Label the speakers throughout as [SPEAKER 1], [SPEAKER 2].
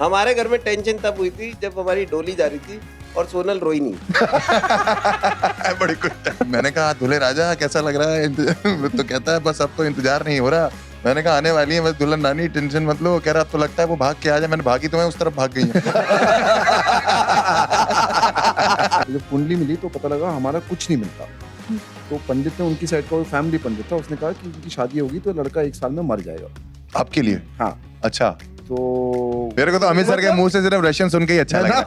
[SPEAKER 1] हमारे घर में टेंशन तब हुई थी जब हमारी डोली जा रही थी और सोनल रोई नहीं।
[SPEAKER 2] बड़ी कुछ। मैंने कहा दूल्हे राजा कैसा लग रहा है? तो कहता है बस अब तो इंतजार नहीं हो रहा। मैंने कहा आने वाली है बस दुल्हन रानी, टेंशन मत लो। कह रहा अब तो लगता है वो भाग के आ जाए। मैंने भागी तो मैं उस तरफ भाग गई है।
[SPEAKER 3] जब कुंडली मिली तो पता लगा हमारा कुछ नहीं मिलता। तो पंडित ने, उनकी साइड का फैमिली पंडित था, उसने कहा कि उनकी शादी होगी तो लड़का 1 साल में मर जाएगा।
[SPEAKER 2] आपके लिए?
[SPEAKER 3] हाँ।
[SPEAKER 2] अच्छा।
[SPEAKER 3] तो
[SPEAKER 2] मेरे को तो अमित सर के मुंह से सिर्फ रशियन सुन के ही अच्छा लगा।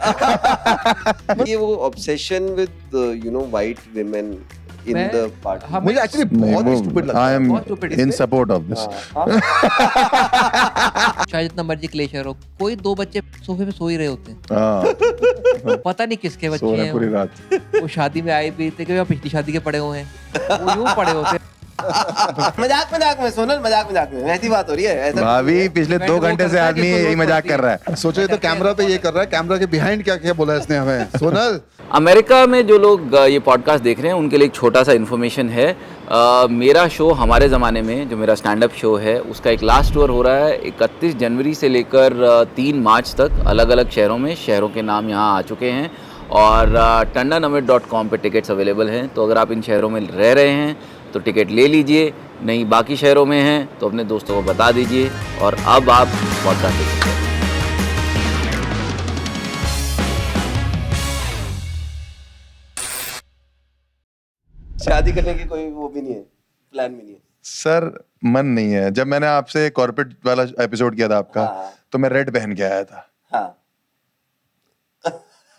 [SPEAKER 1] ये वो obsession with you know white women in the party
[SPEAKER 3] मुझे एक्चुअली बहुत स्टूपिड लगता
[SPEAKER 2] आई
[SPEAKER 3] है।
[SPEAKER 2] Am in support of this.
[SPEAKER 4] चाहे जितना मर्जी क्लेशर हो, कोई 2 बच्चे सोफे पे सो ही रहे होते हैं,
[SPEAKER 2] हाँ,
[SPEAKER 4] पता नहीं किसके बच्चे
[SPEAKER 2] सो रहे
[SPEAKER 4] हैं
[SPEAKER 2] पूरी
[SPEAKER 4] वो।
[SPEAKER 2] रात।
[SPEAKER 4] वो शादी में आए भी थे कि पिछली शादी के पड़े हुए हैं, वो यूं पड़े होते हैं।
[SPEAKER 1] मजाक में सोनल, मजाक में ऐसी बात हो रही है। ऐसा
[SPEAKER 2] भाभी पिछले 2 घंटे से आदमी यही मजाक कर रहा है।
[SPEAKER 3] सोचो, ये तो कैमरा पे ये कर रहा है, कैमरा के बिहाइंड क्या क्या बोला इसने हमें। सोनल,
[SPEAKER 5] अमेरिका में जो लोग ये पॉडकास्ट देख रहे हैं उनके लिए एक छोटा सा इन्फॉर्मेशन है। मेरा शो हमारे ज़माने में, जो मेरा स्टैंड अप शो है, उसका एक लास्ट टूर हो रहा है 31 जनवरी से लेकर 3 मार्च तक अलग अलग शहरों में। शहरों के नाम यहाँ आ चुके हैं और tandanamit.com पे टिकट्स अवेलेबल हैं। तो अगर आप इन शहरों में रह रहे हैं तो टिकट ले लीजिए, नहीं बाकी शहरों में हैं तो अपने दोस्तों को बता दीजिए। और अब आप पॉडकास्ट देख सकते हैं।
[SPEAKER 1] शादी करने की कोई वो भी नहीं है, प्लान भी नहीं है।
[SPEAKER 2] सर मन नहीं है। जब मैंने आपसे कॉर्पोरेट वाला एपिसोड किया था आपका,
[SPEAKER 1] हाँ।
[SPEAKER 2] तो मैं रेड पहन के आया था।
[SPEAKER 1] हाँ।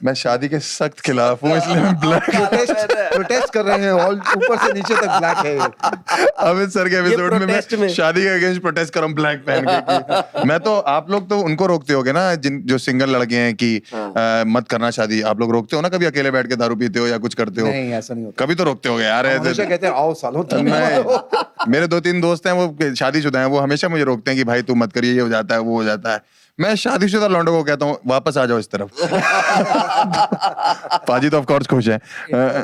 [SPEAKER 2] मैं शादी के सख्त खिलाफ हूँ, इसलिए मैं ब्लैक
[SPEAKER 3] प्रोटेस्ट कर रहे हैं, ऑल ऊपर से नीचे तक ब्लैक है ये।
[SPEAKER 2] अमित सर के एपिसोड में
[SPEAKER 1] protest
[SPEAKER 2] मैं
[SPEAKER 1] में।
[SPEAKER 2] शादी के अगेंस्ट प्रोटेस्ट कर रहा हूँ ब्लैक पहन के। मैं तो, आप लोग तो उनको रोकते होगे ना, जिन जो सिंगल लड़के हैं कि मत करना शादी। आप लोग रोकते हो ना कभी? अकेले बैठ के दारू पीते हो या कुछ करते हो?
[SPEAKER 3] नहीं, ऐसा नहीं होता।
[SPEAKER 2] कभी तो रोकते होगे यार।
[SPEAKER 3] हम हमेशा कहते हैं आओ सालों तक।
[SPEAKER 2] नहीं, मेरे 2-3 दोस्त हैं वो शादीशुदा हैं, वो हमेशा मुझे रोकते हैं कि भाई तू मत करिए, ये हो जाता है वो हो जाता है। मैं शादीशुदा लौंडों को कहता हूँ वापस आ जाओ इस तरफ। पाजी तो ऑफ कोर्स खुश है।
[SPEAKER 4] ये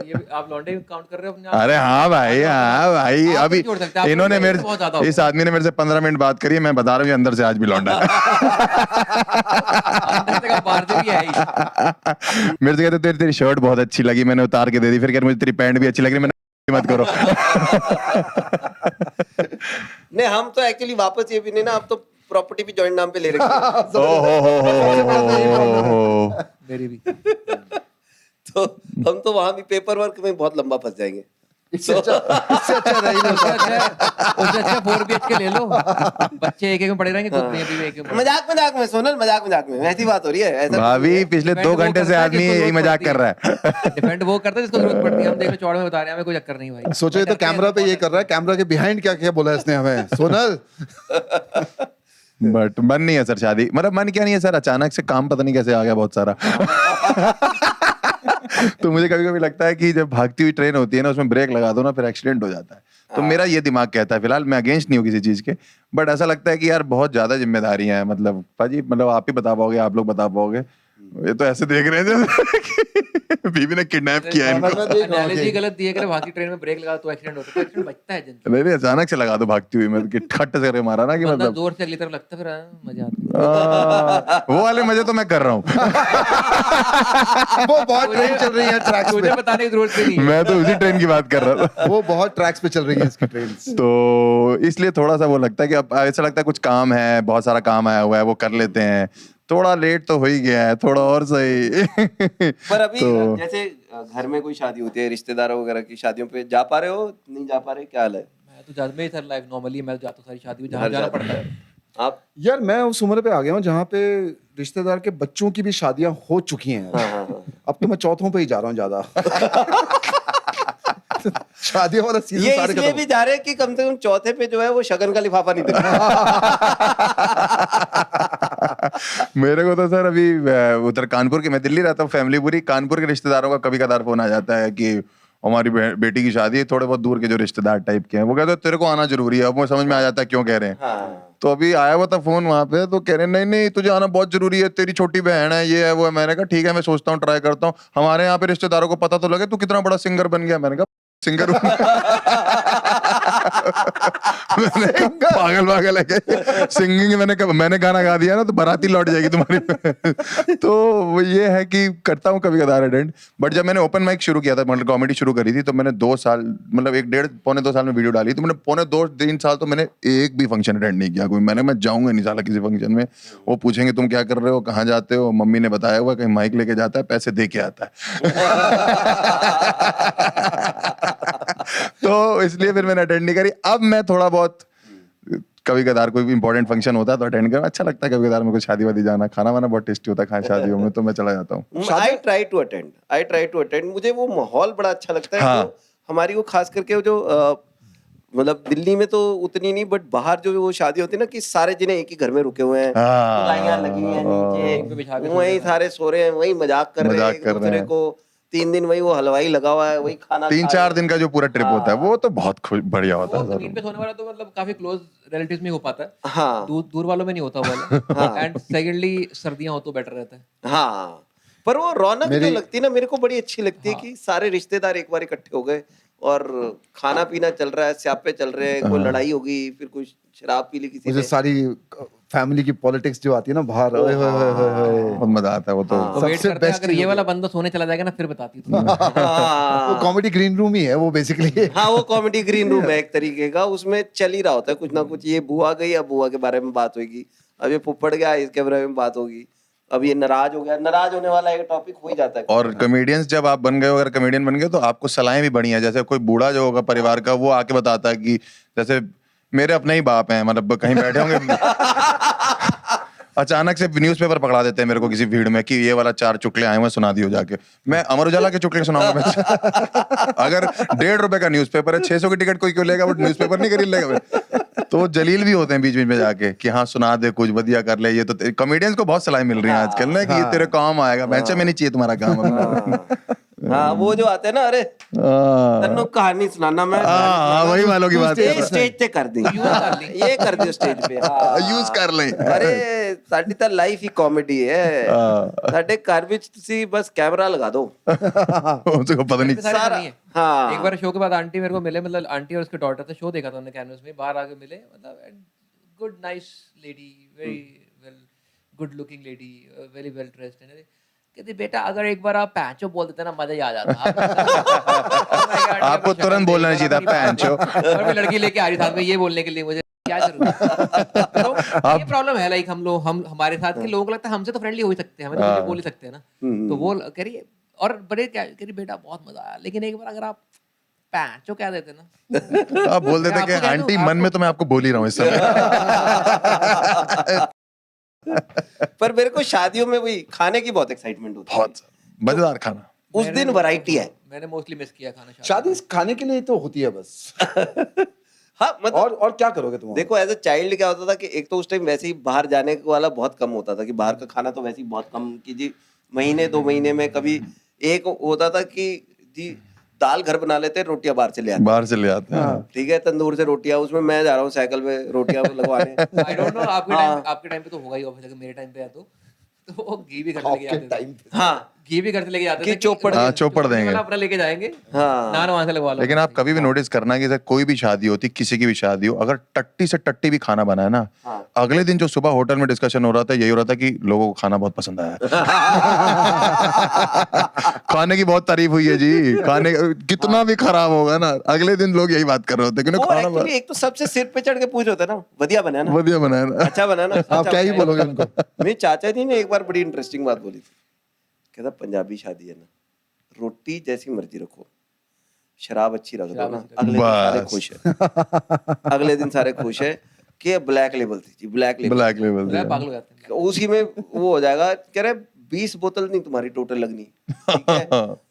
[SPEAKER 4] भी आप लौंडे काउंट कर रहे हो अपने आप?
[SPEAKER 2] अरे हाँ भाई, हाँ भाई।
[SPEAKER 4] आप
[SPEAKER 2] अभी
[SPEAKER 4] नहीं छोड़ सकते, आप
[SPEAKER 2] इन्होंने
[SPEAKER 4] लौंडे बहुत ज्यादा
[SPEAKER 2] मेरे, इस आदमी ने मेरे से 15 मिनट बात करी है, मैं बता रहा हूँ ये अंदर से आज भी लौंडा है।
[SPEAKER 4] अंदर से का बाहर से भी है ही।
[SPEAKER 2] मेरे से कहते तेरी शर्ट बहुत अच्छी लगी, मैंने उतार के दे दी। फिर कह मुझे तेरी पैंट भी अच्छी लगी, मैंने मत करो।
[SPEAKER 1] नहीं, हम तो एक्चुअली वापस ये भी नहीं ना, अब तो प्रॉपर्टी भी जॉइंट नाम पे ले रखी है।
[SPEAKER 4] मेरी भी।
[SPEAKER 1] तो हम तो वहां भी पेपर वर्क में बहुत लंबा फंस जाएंगे।
[SPEAKER 3] इससे अच्छा नहीं
[SPEAKER 4] उससे अच्छा 4 BHK ले लो, बच्चे एक में पड़े रहेंगे, खुद भी एक में।
[SPEAKER 1] मजाक में सोनल, मजाक में ऐसी बात हो रही है। ऐसा
[SPEAKER 2] भाभी पिछले 2 घंटे से आदमी यही मजाक कर रहा है।
[SPEAKER 4] डिफेंड वो करता है जिसको जरूरत पड़ती है। हम देख लो चौड़ में बता रहे हैं, हमें कोई चक्कर नहीं भाई।
[SPEAKER 3] सोचो, ये तो कैमरा पे ये कर रहा है, कैमरा के बिहाइंड क्या क्या बोला इसने हमें। सोनल,
[SPEAKER 2] बट मन नहीं है सर शादी। मतलब मन क्या नहीं है सर, अचानक से काम पता नहीं कैसे आ गया बहुत सारा। तो मुझे कभी कभी लगता है कि जब भागती हुई ट्रेन होती है ना, उसमें ब्रेक लगा दो ना, फिर एक्सीडेंट हो जाता है। तो मेरा ये दिमाग कहता है, फिलहाल मैं अगेंस्ट नहीं हूँ किसी चीज के, बट ऐसा लगता है कि यार बहुत ज्यादा जिम्मेदारियां हैं। मतलब पाजी, मतलब आप ही बता पाओगे, आप लोग बता पाओगे। ये तो ऐसे देख रहे हैं जैसे बीवी ने किडनैप किया इनको।
[SPEAKER 4] एनालॉजी गलत दी है कि भागी ट्रेन में ब्रेक लगा तो एक्सीडेंट होता है, तो एक्सीडेंट बचता है जिनसे।
[SPEAKER 2] नहीं अचानक से लगा दो भागती हुई, मतलब कि खट से मारा ना कि
[SPEAKER 4] बंदा
[SPEAKER 2] मतलब
[SPEAKER 4] जोर से अगली तरफ लगता है, फिर मजा आता है।
[SPEAKER 2] वो वाले मजे तो मैं कर रहा हूँ।
[SPEAKER 3] वो बहुत ट्रेन चल रही है ट्रैक्स
[SPEAKER 4] तुझे
[SPEAKER 3] पे।
[SPEAKER 4] बताने की जरूरत भी नहीं है।
[SPEAKER 2] मैं तो उसी ट्रेन की बात कर रहा था।
[SPEAKER 3] वो बहुत ट्रैक्स पे चल रही है इसकी ट्रेन।
[SPEAKER 2] तो इसलिए थोड़ा सा वो लगता है कि अब ऐसा लगता है कुछ काम है, बहुत सारा काम आया हुआ है, वो कर लेते हैं। थोड़ा लेट तो हो ही गया है, थोड़ा और सही।
[SPEAKER 1] पर अभी
[SPEAKER 2] तो
[SPEAKER 1] जैसे घर में कोई शादी होती है, रिश्तेदारों वगैरह की शादियों पे जा पा रहे हो, नहीं जा पा रहे, क्या हाल है?
[SPEAKER 4] मैं तो ज्यादा में सर लाइफ नॉर्मली मैं तो जाता हूँ सारी शादी में जहाँ जाना पड़ता है।
[SPEAKER 1] आप?
[SPEAKER 3] यार मैं उस उम्र पे आ गया हूँ जहाँ पे रिश्तेदार के बच्चों की भी शादियां हो चुकी हैं। अब तो मैं चौथों पे ही जा रहा हूँ ज्यादा। शादियों वाला सीजन
[SPEAKER 1] ये
[SPEAKER 3] सारे
[SPEAKER 1] इसलिए
[SPEAKER 3] खत्म।
[SPEAKER 1] भी जा रहे हैं कि कम से कम चौथे पे जो है वो शगन का लिफाफा नहीं देता।
[SPEAKER 2] मेरे को तो सर अभी उधर कानपुर के, मैं दिल्ली रहता हूँ, फैमिली पूरी कानपुर के रिश्तेदारों का कभी कदार फोन आ जाता है कि हमारी बेटी की शादी है। थोड़े बहुत दूर के जो रिश्तेदार टाइप के हैं, वो कहते हैं तेरे को आना जरूरी है। अब वो समझ में आ जाता है क्यों कह रहे हैं। तो अभी आया हुआ था फोन वहां पे, तो कह रहे नहीं नहीं तुझे आना बहुत जरूरी है, तेरी छोटी बहन है, ये है वो है। मैंने कहा ठीक है, मैं सोचता हूँ, ट्राई करता हूँ। हमारे यहाँ पे रिश्तेदारों को पता तो लगे तू कितना बड़ा सिंगर बन गया। मैंने कहा सिंगर पागल है क्या? सिंगिंग मैंने गाना गा दिया ना तो बाराती लौट जाएगी तुम्हारी। तो वो ये है कि करता हूँ कभी कदार अटेंड, बट जब मैंने ओपन माइक शुरू किया था, मतलब कॉमेडी शुरू करी थी, तो मैंने 2 साल, मतलब 1.5 पौने 2 साल में वीडियो डाली, तो मैंने पौने 2-3 साल तो मैंने एक भी फंक्शन अटेंड नहीं किया। मैं जाऊंगा नहीं साला किसी फंक्शन में, वो पूछेंगे तुम क्या कर रहे हो, कहाँ जाते हो, मम्मी ने बताया हुआ कहीं माइक लेके जाता है, पैसे दे के आता है। तो इसलिए फिर मैंने अटेंड नहीं करी। अब मैं थोड़ा बहुत कभी कदार कोई भी इंपॉर्टेंट फंक्शन होता है तो अटेंड करना अच्छा लगता है। कभी कदार में कोई शादी वादी जाना, खाना वाना बहुत टेस्टी होता है खाना शादियों में, तो मैं चला जाता हूँ।
[SPEAKER 1] I try to attend. मुझे वो माहौल बड़ा अच्छा लगता है।
[SPEAKER 2] हाँ।
[SPEAKER 1] जो हमारी वो खास करके वो जो मतलब दिल्ली में तो उतनी नहीं, बट बाहर जो वो शादी होती है ना कि सारे जिन्हें एक ही घर में रुके हुए हैं,
[SPEAKER 2] हाँ।
[SPEAKER 1] लाइयां लगी हैं नीचे, वहीं सारे सो रहे हैं, वहीं मजाक कर रहे हैं एक दूसरे को। 3 दिन वही वो हलवाई लगा हुआ है, वही खाना
[SPEAKER 2] 3-4 दिन का जो पूरा ट्रिप होता है वो तो बहुत बढ़िया होता
[SPEAKER 4] वो
[SPEAKER 2] है।
[SPEAKER 4] जमीन पे सोने वाला तो मतलब काफी क्लोज रिलेटिव्स में हो पाता है,
[SPEAKER 1] हाँ
[SPEAKER 4] दूर वालों में नहीं होता वाला। एंड सेकेंडली सर्दियां हो तो बेटर रहता है।
[SPEAKER 1] हाँ, पर वो रौनक जो लगती है ना, मेरे को बड़ी अच्छी लगती है कि सारे रिश्तेदार एक बार इकट्ठे हो गए और खाना पीना चल रहा है, स्यापे चल रहे हैं, कोई लड़ाई होगी, फिर कुछ शराब पी ली किसी
[SPEAKER 3] मुझे
[SPEAKER 1] ने।
[SPEAKER 3] सारी फैमिली की पॉलिटिक्स जो आती है ना बाहर, ओए होए होए होए,
[SPEAKER 2] बहुत मजा आता है वो तो।
[SPEAKER 4] तो वेट
[SPEAKER 3] सबसे
[SPEAKER 4] करते हैं
[SPEAKER 3] best
[SPEAKER 4] अगर
[SPEAKER 3] चीज
[SPEAKER 4] ये
[SPEAKER 3] होगी।
[SPEAKER 4] वाला बंदा सोने चला जाएगा ना फिर बताती थी।
[SPEAKER 3] वो कॉमेडी ग्रीन रूम ही है वो बेसिकली।
[SPEAKER 1] हाँ, वो कॉमेडी ग्रीन रूम है एक तरीके का, उसमें चल ही रहा होता है कुछ ना कुछ। ये बुआ गई, अब बुआ के बारे में बात होगी, अब ये फुफड़ गया, इसके बारे में बात होगी, अब ये नाराज हो गया, नाराज होने वाला एक टॉपिक हो ही जाता है।
[SPEAKER 2] और कॉमेडियंस जब आप बन गए हो, अगर कॉमेडियन बन गए तो आपको सलाहें भी बढ़िया। जैसे कोई बूढ़ा जो होगा परिवार का, वो आके बताता है कि जैसे मेरे अपने ही बाप हैं, मतलब कहीं बैठे होंगे अचानक से न्यूज़पेपर पकड़ा देते हैं मेरे को किसी भीड़ में कि ये वाला 4 चुटकुले आए हुए, सुना दियो जाके। मैं अमर उजाला के चुटकुले सुनाऊंगा मैं। अगर 1.5 रुपए का न्यूज़पेपर है, 600 की टिकट कोई क्यों लेगा, वो न्यूज़पेपर नहीं खरीद लेगा। तो जलील भी होते हैं बीच बीच में जाके कि हाँ सुना दे कुछ बढ़िया कर ले। ये तो कॉमेडियंस को बहुत सलाह मिल रही है आजकल ना कि ये तेरे काम आएगा, बेंच में नहीं चाहिए तुम्हारा काम।
[SPEAKER 1] हाँ, वो जो आते हैं ना, अरे तन्नू कहानी सुनाना, मैं
[SPEAKER 2] हाँ वही वालों की बात
[SPEAKER 1] ये
[SPEAKER 2] है।
[SPEAKER 1] स्टेज पे कर दी, ये कर दियो स्टेज पे। हाँ,
[SPEAKER 2] यूज कर लें।
[SPEAKER 1] अरे साडी ਤਾਂ ਲਾਈਫ ਹੀ ਕਾਮੇਡੀ ਹੈ। ਸਾਡੇ ਘਰ ਵਿੱਚ ਤੁਸੀਂ ਬਸ कैमरा लगा दो।
[SPEAKER 2] उसको पता नहीं
[SPEAKER 1] सारा हाँ।
[SPEAKER 4] एक बार शो के बाद आंटी मेरे को मिले, मतलब आंटी और उसके डॉटर से शो देखा था उन्होंने कैनवस में, बाहर आके मिले, मतलब good nice lady, very well good looking lady, very well dressed. कहते बेटा अगर एक बार आप पैंचो बोल देते ना मजा ही आ जाता।
[SPEAKER 2] आपको तुरंत बोलना चाहिए था पैंचो।
[SPEAKER 4] और मैं लड़की लेके आ रही साथ में ये बोलने के लिए, मुझे क्या जरूरत। तो ये प्रॉब्लम है, लाइक हम हमारे साथ के लोगों को लगता है हमसे तो फ्रेंडली हो ही सकते हैं, हमें तो कुछ बोल ही सकते हैं ना। तो वो कह रही है, और बड़े क्या कह रही, बेटा बहुत मजा आया, लेकिन एक बार अगर आप पैंचो कह देते ना,
[SPEAKER 2] आप बोल देते कि आंटी मन में तो मैं आपको बोल ही रहा हूँ इस समय।
[SPEAKER 1] पर मेरे को शादियों में वही खाने की बहुत एक्साइटमेंट होती है।
[SPEAKER 2] बहुत मजेदार खाना।
[SPEAKER 1] उस दिन वैरायटी है।
[SPEAKER 4] मैंने मोस्टली मिस किया खाना।
[SPEAKER 3] शादी खाने के लिए तो होती है बस।
[SPEAKER 1] हाँ, मतलब
[SPEAKER 3] और क्या करोगे तुम?
[SPEAKER 1] देखो एज अ चाइल्ड क्या होता था कि एक तो उस टाइम वैसे ही बाहर जाने वाला बहुत कम होता था, कि बाहर का खाना तो वैसे ही बहुत कम, कि जी महीने 2 महीने में कभी एक होता था कि जी दाल घर बना लेते, रोटियां बाहर से ले आते।
[SPEAKER 2] बाहर से ले आते हैं।
[SPEAKER 1] ठीक है, तंदूर से रोटियां, उसमें मैं जा रहा हूँ साइकिल पे रोटियां लगवाने।
[SPEAKER 4] आई डोंट नो आपके टाइम पे तो होगा ही, ऑब्वियसली मेरे टाइम पे है तो वो घी भी घर से लेके आते थे।
[SPEAKER 1] हाँ,
[SPEAKER 4] घी भी घर से लेके जाते
[SPEAKER 1] कि
[SPEAKER 4] थे,
[SPEAKER 2] चोपड़ देंगे।
[SPEAKER 4] अपना लेके जाएंगे,
[SPEAKER 1] हाँ।
[SPEAKER 4] नान वहां से लगवा लो।
[SPEAKER 2] लेकिन आप कभी भी नोटिस करना कि कोई भी शादी होती, किसी की भी शादी हो, अगर टट्टी से टट्टी भी खाना बना है ना, अगले दिन जो सुबह होटल में डिस्कशन हो रहा था यही हो रहा था कि लोगों को खाना बहुत पसंद आया। खाने की बहुत तारीफ हुई है जी, खाने कितना भी खराब होगा ना, अगले दिन लोग यही बात कर रहे होते
[SPEAKER 1] वो एक्चुअली एक तो सबसे सिर पे चढ़ के पूछ होता है ना, बढ़िया बना ना,
[SPEAKER 2] बढ़िया बनाया ना।
[SPEAKER 1] अच्छा बना ना।
[SPEAKER 3] आप क्या ही बोलोगे उनको?
[SPEAKER 1] मेरे चाचा जी ने एक बार बड़ी इंटरेस्टिंग बात बोली थी। कहता पंजाबी शादी है ना, रोटी जैसी मर्जी रखो, शराब अच्छी रख दो ना, अगले दिन सारे खुश है। अगले दिन सारे खुश है कि ब्लैक लेबल थी जी, ब्लैक लेबल
[SPEAKER 4] पागल हो जाते हैं।
[SPEAKER 1] उसी में वो हो जाएगा। कह रहे 20 बोतल नहीं तुम्हारी टोटल लगनी, ठीक है?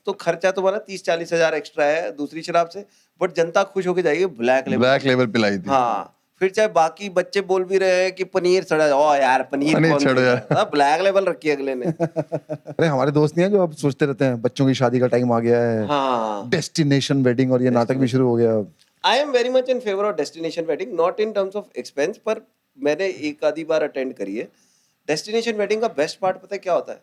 [SPEAKER 1] तो खर्चा तुम्हारा 30-40 हजार एक्स्ट्रा है दूसरी शराब से, बट जनता खुश होके जाएगी ब्लैक लेबल
[SPEAKER 2] पिलाई थी।
[SPEAKER 1] हाँ, फिर चाहे बाकी बच्चे बोल भी रहे हैं कि पनीर सड़ा, ओ यार पनीर कौन
[SPEAKER 2] छोड़ो यार।
[SPEAKER 1] देगा? ब्लैक लेबल रखी है अगले ने।
[SPEAKER 3] अरे हमारे दोस्त नहीं है जो अब सोचते रहते हैं बच्चों की शादी का टाइम आ गया है,
[SPEAKER 1] हाँ,
[SPEAKER 3] डेस्टिनेशन वेडिंग, और ये नाटक भी शुरू हो गया।
[SPEAKER 1] I am very much in favour of destination wedding, not in terms of expense, पर मैंने एक आधी बार अटेंड करी है। डेस्टिनेशन वेडिंग का बेस्ट पार्ट पता है क्या होता है?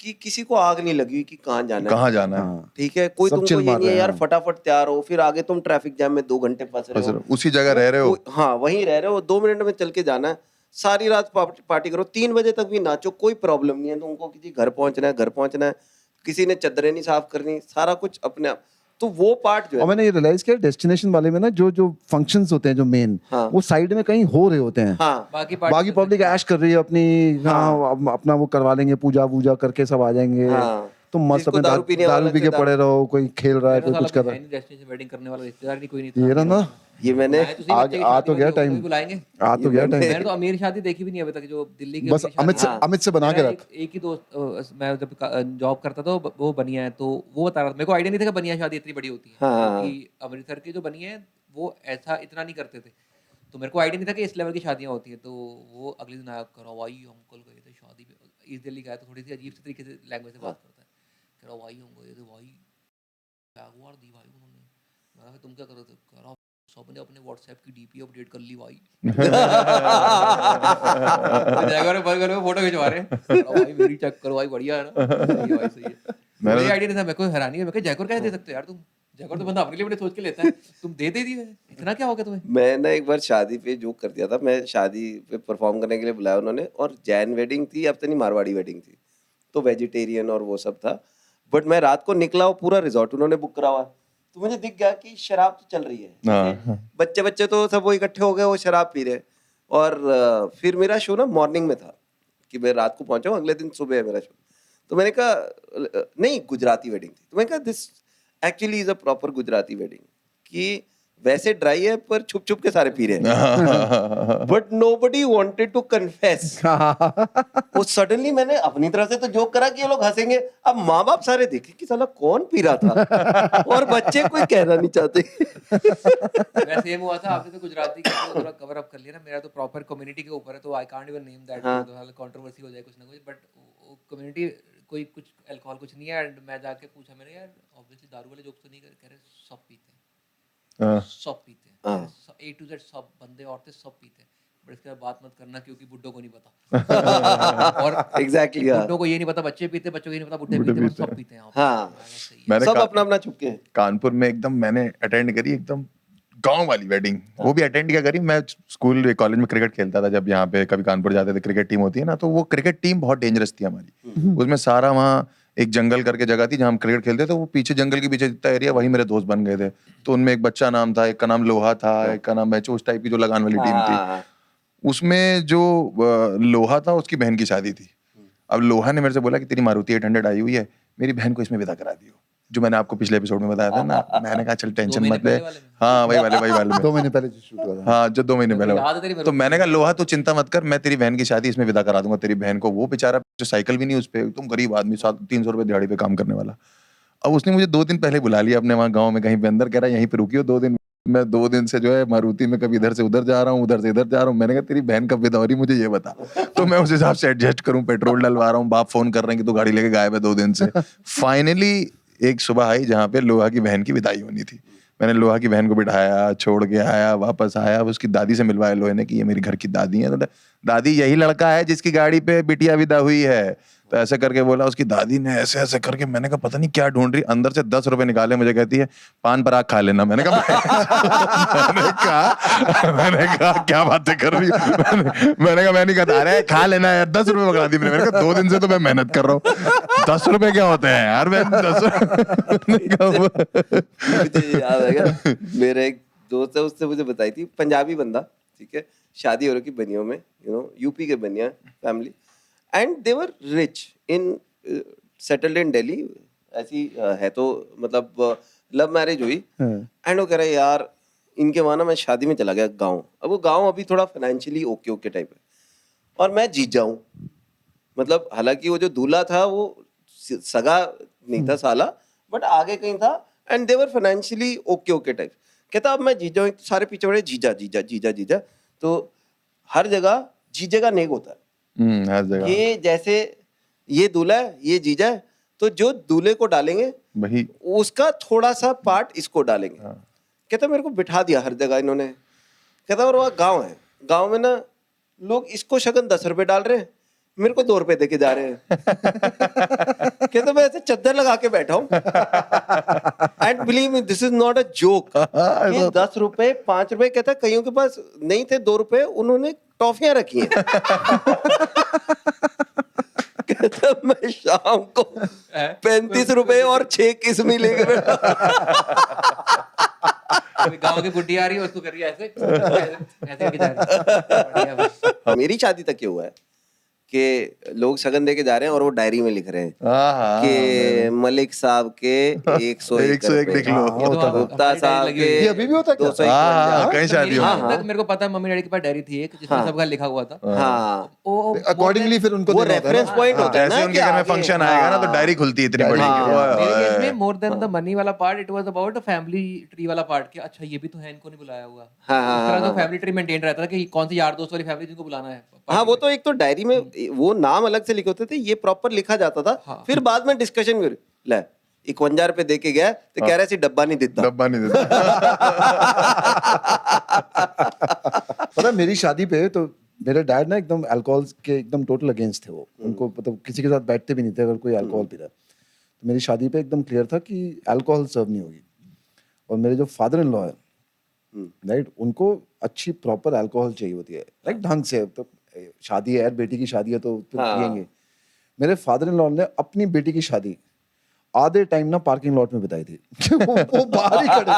[SPEAKER 1] कि किसी को आग नहीं लगी कि कहाँ जाना है,
[SPEAKER 2] कहाँ जाना है।
[SPEAKER 3] हाँ,
[SPEAKER 1] ठीक है, कोई
[SPEAKER 3] सब
[SPEAKER 1] तुमको
[SPEAKER 3] चिल
[SPEAKER 1] ये
[SPEAKER 3] मार
[SPEAKER 1] नहीं है
[SPEAKER 3] रहे हैं,
[SPEAKER 1] यार
[SPEAKER 3] हाँ।
[SPEAKER 1] फटाफट तैयार हो, फिर आगे तुम ट्रैफिक जैम में 2 घंटे फंस रहे हो,
[SPEAKER 2] उसी जगह रह रहे हो।
[SPEAKER 1] हाँ वहीं रह रहे हो, 2 मिनट में चल के जाना है, सारी रात पार्टी करो, 3 बजे तक भी नाचो, कोई प्रॉब्लम नहीं है तुमको, किसी घर पहुंचना है, किसी ने चद्दरें नहीं साफ करनी, सारा कुछ अपने आप। तो वो पार्ट जो
[SPEAKER 3] और
[SPEAKER 1] है,
[SPEAKER 3] मैंने ये रियलाइज किया डेस्टिनेशन वाले में ना जो फंक्शंस होते हैं जो मेन,
[SPEAKER 1] हाँ।
[SPEAKER 3] वो साइड में कहीं हो रहे होते हैं।
[SPEAKER 1] हाँ
[SPEAKER 3] बाकी पब्लिक ऐश कर रही है अपनी, हाँ अपना वो करवा लेंगे, पूजा वूजा करके सब आ जाएंगे।
[SPEAKER 1] हाँ।
[SPEAKER 3] तो मस्त
[SPEAKER 1] जिसको
[SPEAKER 3] अपने
[SPEAKER 1] दारू पीने वाला
[SPEAKER 3] दारू पी के
[SPEAKER 1] से
[SPEAKER 3] पड़े रहो, कोई खेल रहा है, कोई कुछ कर रहा है।
[SPEAKER 4] डेस्टिनेशन वेडिंग करने वाला रिश्तेदार नहीं, कोई नहीं था।
[SPEAKER 3] ये रहा ना,
[SPEAKER 1] ये मैंने
[SPEAKER 4] बुलाएं तो सही, बच्चे की
[SPEAKER 3] आ
[SPEAKER 4] शादी
[SPEAKER 3] तो
[SPEAKER 4] हो
[SPEAKER 3] गया
[SPEAKER 4] रही है,
[SPEAKER 3] टाइम,
[SPEAKER 4] कभी बुलाएंगे।
[SPEAKER 3] आ तो गया टाइम।
[SPEAKER 4] मैंने तो अमीर शादी देखी भी नहीं अभी तक, जो दिल्ली की
[SPEAKER 3] बस
[SPEAKER 4] अमीर
[SPEAKER 3] अमित से
[SPEAKER 4] शादी।
[SPEAKER 3] अमित से बना के
[SPEAKER 4] मेरा
[SPEAKER 3] रख।
[SPEAKER 4] एक ही दोस्त मैं जब जॉब करता था वो बनिया है, तो वो बता रहा था, मेरे को आइडिया नहीं था कि बनिया शादी इतनी बड़ी होती है,
[SPEAKER 1] हाँ।
[SPEAKER 4] क्योंकि अमृतसर की जो बनिया है वो ऐसा इतना नहीं करते थे, तो मेरे को आइडिया नहीं था कि इस लेवल की शादियां होती हैं। तो वो अगले दिन आया, करो भाई अंकल गए थे शादी पे, ईस्ट दिल्ली गया, तो थोड़ी सी अजीब सी तरीके से लैंग्वेज से बात करता है, करो भाई हम गए थे भाई, जैगुआर दी भाई उन्होंने, मैंने कहा तुम क्या कर रहे थे, कह रहा सबने अपने व्हाट्सएप की डीपी अपडेट कर ली भाई। जैगुआर बर्गर में फोटो खिंचवा रहे हैं, कह रहा भाई मेरी चेक करो भाई, बढ़िया है ना, सही है भाई, सही है। मेरे आइडिया नहीं था, मेरे को हैरानी है, मैं कहा जैगुआर कैसे दे सकते हो यार तुम, जैगुआर तो बंदा अपने लिए बड़े सोच के लेता है, तुम दे दिए, इतना क्या हो गया तुम्हें।
[SPEAKER 1] मैं ना एक बार शादी पे जोक कर दिया था, मैं शादी पे परफॉर्म करने के लिए बुलाया उन्होंने, और जैन वेडिंग थी, अब तो नहीं मारवाड़ी वेडिंग थी, तो वेजिटेरियन और वो सब था, बट मैं रात को निकला, वो पूरा रिजॉर्ट उन्होंने बुक करा हुआ, तो मुझे दिख गया कि शराब तो चल रही है,
[SPEAKER 2] हाँ।
[SPEAKER 1] बच्चे तो सब वो इकट्ठे हो गए, वो शराब पी रहे, और फिर मेरा शो ना मॉर्निंग में था, कि मैं रात को पहुंचा हूँ, अगले दिन सुबह है मेरा शो, तो मैंने कहा नहीं गुजराती वेडिंग थी, तो मैंने कहा this actually is a proper Gujarati wedding, कि वैसे ड्राई है पर छुप छुप के सारे पी रहे हैं, but nobody wanted to confess. वो सडनली मैंने अपनी तरफ से तो जोक करा कि ये लोग हंसेंगे, अब माँ बाप सारे देखे कि साला कौन पी रहा था, और बच्चे कोई कहना नहीं चाहते।
[SPEAKER 4] वैसे सेम हुआ था, आपने तो गुजराती का तो थोड़ा कवर अप कर लिया ना, मेरा तो प्रॉपर कम्युनिटी के ऊपर है, तो I can't even name that, तो हाल कंट्रोवर्सी हो जाए कुछ ना कुछ, बट कम्युनिटी कोई कुछ अल्कोहल कुछ नहीं है, एंड मैं जाके पूछा, मैंने यार ऑब्वियसली दारू वाले जोक तो नहीं कह रहे, सब पीते हैं, सब पीते हैं, A to Z सब बंदे औरतें सब पीते हैं, बट इसके बाद बात मत करना क्योंकि बुड्ढों को नहीं पता। और
[SPEAKER 1] एग्जैक्टली
[SPEAKER 4] बुड्ढों को ये नहीं पता बच्चे पीते, बच्चों को ये नहीं पता बुड्ढे पीते, सब पीते हैं।
[SPEAKER 1] हाँ,
[SPEAKER 2] मैंने
[SPEAKER 1] सब अपना अपना छुपके।
[SPEAKER 2] कानपुर में एकदम मैंने अटेंड करी एकदम गांव वाली वेडिंग, वो भी अटेंड क्या करी, मैं स्कूल कॉलेज में क्रिकेट खेलता था, जब यहाँ पे कभी कानपुर जाते थे, क्रिकेट टीम होती है ना, तो वो क्रिकेट टीम बहुत डेंजरस थी हमारी, उसमें सारा वहाँ एक जंगल करके जगह थी जहाँ हम क्रिकेट खेलते थे, वो पीछे जंगल के पीछे जितना एरिया, वही मेरे दोस्त बन गए थे, तो उनमें एक बच्चा नाम था, एक का नाम लोहा था, एक का नाम मैचो, उस टाइप की जो लगान वाली टीम थी, उसमें जो लोहा था उसकी बहन की शादी थी। अब लोहा ने मेरे से बोला कि तेरी मारुति 800 आई हुई है, मेरी बहन को इसमें विदा करा दियो, जो मैंने आपको पिछले एपिसोड में बताया था ना। मैंने कहा चल टेंशन मत ले, हाँ वही वाले में
[SPEAKER 3] 2 महीने पहले जो शूट हुआ था।
[SPEAKER 2] हाँ जो 2 महीने
[SPEAKER 4] याद है तेरी
[SPEAKER 2] पहले,
[SPEAKER 4] मेरे
[SPEAKER 2] तो
[SPEAKER 4] को।
[SPEAKER 2] मैंने कहा लोहा तो चिंता मत कर, मैं तेरी बहन की शादी इसमें विदा करा दूंगा तेरी बहन को। वो बेचारा जो साइकिल भी नहीं उस पे, तुम गरीब आदमी, 300 रुपए दिहाड़ी पे काम करने वाला। अब उसने मुझे 2 दिन पहले बुला लिया अपने वहाँ गाँव में कहीं पे अंदर, कह रहा यहीं पे रुकियो 2 दिन। मैं 2 दिन से जो है मारुति में कभी इधर से उधर जा रहा हूँ, उधर से इधर जा रहा हूँ। मैंने कहा तेरी बहन कब विदा हो रही मुझे ये बता, तो मैं उस हिसाब से एडजस्ट करूँ। पेट्रोल डलवा रहा हूँ, बाप फोन कर रहे हैं कि तू गाड़ी लेके गायब है 2 दिन से। फाइनली एक सुबह आई जहाँ पे लोहा की बहन की विदाई होनी थी। मैंने लोहा की बहन को बिठाया, छोड़ के आया, वापस आया, उसकी दादी से मिलवाया लोहे ने कि ये मेरी घर की दादी है। तो दादी यही लड़का है जिसकी गाड़ी पे बिटिया विदा हुई है, तो ऐसे करके बोला। उसकी दादी ने ऐसे ऐसे करके, मैंने कहा पता नहीं क्या ढूंढ रही, अंदर से 10 रुपए निकाले, मुझे कहती है पान पराग खा लेना। मैंने कहा क्या बातें कर रही हूँ। मैंने कहा मैं नहीं कहता, अरे खा लेना यार, 10 रुपए पकड़ा दी मैंने कहा 2 दिन से तो मैं मेहनत कर रहा हूँ, 10 रुपए क्या होते हैं यार। मैं 10
[SPEAKER 1] मुझे याद आ गया, मेरा एक दोस्त है, उससे मुझे बताई थी, पंजाबी बंदा, ठीक है, शादी हो रही थी बनियों में, यूपी के बनिया family, and they were rich in settled in Delhi, ऐसी है तो मतलब लव मैरिज हुई, एंड वो कह रहे यार इनके वहाँ ना मैं शादी में चला गया गाँव। अब वो गाँव अभी थोड़ा फाइनेंशियली ओके टाइप है, और मैं जीत जाऊँ, मतलब हालांकि वो जो दूल्हा था वो सगा नहीं था साला, बट आगे कहीं था, and they were financially okay type. कहता अब मैं जीत जाऊँ, सारे पीछे बड़े जीजा जीजा जीजा जीजा, तो हर जगह जीजे का नेक होता है।
[SPEAKER 2] हर जगह
[SPEAKER 1] ये जैसे ये दूल्हा है, ये जीजा है, तो जो दूल्हे को डालेंगे
[SPEAKER 2] वही
[SPEAKER 1] उसका थोड़ा सा पार्ट इसको डालेंगे। कहता मेरे को बिठा दिया हर जगह इन्होंने। कहता और वह गाँव है, गाँव में ना लोग इसको शगन 10 रुपए डाल रहे हैं, मेरे को 2 रुपए देके जा रहे हैं। कहते मैं ऐसे चद्दर लगा के बैठा हूँ। And believe me this is not a joke. 10 रुपए 5 रुपए, कहता कईयों के पास नहीं थे 2 रुपए, उन्होंने टॉफियां रखी हैं। कहता मैं शाम को 35 रुपए और 6 किस्में लेके बैठा।
[SPEAKER 4] गाँव की बुढ़ी आ रही है, उसको कर रही है ऐसे ऐसे करके जा रही है।
[SPEAKER 1] मेरी शादी तक ये हुआ है कि लोग शगन दे के जा रहे हैं और वो डायरी में लिख रहे हैं कि मलिक साहब के 101
[SPEAKER 2] लिख लो।
[SPEAKER 1] गुप्ता साहब के
[SPEAKER 3] ये अभी भी होता है क्या?
[SPEAKER 1] 251।
[SPEAKER 2] कई शादियों में।
[SPEAKER 4] तक मेरे को पता है, मम्मी डैडी के पास डायरी थी एक जिसमें सबका लिखा हुआ था।
[SPEAKER 1] हाँ,
[SPEAKER 3] अकॉर्डिंगली फिर उनको
[SPEAKER 1] वो
[SPEAKER 3] देना होता है
[SPEAKER 1] रेफरेंस
[SPEAKER 3] ना।
[SPEAKER 1] पॉइंट होता है
[SPEAKER 2] जैसे
[SPEAKER 1] ना
[SPEAKER 2] उनके
[SPEAKER 1] कि
[SPEAKER 2] घर में
[SPEAKER 1] आगे-
[SPEAKER 2] फंक्शन आएगा ना तो डायरी खुलती है इतनी बड़ी कि
[SPEAKER 4] मेरे केस में
[SPEAKER 2] वो-
[SPEAKER 4] मोर देन द मनी वाला part, it was about the family tree वाला पार्ट कि अच्छा ये भी तो है, इनको नहीं बुलाया हुआ।
[SPEAKER 1] हाँ,
[SPEAKER 4] उस तरह तो फैमिली ट्री मेंटेन रहता था कि कौन सी यार दोस्त वाली फैमिली जिनको बुलाना है।
[SPEAKER 1] हाँ, वो तो एक तो डायरी में वो नाम अलग से लिखे होते थे, ये प्रॉपर लिखा जाता था। फिर बाद में डिस्कशन भी ले 51 रुपए दे के गया तो कह रहे सी डब्बा नहीं देता।
[SPEAKER 2] डब्बा नहीं देता।
[SPEAKER 3] पता है मेरी शादी पे तो मेरे डैड ना एकदम अल्कोहल के एकदम टोटल अगेंस्ट थे। वो उनको मतलब किसी के साथ बैठते भी नहीं थे अगर कोई अल्कोहल पी रहा है। तो मेरी शादी पे एकदम क्लियर था कि अल्कोहल सर्व नहीं होगी। और मेरे जो फादर इन लॉ है राइट, उनको अच्छी प्रॉपर अल्कोहल चाहिए होती है, राइट, ढंग से। तो शादी है यार, बेटी की शादी है तो फिर पिएंगे। मेरे फादर इन लॉ ने अपनी बेटी की शादी आधे टाइम ना पार्किंग लॉट में बिताई थी। वो बाहर ही खड़े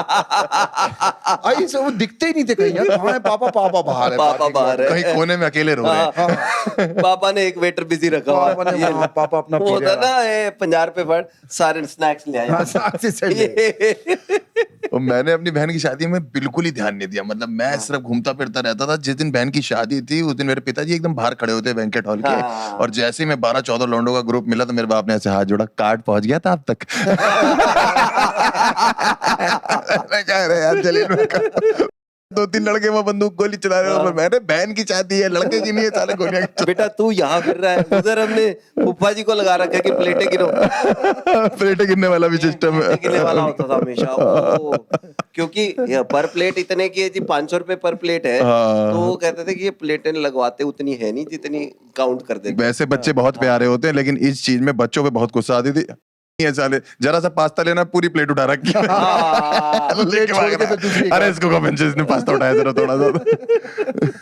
[SPEAKER 3] आई से वो दिखते ही नहीं थे कहीं। यार कहाँ है पापा? पापा बाहर है,
[SPEAKER 1] पापा बाहर है।
[SPEAKER 2] कहीं कोने में अकेले रो रहे हैं।
[SPEAKER 1] पापा ने एक वेटर बिजी रखा हुआ
[SPEAKER 3] पापा ने वहाँ पापा अपना
[SPEAKER 1] वो होता ना 50 रुपए फट सारे स्नैक्स ले आए।
[SPEAKER 2] और मैंने अपनी बहन की शादी में बिल्कुल ही ध्यान नहीं दिया। मतलब मैं सिर्फ घूमता फिरता रहता था। जिस दिन बहन की शादी थी उस दिन मेरे पिताजी एकदम बाहर खड़े होते बैंकेट हॉल के। और जैसे ही मैं 12-14 लौंडों का ग्रुप मिला तो मेरे बाप ने ऐसे हाथ जोड़ा, कार्ड पहुंच गया था आप तक। मैं कह रहा यार चलिए 2-3 लड़के वो बंदूक गोली चला रहे हो, पर मैंने बहन की शादी है, लड़के की नहीं है, साले गोलियां।
[SPEAKER 1] बेटा तू यहाँ फिर रहा है, उधर हमने फूफा जी को लगा रखा है कि प्लेटें गिनो।
[SPEAKER 2] प्लेटें गिनने वाला भी सिस्टम है।
[SPEAKER 1] प्लेटें गिनने वाला होता था हमेशा वो, क्योंकि पर प्लेट इतने की है जी, 500 रुपए पर प्लेट है। तो वो कहते थे कि ये प्लेटें लगवाते उतनी है नहीं जितनी काउंट कर देते।
[SPEAKER 2] वैसे बच्चे बहुत प्यारे होते हैं, लेकिन इस चीज में बच्चों पे बहुत गुस्सा आती थी। ये साले जरा सा पास्ता लेना, पूरी प्लेट उठा रखी है। लेके भाग रहा है। अरे इसको कब इसने पास्ता उठाया जरा थोड़ा सा।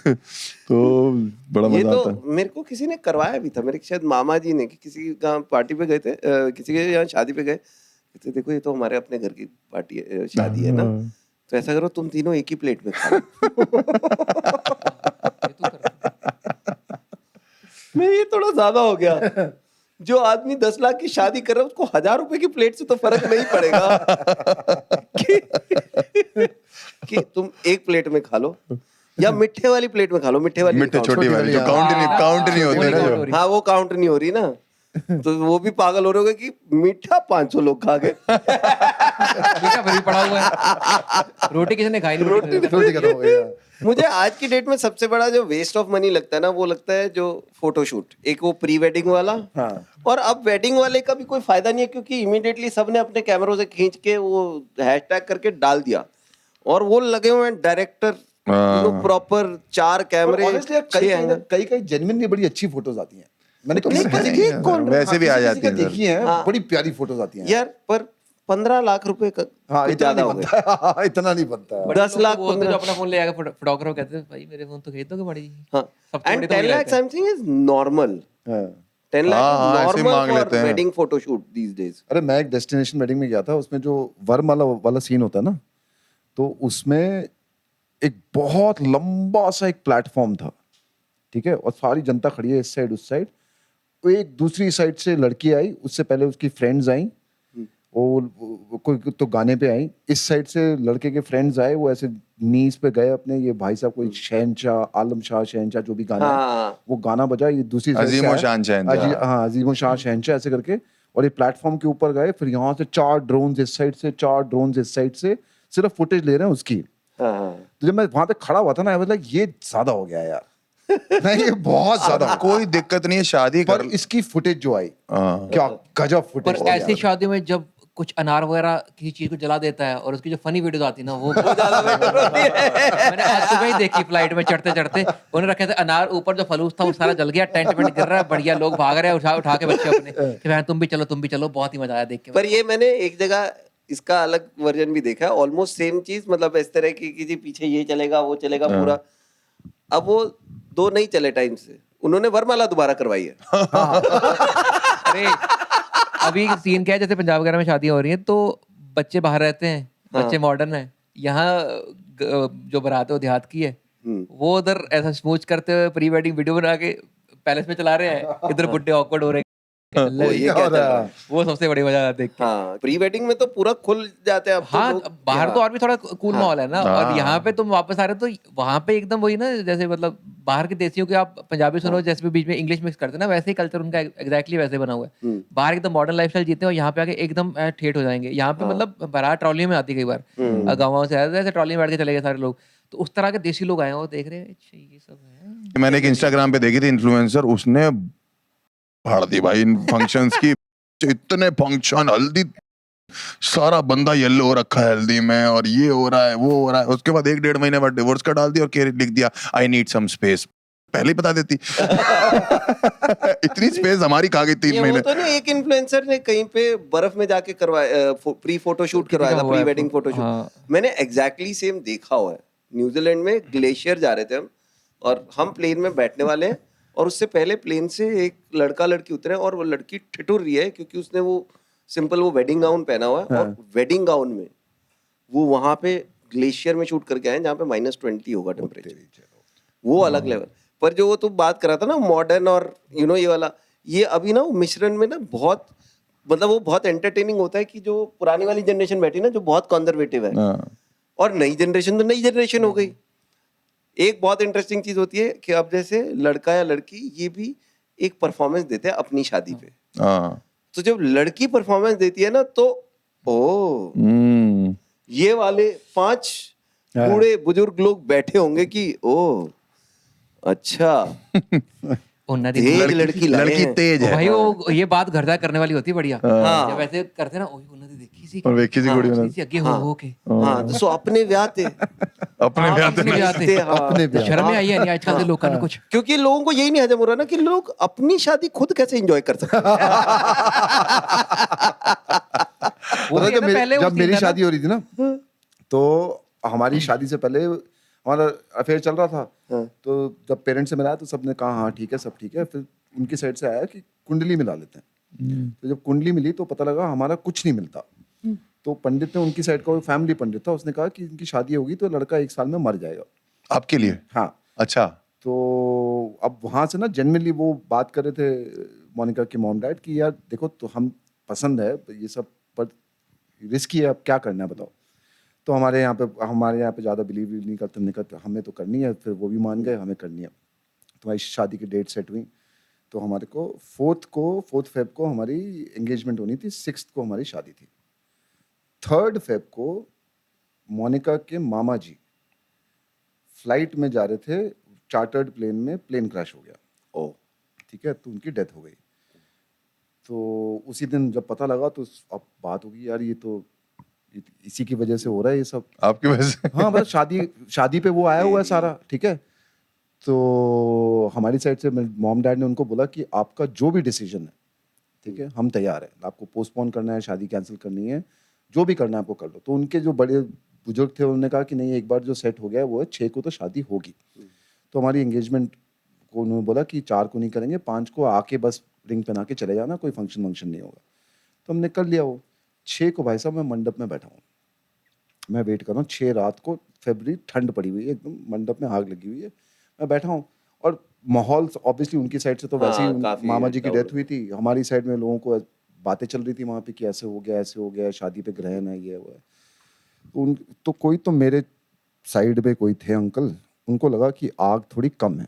[SPEAKER 2] तो बड़ा
[SPEAKER 1] ये
[SPEAKER 2] मजा
[SPEAKER 1] तो
[SPEAKER 2] आता है।
[SPEAKER 1] मेरे को किसी ने करवाया भी था, मेरे शायद मामा जी ने, कि किसी का पार्टी पे गए थे, किसी के यहाँ शादी पे गए, कहते देखो ये तो हमारे अपने घर की पार्टी है, शादी है ना, तो ऐसा करो तुम तीनों एक ही प्लेट में खा लो। मैं ये थोड़ा ज्यादा हो गया। जो आदमी 10 लाख की शादी कर रहा है उसको 1000 रुपए की प्लेट से तो फर्क नहीं पड़ेगा कि तुम एक प्लेट में खा लो या मिठे वाली प्लेट में खा लो। मिठे वाली
[SPEAKER 2] मिठे छोटी वाली जो काउंट नहीं होती ना जो।
[SPEAKER 1] हाँ वो काउंट नहीं हो रही ना, तो वो भी पागल हो रहे होगे कि मीठा 500 लोग खा गए।
[SPEAKER 4] मीठा फिर भी पड़ा हुआ है, रोटी किसी ने खाई नहीं।
[SPEAKER 3] रोटी खत्म हो गया।
[SPEAKER 1] मुझे आज की डेट में सबसे बड़ा जो वेस्ट ऑफ मनी लगता है ना, वो लगता है जो फोटोशूट, एक वो प्री वेडिंग वाला। और अब वेडिंग वाले का भी कोई फायदा नहीं है, क्योंकि इमीडिएटली सबने अपने कैमरों से खींच के वो हैशटैग करके डाल दिया और वो लगे हुए हैं डायरेक्टर प्रॉपर 4 कैमरे, 6 एंगल।
[SPEAKER 3] कई जेन्युइनली बड़ी अच्छी फोटोज आती हैं। मैंने
[SPEAKER 1] तो
[SPEAKER 3] किसी
[SPEAKER 1] देखिए कौन
[SPEAKER 2] वैसे भी आ जाती है
[SPEAKER 3] देखी है, बड़ी प्यारी फोटोज आती हैं
[SPEAKER 1] यार, पर 15 लाख रुपए का
[SPEAKER 3] हाँ,
[SPEAKER 1] कुछ
[SPEAKER 3] इतना
[SPEAKER 1] ज्यादा
[SPEAKER 3] नहीं
[SPEAKER 1] हो गया।
[SPEAKER 3] बनता है। इतना नहीं बनता है।
[SPEAKER 1] 10 लाख
[SPEAKER 4] वो तो अपना फोन ले आएगा फोटोग्राफर, कहते हैं भाई मेरे फोन तो खरीद दोगे बड़ी।
[SPEAKER 1] हाँ,
[SPEAKER 4] सबसे
[SPEAKER 1] एंड
[SPEAKER 4] बड़ी तो
[SPEAKER 1] 10
[SPEAKER 4] वही
[SPEAKER 1] लाख
[SPEAKER 4] रहते हैं।
[SPEAKER 1] Something is normal. 10
[SPEAKER 2] हाँ,
[SPEAKER 1] लाख
[SPEAKER 2] ऐसे मांग
[SPEAKER 1] नॉर्मल
[SPEAKER 2] लेते
[SPEAKER 1] फॉर
[SPEAKER 2] हैं।
[SPEAKER 1] Wedding photoshoot these days.
[SPEAKER 3] अरे मैं एक डेस्टिनेशन वेडिंग में गया था, उसमें जो वरमाला वाला सीन होता है ना, तो उसमें एक बहुत लंबा सा एक प्लेटफॉर्म था, ठीक है, और सारी जनता खड़ी है इस साइड उस साइड। तो एक दूसरी साइड से लड़की आई, उससे पहले उसकी फ्रेंड्स आई, वो कोई तो गाने पे आई। इस साइड से लड़के के फ्रेंड्स आए, वो ऐसे नीज पे गए अपने, ये भाई साहब कोई शहनशाह, आलम शाह शहनशाह जो भी गाना है वो गाना बजा। ये दूसरी साइड से
[SPEAKER 2] अजीमो शान शहनशाह।
[SPEAKER 3] हाँ, अजीमो शाह शहनशाह ऐसे करके, और ये प्लेटफॉर्म के ऊपर गए। फिर यहाँ से 4 ड्रोन्स इस साइड से, 4 ड्रोन्स इस साइड से, सिर्फ फुटेज ले रहे हैं उसकी। तो जब मैं वहां पे खड़ा हुआ था ना, आई वाज लाइक ये ज्यादा हो गया यार। नहीं, ये बहुत ज्यादा।
[SPEAKER 2] कोई दिक्कत नहीं है, शादी
[SPEAKER 3] पर
[SPEAKER 2] कर।
[SPEAKER 3] इसकी फुटेज जो आई, क्या गजब फुटेज।
[SPEAKER 4] पर ऐसी शादी में जब कुछ अनार वगैरह किसी चीज को जला देता है और उसकी जो फनी वीडियोस आती है ना वो
[SPEAKER 1] ज्यादा बेटर होती है।
[SPEAKER 4] मैंने आज सुबह ही देखी फ्लाइट में चढ़ते चढ़ते, उन्होंने रखे थे अनार, ऊपर जो फलूस था वो सारा जल गया, टेंट वेंट गिर रहा है, बढ़िया लोग भाग रहे हैं उठा उठा के बच्चे अपने कि भाई तुम भी चलो, बहुत ही मजा आया देख के।
[SPEAKER 1] पर ये मैंने एक जगह इसका अलग वर्जन भी देखा है, ऑलमोस्ट सेम चीज, मतलब इस तरह की कि जी पीछे ये चलेगा वो चलेगा पूरा। अब वो 2 नहीं चले टाइम से, उन्होंने वरमाला दोबारा करवाई है।
[SPEAKER 4] अरे अभी सीन क्या है, जैसे पंजाब वगैरह में शादियां हो रही हैं तो बच्चे बाहर रहते हैं, बच्चे मॉडर्न हैं, यहाँ जो बारात है वो देहात की है, वो उधर ऐसा स्मूच करते हुए प्री वेडिंग वीडियो बना के पैलेस में चला रहे हैं, इधर बुड्ढे ऑकवर्ड हो रहे हैं।
[SPEAKER 1] वो ये क्या चल रहा है?
[SPEAKER 4] वो सबसे बड़ी वजह देख के।
[SPEAKER 1] हाँ, प्री वेडिंग में तो पूरा खुल जाते हैं अब तो
[SPEAKER 4] हाँ,
[SPEAKER 1] लोग।
[SPEAKER 4] बाहर तो और भी थोड़ा कूल माहौल है ना, और यहाँ पे तुम वापस आ रहे हो तो वहाँ पे एकदम वही ना, जैसे मतलब बाहर के देसियों के आप पंजाबी सुनो जैसे भी बीच में इंग्लिश मिक्स करते हैं ना, वैसे ही कल्चर उनका एग्जैक्टली वैसे बना हुआ है। बाहर एकदम मॉडर्न लाइफस्टाइल जीते हैं और यहाँ पे आके एकदम ठेठ हो जाएंगे। यहाँ पे मतलब बारात ट्रॉली में आती कई बार, गाँव से आए ऐसे ट्रॉली में बैठ के चले गए सारे लोग, तो उस तरह के देसी लोग आए हैं वो देख रहे हैं अच्छा ये सब है।
[SPEAKER 2] मैंने एक इंस्टाग्राम पे देखी थी इन्फ्लुएंसर, उसने फाड़ दी भाई इन फंक्शंस की, इतने फंक्शन, हल्दी सारा बंदा येलो हो रखा है हल्दी में, और ये हो रहा है वो हो रहा है। उसके बाद 1-1.5 महीने बाद डिवोर्स का डाल दिया और लिख दिया आई नीड सम स्पेस। पहले ही बता देती। इतनी स्पेस हमारी खा गई 3 महीने।
[SPEAKER 1] वो तो नहीं, एक इन्फ्लुएंसर ने कहीं पे बर्फ में जाके करवाया, प्री फोटो शूट करवाया था, प्री वेडिंग फोटो शूट। मैंने एग्जैक्टली सेम देखा हुआ है। न्यूजीलैंड में ग्लेशियर जा रहे थे हम, और हम प्लेन में बैठने वाले हैं, और उससे पहले प्लेन से एक लड़का लड़की उतरे और वो लड़की ठिठुर रही है क्योंकि उसने वो सिंपल वो वेडिंग गाउन पहना हुआ है, और वेडिंग गाउन में वो वहां पे ग्लेशियर में शूट करके आए जहाँ पे -20 होगा टेम्परेचर। वो अलग लेवल। पर जो वो तू बात कर रहा था ना मॉडर्न और ये वाला, ये अभी ना मिश्रण में ना बहुत, मतलब वो बहुत एंटरटेनिंग होता है कि जो पुरानी वाली जनरेशन बैठी ना जो बहुत कंजर्वेटिव है, और नई जनरेशन तो नई जनरेशन हो गई। एक बहुत इंटरेस्टिंग चीज होती है कि अब जैसे लड़का या लड़की ये भी एक परफॉर्मेंस देते हैं अपनी शादी पे। तो जब लड़की परफॉर्मेंस देती है ना तो ये वाले 5 बूढ़े बुजुर्ग लोग बैठे होंगे कि अच्छा तेज लड़की
[SPEAKER 2] तेज है
[SPEAKER 4] भाई, वो ये बात घर जा करने वाली होती है बढ़िया। जब ऐसे करते ना उन्नति देखी सी
[SPEAKER 2] कुड़ी
[SPEAKER 4] अगे हो के।
[SPEAKER 1] हाँ, तो सो अपने ब्याह थे,
[SPEAKER 2] अपने
[SPEAKER 4] शर्म आई है नहीं आजकल के लोगों ने कुछ,
[SPEAKER 1] क्योंकि लोगों को यही नहीं हजम हो रहा ना कि लोग अपनी शादी खुद कैसे एंजॉय कर सकते हैं।
[SPEAKER 3] जब मेरी शादी हो रही थी ना, तो हमारी शादी से पहले हमारा अफेयर चल रहा था। तो जब पेरेंट्स से मिला तो सबने कहा हाँ ठीक है, सब ठीक है। फिर उनकी साइड से आया कि कुंडली मिला लेते हैं। तो जब कुंडली मिली तो पता लगा हमारा कुछ नहीं मिलता। तो पंडित ने, उनकी साइड का फैमिली पंडित था, उसने कहा कि इनकी शादी होगी तो लड़का 1 साल में मर जाएगा।
[SPEAKER 2] आपके लिए?
[SPEAKER 3] हाँ।
[SPEAKER 2] अच्छा।
[SPEAKER 3] तो अब वहां से ना जनरली वो बात कर रहे थे मोनिका के मॉम डैड की, यार देखो तो हम पसंद है ये सब पर रिस्की है, अब क्या करना है बताओ। तो हमारे यहाँ पे ज़्यादा बिलीव नहीं करते, हमने कहा हमें तो करनी है। फिर वो भी मान गए हमें करनी है। तुम्हारी शादी की डेट सेट हुई, तो हमारे को 4 फेब को हमारी एंगेजमेंट होनी थी, 6 को हमारी शादी थी। 3 फेब को मोनिका के मामा जी फ्लाइट में जा रहे थे, चार्टर्ड प्लेन में प्लेन क्रैश हो गया। ठीक है, तो उनकी डेथ हो गई। तो उसी दिन जब पता लगा तो अब बात होगी यार ये तो इसी की वजह से हो रहा है ये सब, आपकी वजह से। हाँ, बस शादी पे वो आया हुआ है सारा। ठीक है, तो हमारी साइड से मॉम डैड ने उनको बोला कि आपका जो भी डिसीजन है, ठीक है, हम तैयार हैं। आपको पोस्टपोन करना है, शादी कैंसिल करनी है, जो भी करना है आपको कर लो। तो उनके जो बड़े बुजुर्ग थे उन्होंने कहा कि नहीं, एक बार जो सेट हो गया है वो है 6 को तो शादी होगी। तो हमारी एंगेजमेंट को उन्होंने बोला कि 4 को नहीं करेंगे, 5 को आके बस रिंग पहना के चले जाना, कोई फंक्शन नहीं होगा। तो हमने कर लिया वो। 6 को भाई साहब मैं मंडप में बैठा हूँ, मैं वेट कर रहा हूँ। 6 रात को, फरवरी, ठंड पड़ी हुई है एकदम, मंडप में आग लगी हुई है, मैं बैठा हूँ। और माहौल ऑब्वियसली उनकी साइड से तो वैसे ही मामा जी की डेथ हुई थी, हमारी साइड में लोगों को बातें चल रही थी वहाँ पे कि ऐसे हो गया, शादी पे ग्रहण है, ये वो है। तो कोई तो मेरे साइड पे कोई थे अंकल, उनको लगा कि आग थोड़ी कम है।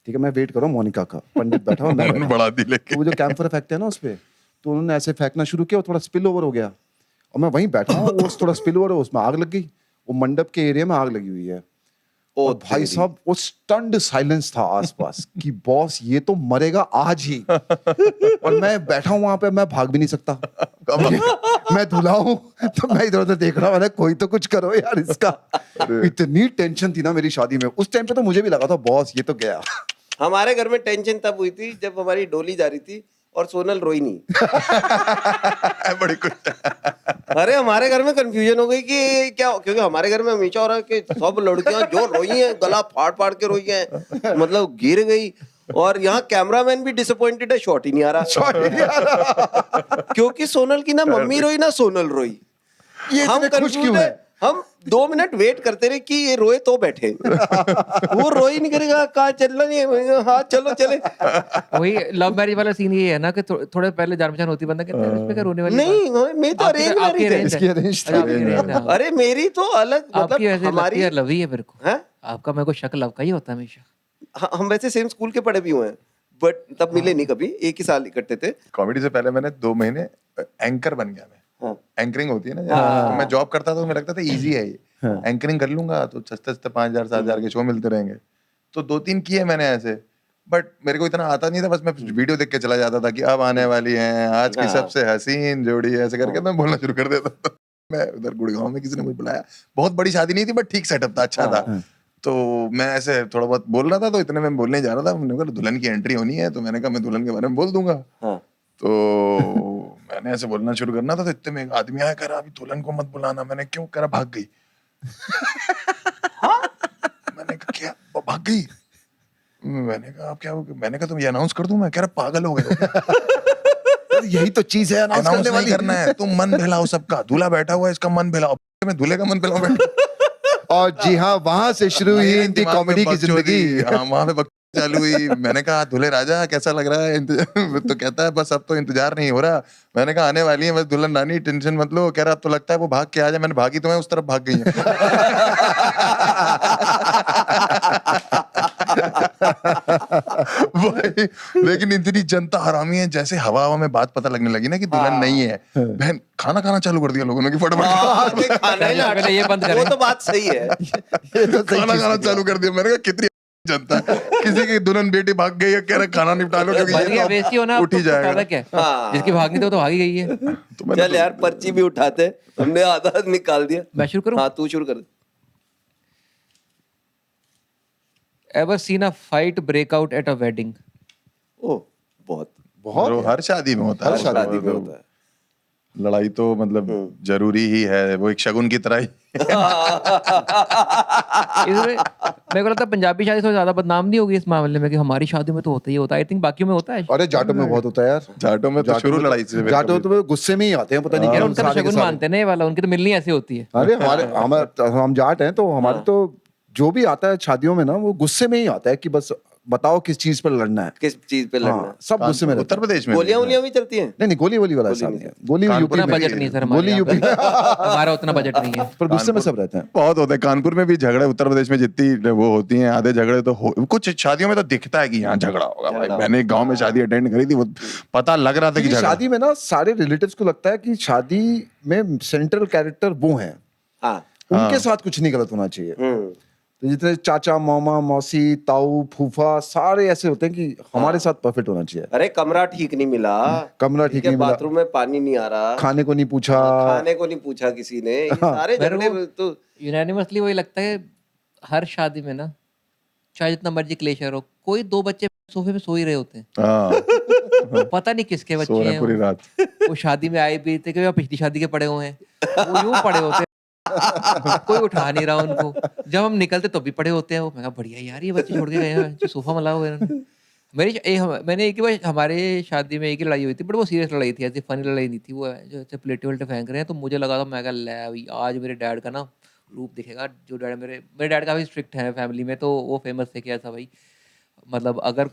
[SPEAKER 3] ठीक है, मैं वेट कर रहा हूँ मोनिका का, पंडित बैठा हूँ, मैं बढ़ा दी लेके। तो वो जो कैंपर फेंकते हैं ना उस पे, तो उन्होंने ऐसे फेंकना शुरू किया, थोड़ा स्पिल ओवर हो गया और मैं वहीं बैठा हूँ, वो थोड़ा स्पिल ओवर है, उसमें आग लग गई। वो मंडप के एरिया में आग लगी हुई है और भाई साहब वो स्टन्ड साइलेंस था आसपास कि बॉस ये तो मरेगा आज ही। और मैं बैठा हूं वहां पे, मैं भाग भी नहीं सकता। मैं दूल्हा हूं तो मैं इधर उधर देख रहा हूं, कोई तो कुछ करो यार इसका। इतनी टेंशन थी ना मेरी शादी में उस टाइम पे, तो मुझे भी लगा था बॉस ये तो गया।
[SPEAKER 1] हमारे घर में टेंशन तब हुई थी जब हमारी डोली जा रही थी और सोनल रोई नहीं।
[SPEAKER 2] बड़ी कुछ।
[SPEAKER 1] अरे हमारे घर में कंफ्यूजन हो गई कि क्या, क्योंकि हमारे घर में हमेशा हो रहा है कि सब लड़कियां जो रोई हैं गला फाड़ फाड़ के रोई हैं, मतलब गिर गई। और यहाँ कैमरामैन भी डिसअपॉइंटेड है, शॉट ही नहीं आ रहा। क्योंकि सोनल की ना मम्मी रोई ना सोनल रोई।
[SPEAKER 3] ये
[SPEAKER 1] हम
[SPEAKER 3] इतने खुश
[SPEAKER 1] confused
[SPEAKER 3] क्यों
[SPEAKER 1] है।
[SPEAKER 3] है?
[SPEAKER 1] हम 2 मिनट वेट करते रहे कि ये रोए तो बैठे। वो रोई नहीं करेगा, कहाँ चलना नहीं है, हाँ चलो चले।
[SPEAKER 4] वही लव मैरिज वाला सीन ये है ना कि थोड़े पहले जान पहचान होती, बंदा कहता है इसमें क्या रोने वाली बात?
[SPEAKER 1] नहीं, मैं तो
[SPEAKER 4] आपकी
[SPEAKER 1] अरेंज
[SPEAKER 4] आपकी
[SPEAKER 1] मैरिज है।
[SPEAKER 4] arrange
[SPEAKER 3] इसकी
[SPEAKER 4] है।
[SPEAKER 3] arrange
[SPEAKER 4] अच्छा, आपकी
[SPEAKER 3] arrange
[SPEAKER 4] arrange है, हाँ।
[SPEAKER 1] अरे मेरी तो अलग,
[SPEAKER 4] आपकी
[SPEAKER 1] मतलब
[SPEAKER 4] वैसे लगती
[SPEAKER 1] हमारी
[SPEAKER 4] है लव ही है मेरे को।
[SPEAKER 1] हैं?
[SPEAKER 4] आपका मेरे को शक लव का ही होता है हमेशा।
[SPEAKER 1] हम वैसे सेम स्कूल के पढ़े भी हुए हैं, बट तब मिले नहीं कभी, एक ही साल इकट्ठे थे।
[SPEAKER 2] कॉमेडी से पहले मैंने 2 महीने एंकर बन गया मैं।
[SPEAKER 1] हाँ।
[SPEAKER 2] एंकरिंग होती है ना, तो मैं जॉब करता था तो मुझे लगता था इजी है ये, एंकरिंग कर लूंगा तो सस्ते सस्ते 5,000 7,000 के शो मिलते रहेंगे। तो 2-3 किए मैंने ऐसे, बट मेरे को इतना आता नहीं था, बस मैं वीडियो देख के चला जाता था कि अब आने वाली हैं आज की सबसे हसीन जोड़ी, ऐसे करके मैं बोलना शुरू कर देता था। मैं उधर गुड़गांव में किसी ने मुझे बुलाया, बहुत बड़ी शादी नहीं थी बट ठीक सेटअप था, अच्छा था। तो मैं ऐसे थोड़ा बहुत बोल रहा था, तो इतने में बोलने जा रहा था, मैंने कहा दुल्हन की एंट्री होनी है, तो मैंने कहा मैं दुल्हन के बारे में बोल दूंगा। तो मैंने ऐसे बोलना शुरू करना था, तो इतने में एक आदमी आया, कह रहा अभी दुल्हन को मत बुलाना। मैंने क्यों? कह रहा भाग गई। मैंने कहा क्या भाग गई? मैंने कहा आप क्या हो? मैंने कहा तुम ये अनाउंस कर दूं मैं? कह रहा पागल हो गए।
[SPEAKER 3] यही तो चीज है अनाउंस
[SPEAKER 2] अनाउंस
[SPEAKER 3] करने
[SPEAKER 2] नहीं
[SPEAKER 3] वाली।
[SPEAKER 2] करना है, तुम मन बहलाओ सबका, दूल्हा बैठा हुआ है इसका मन बहलाओ। मैं दूल्हे का मन बहलाऊं बैठ?
[SPEAKER 3] और जी हाँ, वहां से शुरू हुई इनकी कॉमेडी की जिंदगी।
[SPEAKER 2] हाँ, वहां पे बकचोदी चालू हुई। मैंने कहा दूल्हे राजा कैसा लग रहा है? तो कहता है बस अब तो इंतजार नहीं हो रहा। मैंने कहा आने वाली है बस दुल्हन रानी, टेंशन मत लो। कह रहा अब तो लगता है वो भाग के आ जाए। मैंने भागी तो मैं उस तरफ भाग गई है। भाई, लेकिन इतनी जनता हरामी है, जैसे हवा हवा में बात पता लगने लगी ना कि दुल्हन नहीं है, बहन खाना खाना चालू कर दिया लोगों ने कि फटाफट
[SPEAKER 1] खाना ही ना,
[SPEAKER 4] पहले ये बंद करें।
[SPEAKER 1] वो तो बात सही है।
[SPEAKER 3] ये तो सही
[SPEAKER 2] खाना
[SPEAKER 3] चीज
[SPEAKER 2] खाना
[SPEAKER 3] थी।
[SPEAKER 2] चालू कर दिया। मैंने कहा कितनी जनता है, किसी की दुल्हन बेटी भाग गई है, कह रहा खाना निपटा लो क्योंकि
[SPEAKER 4] बन
[SPEAKER 2] ये
[SPEAKER 4] गया
[SPEAKER 2] तो
[SPEAKER 4] बेइज्जती होना,
[SPEAKER 2] उठ ही
[SPEAKER 4] तो फायदा
[SPEAKER 2] जाएगा।
[SPEAKER 4] क्या है?
[SPEAKER 1] हाँ।
[SPEAKER 4] जिसकी भागनी थी वो तो भाग ही गई है।
[SPEAKER 2] तो मैंने
[SPEAKER 1] चल यार पर्ची भी उठाते, हमने आधा निकाल दिया।
[SPEAKER 4] मैं शुरू करूं?
[SPEAKER 1] हाँ तू शुरू कर।
[SPEAKER 4] Ever seen a fight break out at a wedding?
[SPEAKER 1] ओ बहुत
[SPEAKER 3] बहुत
[SPEAKER 2] तो हर शादी में होता है,
[SPEAKER 3] हर
[SPEAKER 1] शादी में होता है।
[SPEAKER 2] लड़ाई तो मतलब जरूरी ही है, वो एक शगुन की तरह ही।
[SPEAKER 4] इसमें मेरे को लगता है पंजाबी शादी से ज्यादा बदनाम नहीं होगी इस मामले में कि हमारी शादी में तो होता ही होता है। आई थिंक बाकियों में होता है।
[SPEAKER 3] अरे जाटों में बहुत होता है यार।
[SPEAKER 2] जाटों में तो शुरू लड़ाई से
[SPEAKER 3] जाटों तो गुस्से में ही आते हैं, पता नहीं
[SPEAKER 4] यार
[SPEAKER 3] क्यों
[SPEAKER 4] उनका तो
[SPEAKER 3] सारे के
[SPEAKER 4] शगुन
[SPEAKER 3] सारे।
[SPEAKER 4] मानते हैं ना ये वाला, उनकी तो मिलनी ऐसी होती है।
[SPEAKER 3] अरे हम जाट हैं तो हमारे तो जो भी आता है शादियों में ना, वो गुस्से में ही आता है कि बस बताओ किस चीज पर लड़ना है।
[SPEAKER 1] किस चीज पे लड़ना
[SPEAKER 3] हाँ,
[SPEAKER 1] है?
[SPEAKER 3] सब गुस्से में रहते
[SPEAKER 2] उत्तर
[SPEAKER 3] हैं।
[SPEAKER 2] प्रदेश में
[SPEAKER 1] गोलियां वोलियां भी चलती हैं?
[SPEAKER 3] नहीं गोली वोली वाला हिसाब नहीं है। गोली यूपी
[SPEAKER 4] उतना
[SPEAKER 3] में,
[SPEAKER 4] बजट नहीं सर हमारे
[SPEAKER 3] गोली
[SPEAKER 4] यहाँ
[SPEAKER 3] यूपी
[SPEAKER 4] पे। हमारा उतना बजट नहीं है।
[SPEAKER 3] पर गुस्से में सब रहते हैं।
[SPEAKER 2] बहुत होते हैं। कानपुर में भी झगड़े, उत्तर प्रदेश में जितनी वो होती हैं आधे झगड़े तो कुछ शादियों में तो दिखता है कि यहाँ झगड़ा होगा। भाई मैंने एक गांव में शादी अटेंड करी थी, वो पता लग रहा था कि
[SPEAKER 3] क्योंकि
[SPEAKER 2] झगड़ा।
[SPEAKER 3] शादी में ना सारे रिलेटिव्स को लगता है कि शादी में सेंट्रल कैरेक्टर वो हैं,
[SPEAKER 1] हाँ।
[SPEAKER 3] उनके साथ कुछ नहीं गलत होना चाहिए। तो जितने चाचा मामा मौसी ताऊ फूफा सारे ऐसे होते हैं कि हमारे साथ परफेक्ट होना चाहिए।
[SPEAKER 1] अरे कमरा ठीक नहीं मिला,
[SPEAKER 3] कमरा ठीक नहीं मिला,
[SPEAKER 1] बाथरूम में पानी नहीं आ रहा,
[SPEAKER 3] खाने को नहीं पूछा,
[SPEAKER 1] खाने को नहीं पूछा किसी ने, ये सारे झगड़े तो
[SPEAKER 4] यूनानिमसली वही लगता है हर शादी में ना, चाहे जितना मर्जी क्लेशर हो, कोई 2 बच्चे सोफे में सो ही रहे होते हैं।
[SPEAKER 2] हाँ,
[SPEAKER 4] पता नहीं किसके
[SPEAKER 2] सो
[SPEAKER 4] बच्चे
[SPEAKER 2] रहे
[SPEAKER 4] हैं
[SPEAKER 2] पूरी
[SPEAKER 4] वो।
[SPEAKER 2] रात।
[SPEAKER 4] वो शादी में आए भी थे कि पिछली शादी के पड़े हुए हैं, वो यूं पड़े होते हैं, कोई उठा नहीं रहा उनको। जब हम निकलते तो भी पड़े होते हैं वो। मैं कहा बढ़िया यार ये बच्चे छोड़ के गए हैं, जो सोफा मला हुआ है इन्होंने। मैंने एक ही बार हमारे शादी में एक ही लड़ाई हुई थी, बट वो सीरियस लड़ाई थी, ऐसी फनी लड़ाई नहीं थी। वो जो ऐसे प्लेटे वल्टे फेंक रहे हैं, तो मुझे लगा था, मैं कहा ले अभी आज मेरे डैड का ना रूप दिखेगा। जो डैड मेरे डैड काफी स्ट्रिक्ट है फैमिली में, तो वो फेमस थे कि ऐसा भाई मतलब अगर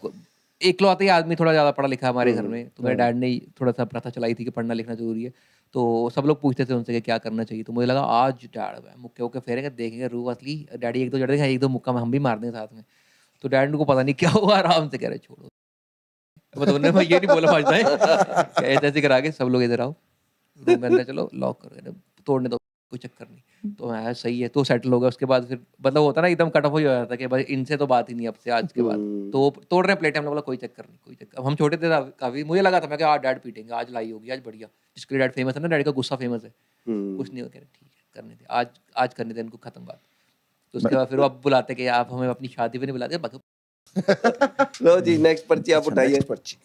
[SPEAKER 4] एकलौता ही आदमी थोड़ा ज्यादा पढ़ा लिखा हमारे घर में, तो मेरे डैड ने थोड़ा सा प्रथा चलाई थी कि पढ़ना लिखना जरूरी है। तो सब लोग पूछते थे उनसे कि क्या करना चाहिए, तो मुझे लगा आज डैड मुक्के वुक्के फेरेंगे, देखेंगे रूह असली। डैडी एक दो जड़ देंगे, एक दो मुक्का हम भी मार देंगे साथ में। तो डैड को पता नहीं क्या हुआ, आराम से कह रहे छोड़ो। मतलब उन्होंने ये नहीं बोला भाजपा ऐसे ऐसे करा के सब लोग इधर आओ रूम में अंदर चलो लॉक करो, तोड़ने दो कोई चक्कर नहीं। तो मैं सही है, तो सेटल हो गया। उसके बाद फिर मतलब होता ना एकदम कट ऑफ हो जाता था कि भाई इनसे तो बात ही नहीं अब से आज के बाद, तो वो तोड़ रहे प्लेट। हमने बोला कोई चक्कर नहीं, कोई चक्कर। अब हम छोटे थे काफी, मुझे लगा था मैं कि डैड पीटेंगे, आज लाई होगी, आज बढ़िया। जिसके लिए डैड फेमस है ना, डैड का गुस्सा फेमस है, कुछ नहीं हो, कह रहे ठीक है करने दे, आज करने दे इनको, खत्म बात। तो उसके बाद फिर वो अब बुलाते कि आप हमें अपनी शादी पे नहीं बुलाते, बाकी
[SPEAKER 1] लो जी नेक्स्ट पर्ची आप उठाइए।
[SPEAKER 3] पर्ची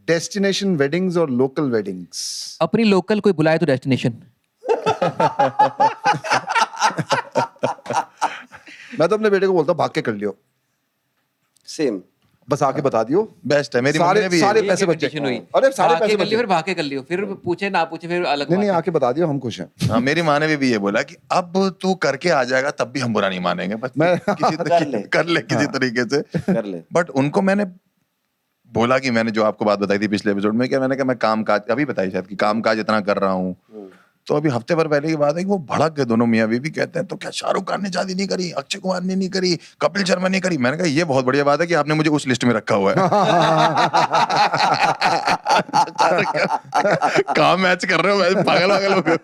[SPEAKER 3] डेस्टिनेशन वेडिंग्स और लोकल वेडिंग्स।
[SPEAKER 4] अपनी लोकल कोई बुलाए तो डेस्टिनेशन।
[SPEAKER 3] मैं तो अपने बेटे को बोलता हूँ भाग के कर लियो,
[SPEAKER 1] सेम
[SPEAKER 3] बस आके बता दियो,
[SPEAKER 2] बेस्ट है। मेरी मम्मी ने भी
[SPEAKER 3] सारे
[SPEAKER 2] यही-
[SPEAKER 3] पैसे बचे।
[SPEAKER 4] कंडीशन हुई,
[SPEAKER 3] अरे सारे
[SPEAKER 4] भाग के
[SPEAKER 3] पैसे
[SPEAKER 4] कर लियो,
[SPEAKER 3] बचे।
[SPEAKER 4] फिर भाग के कर लियो, फिर पूछे ना पूछे फिर अलग
[SPEAKER 3] नहीं नहीं,
[SPEAKER 4] बात है।
[SPEAKER 3] आके बता दियो, हम खुश हैं।
[SPEAKER 2] हाँ, मेरी माँ ने भी ये बोला कि अब तू करके आ जाएगा तब भी हम बुरा नहीं मानेंगे, बस
[SPEAKER 3] मैं-
[SPEAKER 2] कर ले किसी तरीके से।
[SPEAKER 1] कर ले।
[SPEAKER 2] बट उनको मैंने बोला कि मैंने जो आपको बात बताई थी पिछले एपिसोड में, क्या मैंने कहा मैं काम काज अभी बताई शायद कि काम काज इतना कर रहा हूँ, तो अभी हफ्ते भर पहले की बात है कि वो भड़क गए दोनों मियाँ बीवी, कहते हैं तो क्या शाहरुख खान ने शादी नहीं करी, अक्षय कुमार ने नहीं करी, कपिल शर्मा ने करी। मैंने कहा ये बहुत बढ़िया बात है कि आपने मुझे उस लिस्ट में रखा हुआ है। काम मैच कर रहे हो, मैं पागल पागल हो गया।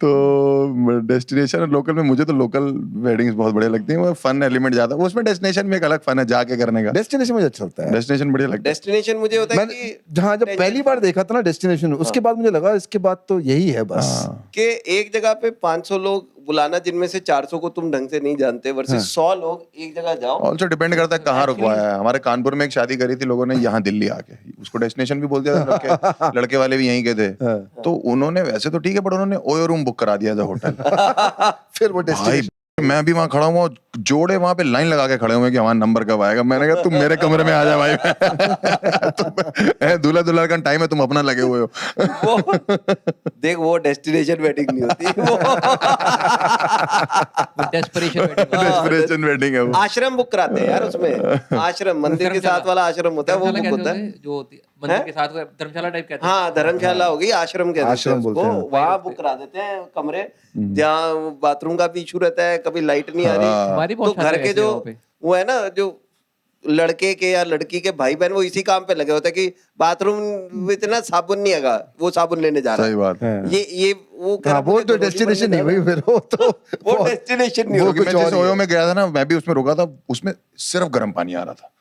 [SPEAKER 2] तो डेस्टिनेशन और लोकल में मुझे तो लोकल वेडिंग्स बहुत बढ़िया लगती हैं, वो फन एलिमेंट ज्यादा, उसमें डेस्टिनेशन में एक अलग फन है जाके करने का।
[SPEAKER 3] डेस्टिनेशन मुझे अच्छा लगता है।
[SPEAKER 2] डेस्टिनेशन बढ़िया लगता है।
[SPEAKER 1] डेस्टिनेशन मुझे होता है
[SPEAKER 3] मैंने
[SPEAKER 1] कि
[SPEAKER 3] जहाँ जब पहली बार देखा था ना डेस्टिनेशन, उसके बाद मुझे लगा इसके बाद तो यही है बस।
[SPEAKER 1] कि एक जगह पे 500 लोग बुलाना जिनमें से 400 को तुम ढंग से नहीं जानते, वर्सेस 100 लोग एक जगह जाओ।
[SPEAKER 2] ऑल्सो डिपेंड करता है कहाँ रुकवाया है। हमारे कानपुर में एक शादी करी थी लोगों ने यहाँ दिल्ली आके, उसको डेस्टिनेशन भी बोल दिया था, लड़के वाले भी यहीं के थे, तो उन्होंने वैसे तो ठीक है बट उन्होंने ओयो रूम बुक करा दिया था होटल।
[SPEAKER 3] फिर वो
[SPEAKER 2] भाई
[SPEAKER 3] डेस्टिनेशन
[SPEAKER 2] मैं भी वहां खड़ा हुआ, जोड़े वहां पे लाइन लगा के खड़े हुए कि हमारा नंबर कब आएगा। मैंने कहा तुम मेरे कमरे में आ जा भाई, दूल्हा दुल्हन का टाइम है, तुम अपना लगे हुए हो।
[SPEAKER 1] वो देख वो डेस्टिनेशन वेडिंग नहीं होती, वो
[SPEAKER 4] डेस्परेशन
[SPEAKER 2] डेस्परेशन वेडिंग है वो।
[SPEAKER 1] आश्रम बुक कराते हैं यार उसमें। आश्रम मंदिर के साथ वाला आश्रम होता है, वो बुक होता है।
[SPEAKER 4] जो होती है मंदिर के साथ, वो धर्मशाला टाइप कहते हैं।
[SPEAKER 1] हाँ धर्मशाला होगी, आश्रम कहते हैं
[SPEAKER 3] आश्रम बोलते
[SPEAKER 1] उसको।
[SPEAKER 3] हैं।
[SPEAKER 1] वहाँ बुक करा देते हैं कमरे, जहाँ बाथरूम का भी इशू रहता है, कभी लाइट नहीं आ
[SPEAKER 4] हमारी
[SPEAKER 1] रही, तो
[SPEAKER 4] बहुत
[SPEAKER 1] घर
[SPEAKER 4] शादी
[SPEAKER 1] के
[SPEAKER 4] ऐसे
[SPEAKER 1] जो
[SPEAKER 4] वहाँ पे।
[SPEAKER 1] वो है ना, जो लड़के के या लड़की के भाई बहन, वो इसी काम पे लगे होते हैं कि बाथरूम में इतना साबुन नहीं आगा, वो साबुन लेने जा रहा
[SPEAKER 2] सही
[SPEAKER 1] है।
[SPEAKER 2] बात है।
[SPEAKER 1] ये वो
[SPEAKER 3] हाँ, वो तो डेस्टिनेशन नहीं हुई फिर, वो तो
[SPEAKER 1] वो डेस्टिनेशन नहीं
[SPEAKER 3] वो
[SPEAKER 1] होगी।
[SPEAKER 2] क्योंकि
[SPEAKER 3] कुछ
[SPEAKER 2] मैं
[SPEAKER 3] और
[SPEAKER 2] जिस
[SPEAKER 3] ही
[SPEAKER 2] ओयो
[SPEAKER 3] है।
[SPEAKER 2] में गया था ना, मैं भी उसमें रुका था, उसमें सिर्फ गर्म पानी आ रहा था,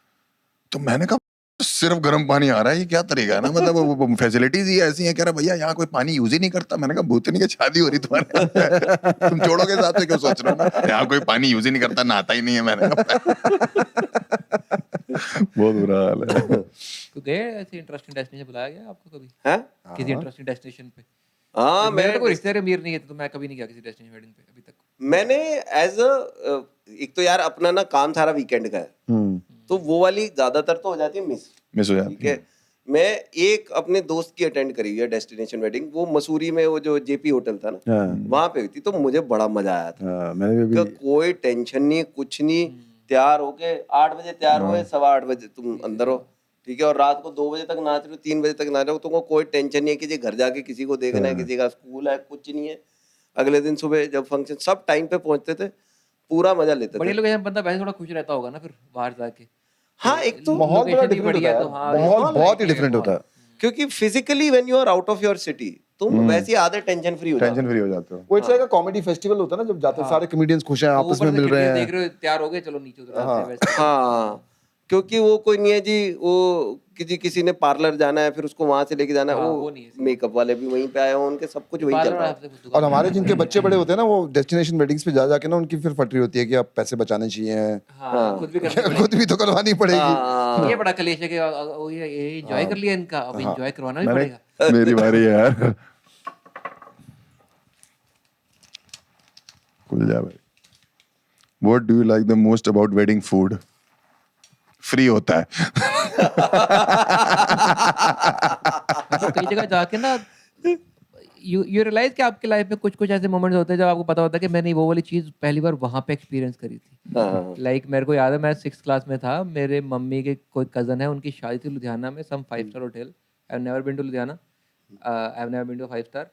[SPEAKER 2] तो मैंने कहा सिर्फ गर्म पानी आ रहा है, ये क्या तरीका है ना, मतलब फैसिलिटीज ही ऐसी हैं। कह रहा भैया यहाँ कोई पानी यूज ही नहीं करता। मैंने कहा भूतनी की शादी हो रही तुम्हारे, तुम छोड़ोगे साथ में क्यों सोच रहे हो ना, यहाँ कोई पानी यूज ही नहीं करता, नहाता ही नहीं है। मैंने कहा बहुत बुरा हाल है।
[SPEAKER 4] तो गए ऐसे इंटरेस्टिंग डेस्टिनेशन, बुलाया गया आपको कभी
[SPEAKER 1] हैं?
[SPEAKER 4] किसी इंटरेस्टिंग डेस्टिनेशन पे?
[SPEAKER 1] हाँ
[SPEAKER 4] मेरे
[SPEAKER 1] मैं
[SPEAKER 4] तो कोई रिश्तेदार अमीर नहीं है, तो मैं कभी नहीं गया किसी डेस्टिनेशन वेडिंग पे अभी तक।
[SPEAKER 1] मैंने एज अ एक तो यार अपना ना काम सारा वीकेंड का है, तो वो वाली ज्यादातर तो हो जाती है
[SPEAKER 2] मिस हो जाती
[SPEAKER 1] ठीक है। मैं एक अपने दोस्त की अटेंड करी है डेस्टिनेशन वेडिंग, वो मसूरी में, वो जो जेपी होटल था ना, वहां पे हुई थी, तो मुझे बड़ा मजा आया था।
[SPEAKER 3] मैंने भी
[SPEAKER 1] कोई टेंशन नहीं, कुछ नहीं, तैयार होके 8 बजे तैयार हुए, 8:15 बजे तुम अंदर हो, ठीक है, और रात को 2 बजे तक नाच रहे हो, 3 बजे तक नाच रहे हो, तुमको कोई टेंशन नहीं है कि जी घर जाके किसी को देखना है, किसी का स्कूल है, कुछ नहीं है। अगले दिन सुबह जब फंक्शन, सब टाइम पे पहुंचते थे, पूरा मजा लेते
[SPEAKER 4] बड़े
[SPEAKER 1] थे।
[SPEAKER 4] लोग बंदा वैसे थोड़ा खुश रहता होगा ना फिर बाहर जाके।
[SPEAKER 1] हाँ एक तो
[SPEAKER 3] माहौल बड़ा
[SPEAKER 4] location भी
[SPEAKER 3] डिफरेंट
[SPEAKER 4] बढ़िया
[SPEAKER 3] होता
[SPEAKER 4] है, तो हाँ,
[SPEAKER 3] है, माहौल
[SPEAKER 4] माहौल
[SPEAKER 3] बहुत ही
[SPEAKER 4] है,
[SPEAKER 3] डिफरेंट होता है।
[SPEAKER 1] क्योंकि physically when you are out of your city, तुम वैसे ही आधे टेंशन फ्री हो जाते
[SPEAKER 2] टेंशन फ्री हो जाते हो।
[SPEAKER 3] वो it's like a comedy festival होता है ना, जब जाते हैं सारे कॉमेडियंस खुश हैं,
[SPEAKER 4] तो
[SPEAKER 3] आपस
[SPEAKER 4] ऊपर
[SPEAKER 3] में
[SPEAKER 4] से
[SPEAKER 3] मिल रहे
[SPEAKER 4] खिड़की
[SPEAKER 3] हैं।
[SPEAKER 4] देख रहे हो, तैयार हो गए, चलो नीचे उतर जाते हैं वैसे।
[SPEAKER 1] हाँ क्योंकि वो कोई नहीं है जी, वो किसी ने पार्लर जाना है, फिर उसको वहां से लेके जाना है,
[SPEAKER 4] हाँ,
[SPEAKER 1] वो
[SPEAKER 4] वो नहीं है।
[SPEAKER 1] मेकअप वाले भी वहीं पे आए हो, उनके सब कुछ वहीं चल
[SPEAKER 4] पार्लर
[SPEAKER 1] रहा है।
[SPEAKER 4] आपसे कुछ दुकान
[SPEAKER 3] और हमारे जिनके बच्चे बड़े होते हैं ना, वो डेस्टिनेशन वेडिंग्स पे जा जाके ना उनकी फिर फटरी होती है कि आप पैसे बचाने चाहिए,
[SPEAKER 4] हाँ, खुद भी करनी पड़ेगी।
[SPEAKER 3] खुद भी तो करवानी पड़ेगी।
[SPEAKER 1] हाँ
[SPEAKER 4] ये बड़ा कलेश है कि ये एंजॉय कर लिया इनका, अब एंजॉय करवाना भी
[SPEAKER 2] मैंने
[SPEAKER 4] पड़ेगा।
[SPEAKER 2] मेरी बारी है यार, खुल जा भाई। What do you like the most about wedding food? Free होता है।
[SPEAKER 4] तो कई जगह जाके ना यू रियलाइज कि आपके लाइफ में कुछ कुछ ऐसे मोमेंट्स होते हैं जब आपको पता होता है कि मैंने वो वाली चीज पहली बार वहां पे एक्सपीरियंस करी थी।
[SPEAKER 1] हाँ
[SPEAKER 4] लाइक मेरे को याद है, मैं 6th क्लास में था, मेरे मम्मी के कोई कजन है, उनकी शादी थी लुधियाना में, some 5-star hotel. I have never been to Ludhiana, I have never been to 5-star।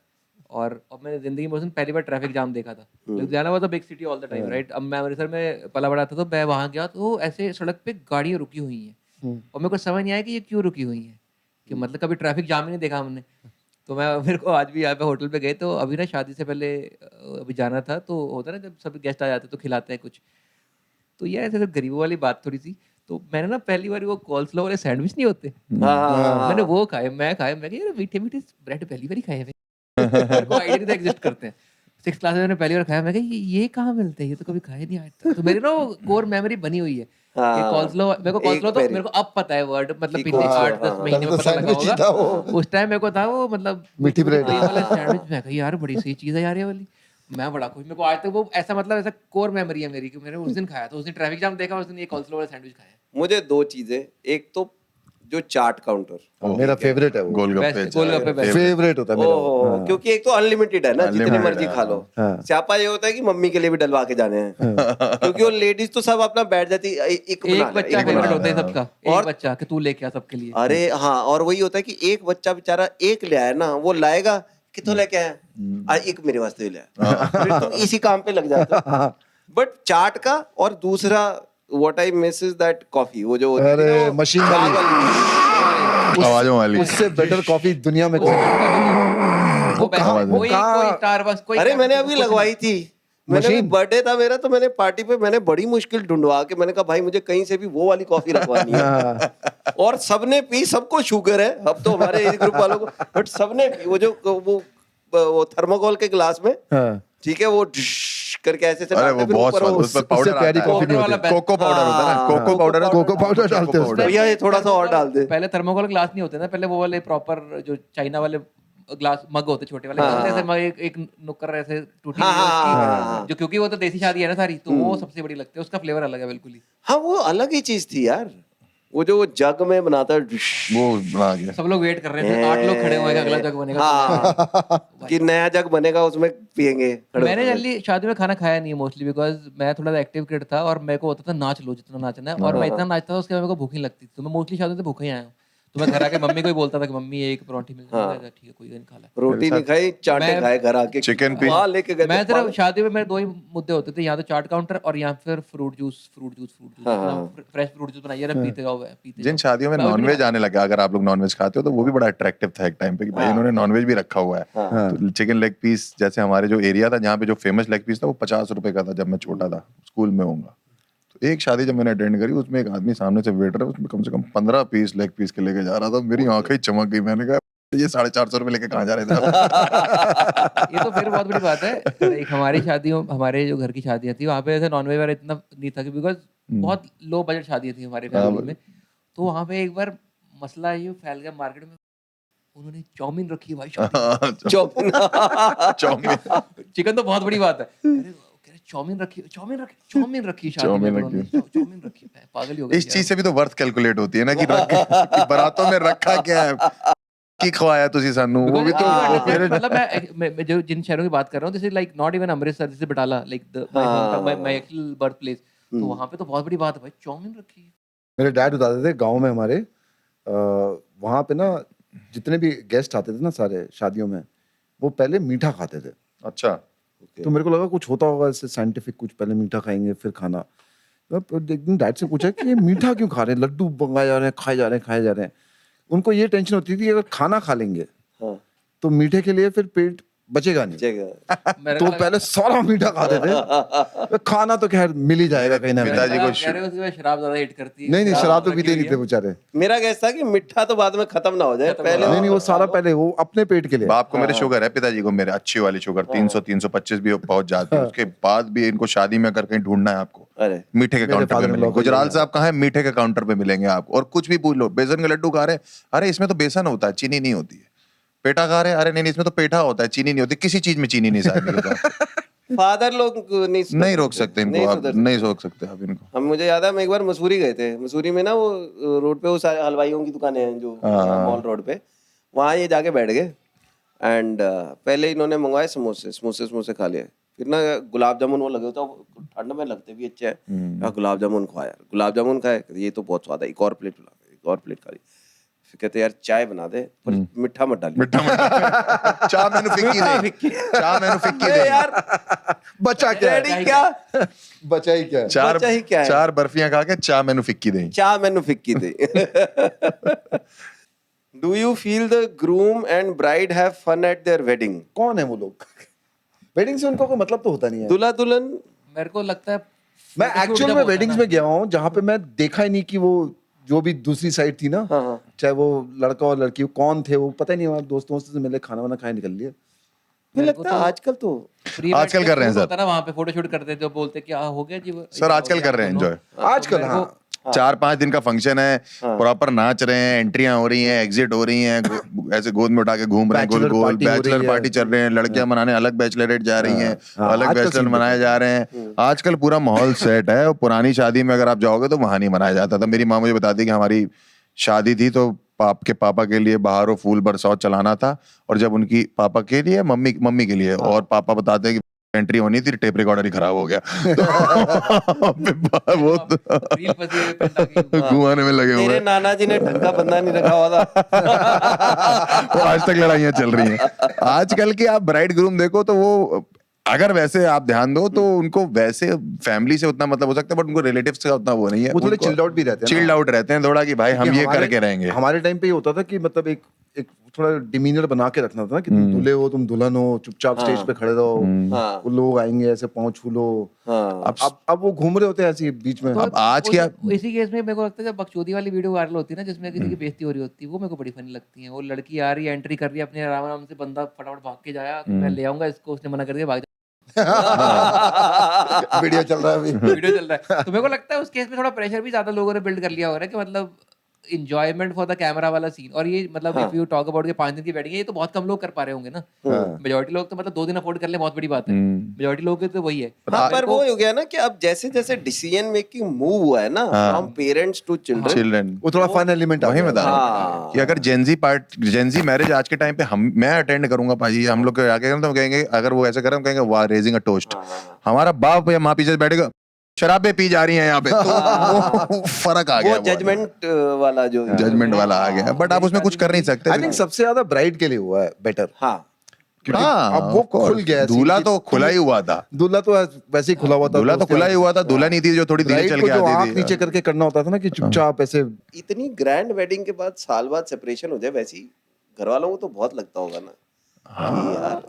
[SPEAKER 4] और अब मैंने जिंदगी में उस दिन पहली बार ट्रैफिक जाम देखा था। Ludhiana was a big city all the time, right. अब मैं अमृतसर में पला बड़ा था, तो मैं वहां गया तो ऐसे सड़क पे गाड़ियां रुकी हुई हैं, और मेरे को समझ नहीं आया कि ये क्यों रुकी हुई है, कि मतलब कभी ट्रैफिक जाम ही नहीं देखा हमने। तो मेरे को आज भी यहाँ पे होटल पे गए तो अभी ना शादी से पहले अभी जाना था, तो होता है ना जब सभी गेस्ट आ जाते हैं तो खिलाते हैं कुछ, तो ये ऐसे गरीबों वाली बात थोड़ी सी। तो मैंने ना पहली बार वो कॉल्सलो वाले सैंडविच नहीं होते, मैंने वो खाए, मैं कहा यार मीठे मीठे ब्रेड पहली बार ही खाए हैं, मेरे को आइडिया नहीं था एग्जिस्ट करते हैं। 6th क्लास में मैंने पहली बार खाया, मैं कहा ये कहाँ मिलते हैं, ये तो कभी खाए नहीं आज तक। तो मेरी ना वो कोर मेमोरी बनी हुई है कि कॉल्सलो, मेरे को कॉल्सलो तो मेरे को अब पता है वर्ड, मतलब पिछले 8-10 महीने में पता लगा होगा। उस टाइम मेरे को था वो मतलब
[SPEAKER 3] मीठी ब्रेड
[SPEAKER 4] वाला सैंडविच, मैं कहा यार बड़ी सही चीज़ है यार ये वाली, मैं बड़ा खुश। मेरे को आज तक वो ऐसा मतलब ऐसा कोर मेमोरी है मेरी कि मैंने उस दिन खाया था, उस दिन ट्रैफिक जाम देखा, उस दिन ये कॉल्सलो वाला सैंडविच खाया।
[SPEAKER 1] मुझे 2 चीजें, एक तो जो चाट काउंटर
[SPEAKER 3] मेरा फेवरेट है वो,
[SPEAKER 2] गोलगप्पे
[SPEAKER 4] गोलगप्पे best।
[SPEAKER 3] फेवरेट होता है मेरा।
[SPEAKER 1] ओहो, क्योंकि एक तो अनलिमिटेड है ना, जितने
[SPEAKER 2] Unlimited
[SPEAKER 1] मर्जी
[SPEAKER 2] है,
[SPEAKER 1] खा लो।
[SPEAKER 3] हाँ।
[SPEAKER 1] स्यापा ये होता है कि मम्मी के लिए भी डलवा के जाने हैं, क्योंकि वो लेडीज तो सब अपना बैठ जाती एक बना
[SPEAKER 4] एक
[SPEAKER 1] ले,
[SPEAKER 4] बच्चा
[SPEAKER 1] एक
[SPEAKER 4] फेवरेट
[SPEAKER 1] बना
[SPEAKER 4] होता है
[SPEAKER 1] ले।
[SPEAKER 4] सबका,
[SPEAKER 1] और-
[SPEAKER 4] एक बच्चा कि तू लेके आ सबके लिए।
[SPEAKER 1] अरे हाँ, और वही होता है कि एक बच्चा बेचारा एक ले आया ना, वो लाएगा कितों लेके आया, एक मेरे वास्ते भी ले आया, फिर तुम इसी काम पे लग जाते हो। बट चाट का, और दूसरा what I miss is that coffee, वो जो होती है
[SPEAKER 3] अरे,
[SPEAKER 1] ना, वो
[SPEAKER 3] मशीन
[SPEAKER 1] झाग
[SPEAKER 3] वाली।
[SPEAKER 2] आवाजों वाली।
[SPEAKER 3] उससे बेटर कॉफी दुनिया में कोई नहीं।
[SPEAKER 4] वो बेस्ट है, कोई स्टारबक्स कोई
[SPEAKER 1] अरे मैंने अभी लगवाई थी, मैंने अभी
[SPEAKER 3] मशीन।
[SPEAKER 1] बर्थडे था मेरा, तो मैंने पार्टी पे मैंने बड़ी मुश्किल ढूंढवा के मैंने कहा भाई मुझे कहीं से भी वो वाली कॉफी रखवानी है, और सबने पी, सबको शुगर है अब तो हमारे एज ग्रुप वालों को, बट सबने पी। वो जो वो थर्मोकोल के गिलास में,
[SPEAKER 3] हाँ।
[SPEAKER 1] ठीक है, वो ढुश करके ऐसे से
[SPEAKER 2] अरे
[SPEAKER 1] डालते,
[SPEAKER 2] वो
[SPEAKER 1] फिर
[SPEAKER 2] बहुत
[SPEAKER 1] ऊपर
[SPEAKER 2] स्वाद,
[SPEAKER 1] वो
[SPEAKER 2] उसमें पाउडर
[SPEAKER 3] प्यारी
[SPEAKER 2] आता है,
[SPEAKER 3] कॉफी नहीं
[SPEAKER 4] वाला
[SPEAKER 3] होती।
[SPEAKER 4] best।
[SPEAKER 2] कोको पाउडर होता है ना, कोको पाउडर है,
[SPEAKER 3] कोको पाउडर डालते हैं उसमें।
[SPEAKER 1] भैया ये थोड़ा सा और डाल दे।
[SPEAKER 4] पहले थर्मोकोल ग्लास नहीं होते ना, पहले वो वाले प्रॉपर जो चाइना वाले ग्लास मग होते छोटे वाले,
[SPEAKER 1] हाँ।
[SPEAKER 4] ऐसे मग एक नुक्कर ऐसे टूटी
[SPEAKER 1] हाँ,
[SPEAKER 4] हुई है उसकी,
[SPEAKER 1] हाँ।
[SPEAKER 4] जो क्योंकि वो तो देसी शादी है ना सारी, तो वो सबसे बड़ी लगती है, उसका फ्लेवर अलग है बिल्कुल ही।
[SPEAKER 1] हाँ, वो अलग ही चीज थी यार, वो जो जग में बनाता है ढुश।
[SPEAKER 2] वो बना के।
[SPEAKER 4] सब लोग वेट कर रहे थे, 8 लोग खड़े हुए हैं, अगला जग बनेगा।
[SPEAKER 1] हाँ, कि नया जग बनेगा उसमें पियेंगे।
[SPEAKER 4] मैंने जल्दी शादी में खाना खाया नहीं मोस्टली, बिकॉज मैं थोड़ा एक्टिव किड था और मेरे को होता था नाच लो जितना नाचना है, और मैं इतना नाचता था उसके बाद मेरे को भूख नहीं लगती, तो मैं मोस्टली शादी से भूखा ही आया हूँ। तो मैं घर आके मम्मी को ही बोलता था कि मम्मी एक परोंठी मिल जाएगा, ठीक है कोई नहीं खा ला।
[SPEAKER 1] रोटी नहीं खाई, चाटे
[SPEAKER 4] मैं-
[SPEAKER 1] खाए घर आके,
[SPEAKER 2] चिकन पी।
[SPEAKER 1] वहाँ लेके गए
[SPEAKER 4] मैं
[SPEAKER 1] थे
[SPEAKER 4] सिर्फ
[SPEAKER 1] पाल-
[SPEAKER 4] शादी में मेरे 2 ही मुद्दे होते थे, या तो चाट काउंटर और या फिर fruit juice fresh fruit juice बनाइए ना, पीते जाओ पीते
[SPEAKER 2] जिन
[SPEAKER 4] जाओ।
[SPEAKER 2] शादियों में
[SPEAKER 4] मैं अभी भी
[SPEAKER 2] नॉनवेज आने लगा, अगर आप लोग नॉनवेज खाते हो तो वो भी बड़ा अट्रैक्टिव था एक टाइम पे कि भाई इन्होंने नॉनवेज भी रखा हुआ है। तो चिकन लेग पीस, जैसे हमारे जो एरिया था जहाँ पे जो फेमस लेग पीस था वो 50 रुपए का था जब मैं छोटा था, स्कूल में होऊंगा। तो एक शादी जब मैंने अटेंड करी, उसमें एक आदमी सामने से वेटर है, उसमें कम से कम 15 पीस लेग पीस के लेके जा रहा था, मेरी आंखें ही चमक गई, मैंने कहा ये 450 रुपए लेके कहाँ जा रहे थे आप?
[SPEAKER 4] ये तो फिर बहुत बड़ी बात है। एक हमारी शादियों, हमारे जो घर की शादियां थी वहाँ पे ऐसे नॉनवेज वाला इतना नहीं था, बिकॉज बहुत लो बजट शादियां थी हमारे फैमिली में। तो वहाँ पे एक बार मसला ये फैल गया मार्केट में, उन्होंने चाउमीन रखी भाई शादी
[SPEAKER 1] चौमिन।
[SPEAKER 4] चिकन तो बहुत बड़ी बात है, कह रहे चाउमीन रखी शादी में, उन्होंने चाउमीन रखी, मैं पागल ही हो गया
[SPEAKER 2] इस चीज से भी तो वर्थ कैलकुलेट होती है ना कि कि बारातों में रखा क्या है, की खवाया तुसी सानू, वो भी तो
[SPEAKER 4] मतलब मैं जो जिन शहरों की बात कर रहा हूँ, जैसे लाइक नॉट इवन अमृतसर, जैसे Batala, like my actual birth place, तो वहाँ पे तो बहुत बड़ी बात है भाई, चाउमीन रखी है।
[SPEAKER 3] मेरे डैड बताते थे गांव में हमारे, वहाँ पे ना जितने भी गेस्ट आते थे ना सारे शादियों में, वो पहले मीठा खाते थे।
[SPEAKER 2] अच्छा।
[SPEAKER 3] तो मेरे को लगा कुछ होता होगा इससे साइंटिफिक, कुछ पहले मीठा खाएंगे फिर खाना। तो एक दिन डैड से पूछा कि ये मीठा क्यों खा रहे हैं, लड्डू मंगाए जा रहे हैं, खाए जा रहे हैं। उनको ये टेंशन होती थी कि अगर खाना खा लेंगे
[SPEAKER 1] हाँ,
[SPEAKER 3] तो मीठे के लिए फिर पेट बचेगा नहीं,
[SPEAKER 1] जगह।
[SPEAKER 3] तो पहले सारा मीठा खाते थे। खाना तो खैर मिल ही जाएगा कहीं ना
[SPEAKER 2] पिताजी
[SPEAKER 3] कहीं।
[SPEAKER 2] को
[SPEAKER 4] कह रहे हो कि शराब ज्यादा हिट करती है।
[SPEAKER 3] नहीं शराब तो
[SPEAKER 4] रखी
[SPEAKER 3] पीते ही
[SPEAKER 4] हुई
[SPEAKER 3] नहीं थे
[SPEAKER 4] है।
[SPEAKER 3] बेचारे।
[SPEAKER 1] मेरा गैस था कि मिठा तो बाद में खत्म ना हो जाए, पहले
[SPEAKER 3] नहीं वो सारा पहले वो अपने पेट के लिए।
[SPEAKER 2] बाप को मेरे शुगर है, पिताजी को मेरे अच्छी वाली शुगर 300 325 भी पहुंच जाती है, उसके बाद भी इनको शादी में अगर कहीं ढूंढना है आपको,
[SPEAKER 1] अरे
[SPEAKER 2] मीठे के काउंटर पे
[SPEAKER 3] father-in-law
[SPEAKER 2] मिलेंगे।
[SPEAKER 3] को
[SPEAKER 2] गुजराल
[SPEAKER 3] यही
[SPEAKER 2] साहब कहाँ है, मीठे के काउंटर पे मिलेंगे आपको। और कुछ भी पूछ लो, बेसन के लड्डू खा रहे हैं, अरे इसमें तो बेसन होता है, चीनी नहीं होती है। पेठा खा रहे हैं, अरे नहीं इसमें तो पेठा होता है, चीनी नहीं होती। किसी चीज में चीनी नहीं शादी
[SPEAKER 1] फादर लोग
[SPEAKER 2] नहीं रोक सकते इनको, आप नहीं रोक सकते आप इनको।
[SPEAKER 1] हम, मुझे याद है हम एक बार मसूरी गए थे, मसूरी में ना वो रोड पे वो सारे हलवाइयों की दुकानें हैं जो मॉल रोड पे, वहाँ ये जाके बैठ गए एंड पहले इन्होंने मंगवाए समोसे खा लिए, फिर ना गुलाब जामुन वो लगे होता है, ठंड में लगते भी अच्छे हैं, गुलाब जामुन खाया, गुलाब जामुन खाए, ये तो बहुत स्वाद है, एक और प्लेट खा ली, फिर कहते यार चाय बना दे पर मीठा मत डालिए।
[SPEAKER 2] मिठा मिठा चाह मैंने फिक्की दे, चाह मैंने फिक्की
[SPEAKER 1] अरे
[SPEAKER 2] दे
[SPEAKER 1] यार
[SPEAKER 3] बचा क्या है?
[SPEAKER 1] डैडी क्या
[SPEAKER 3] बचा ही क्या है?
[SPEAKER 2] चार
[SPEAKER 1] बचा ही क्या है?
[SPEAKER 2] चार बर्फियां खा के चाह मैंने फिक्की दे।
[SPEAKER 1] चाह मैंने फिक्की दे। Do you feel the groom and bride have fun at their wedding?
[SPEAKER 3] कौन है वो लोग? वेडिंग से उनको कोई मतलब तो होता नहीं है।
[SPEAKER 1] दूल्हा दुल्हन
[SPEAKER 4] मेरे को लगता है
[SPEAKER 3] मैं
[SPEAKER 4] photoshoot
[SPEAKER 3] एक्चुअल
[SPEAKER 4] जब
[SPEAKER 3] में
[SPEAKER 4] होता है
[SPEAKER 3] वेडिंग्स
[SPEAKER 4] ना,
[SPEAKER 3] में गया हूँ जहाँ पे मैं देखा ही नहीं कि वो जो भी दूसरी साइड थी ना, चाहे वो लड़का और लड़की कौन थे, वो पता ही नहीं। हमारे दोस्तों से मिले, खाना वाना खाए, निकल लिए।
[SPEAKER 1] मुझे लगता है आजकल तो
[SPEAKER 4] प्री
[SPEAKER 2] आजकल
[SPEAKER 4] वेड
[SPEAKER 2] कर रहे हैं
[SPEAKER 4] shoot
[SPEAKER 2] सर।
[SPEAKER 4] होता है ना, वहाँ पे फोटोशूट करते थे, जो बोलते कि हो गया जी
[SPEAKER 2] सर आजकल कर रहे हैं एंजॉय।
[SPEAKER 3] आजकल हाँ,
[SPEAKER 2] 4-5 दिन का फंक्शन है, प्रॉपर नाच रहे हैं, एंट्रियां हो रही हैं, एग्जिट हो रही हैं, ऐसे गोद में उठा के घूम रहे हैं, गोल
[SPEAKER 3] Bachelor
[SPEAKER 2] गोल
[SPEAKER 3] party हो रही
[SPEAKER 2] बैचलर
[SPEAKER 3] है।
[SPEAKER 2] पार्टी चल रहे हैं, लड़कियां मनाने अलग बैचलरेट जा रही हैं,
[SPEAKER 3] हाँ,
[SPEAKER 2] अलग
[SPEAKER 3] आजकल
[SPEAKER 2] बैचलर
[SPEAKER 3] scene
[SPEAKER 2] मनाए जा रहे हैं। आजकल पूरा माहौल सेट है। और पुरानी शादी में अगर आप जाओगे तो वहां नहीं मनाया जाता था। मेरी माँ मुझे बताती कि हमारी शादी थी तो के पापा के लिए बाहरों फूल बरसात चलाना था, और जब उनकी पापा के लिए मम्मी के लिए, और पापा बताते हैं कि एंट्री होनी थी, टेप रिकॉर्डर ही खराब हो गया। तो वो
[SPEAKER 4] रील फंसी हुई पेंटा की।
[SPEAKER 2] घुमाने में लगे हुए
[SPEAKER 1] तेरे
[SPEAKER 2] हैं।
[SPEAKER 1] नाना जी ने ढंग का बंदा नहीं रखा हुआ था।
[SPEAKER 2] वो आज तक लड़ाइयाँ चल रही हैं। आजकल की आप ब्राइड ग्रूम देखो तो वो अगर वैसे आप ध्यान दो तो उनको वैसे फैमिली से उतना मतलब हो सकता है, बट उनको रिलेटिव्स का उतना वो नहीं है।
[SPEAKER 3] वो थोड़े चिल्ड आउट भी रहते हैं ना।
[SPEAKER 2] चिल्ड आउट रहते हैं थोड़ा, कि भाई हम ये करके रहेंगे।
[SPEAKER 3] हमारे टाइम पे ये होता था कि मतलब एक एक थोड़ा डिमीनर बना के रखना था ना, कि तुम दूल्हे हो, तुम दुल्हन हो, चुपचाप स्टेज पे खड़े रहो,
[SPEAKER 1] हाँ।
[SPEAKER 3] वो लोग आएंगे ऐसे पाँव छू लो।
[SPEAKER 1] हाँ।
[SPEAKER 3] अब वो घूम रहे होते हैं ऐसे ही बीच में।
[SPEAKER 2] अब आज क्या
[SPEAKER 4] इसी केस में मेरे को लगता है जब बकचोदी वाली वीडियो वायरल होती है ना, जिसमें किसी की बेइज्जती हो रही होती है, वो मेरे को बड़ी फनी लगती है। वो लड़की आ रही है, एंट्री कर रही है अपने आराम आराम से, बंदा फटाफट भाग के जाया कि मैं ले आऊंगा इसको, उसने मना कर दिया, भाग
[SPEAKER 3] वीडियो चल रहा है अभी।
[SPEAKER 4] वीडियो चल रहा है। तो मेरे को लगता है उस केस में थोड़ा प्रेशर भी ज्यादा लोगों ने बिल्ड कर लिया हो रहा है, कि मतलब इंजॉयमेंट फॉर द कैमरा वाला सीन। और ये मतलब इफ यू टॉक अबाउट के 5 दिन की वेडिंग है, ये तो बहुत कम लोग कर पा रहे होंगे ना। मेजॉरिटी लोग तो मतलब 2 दिन अफोर्ड कर ले, बहुत बड़ी बात है। मेजॉरिटी लोग के तो वही है।
[SPEAKER 1] हाँ, पर वो हो गया ना कि अब जैसे जैसे डिसीजन मेकिंग मूव हुआ है ना फ्रॉम पेरेंट्स टू चिल्ड्रन,
[SPEAKER 3] वो थोड़ा फन एलिमेंट
[SPEAKER 2] वही बता रहा हूँ कि अगर जेंजी मैरिज आज के टाइम पे मैं अटेंड करूंगा पाजी, हम लोग आगे तो कहेंगे, अगर वो ऐसे करें हम कहेंगे वाह रेजिंग अ टोस्ट। हमारा बाप या माँ पीछे बैठेगा, शराबें पी जा रही हैं यहाँ पे, तो वो फर्क आ गया।
[SPEAKER 1] वो जजमेंट वाला जो
[SPEAKER 2] जजमेंट वाला आ गया, बट आप उसमें कुछ कर नहीं सकते।
[SPEAKER 3] आई थिंक सबसे ज्यादा ब्राइड के लिए हुआ है बेटर।
[SPEAKER 1] हाँ,
[SPEAKER 3] क्योंकि
[SPEAKER 2] हाँ,
[SPEAKER 3] अब वो
[SPEAKER 2] of course।
[SPEAKER 3] खुल गया है।
[SPEAKER 2] दूल्हा तो खुला ही हुआ था।
[SPEAKER 3] दूल्हा तो वैसे ही खुला हुआ था।
[SPEAKER 2] दूल्हा तो खुला ही हुआ था, दूल्हा नहीं थी जो थोड़ी धीरे
[SPEAKER 3] ब्राइड
[SPEAKER 2] चल
[SPEAKER 3] को
[SPEAKER 2] के
[SPEAKER 3] जो आंख
[SPEAKER 2] आती
[SPEAKER 3] नीचे
[SPEAKER 2] थी।
[SPEAKER 3] करके करना होता था ना, कि चुपचाप ऐसे।
[SPEAKER 1] इतनी ग्रैंड वेडिंग के बाद साल बाद सेपरेशन हो जाए, वैसी घर वालों को तो बहुत लगता होगा ना कि यार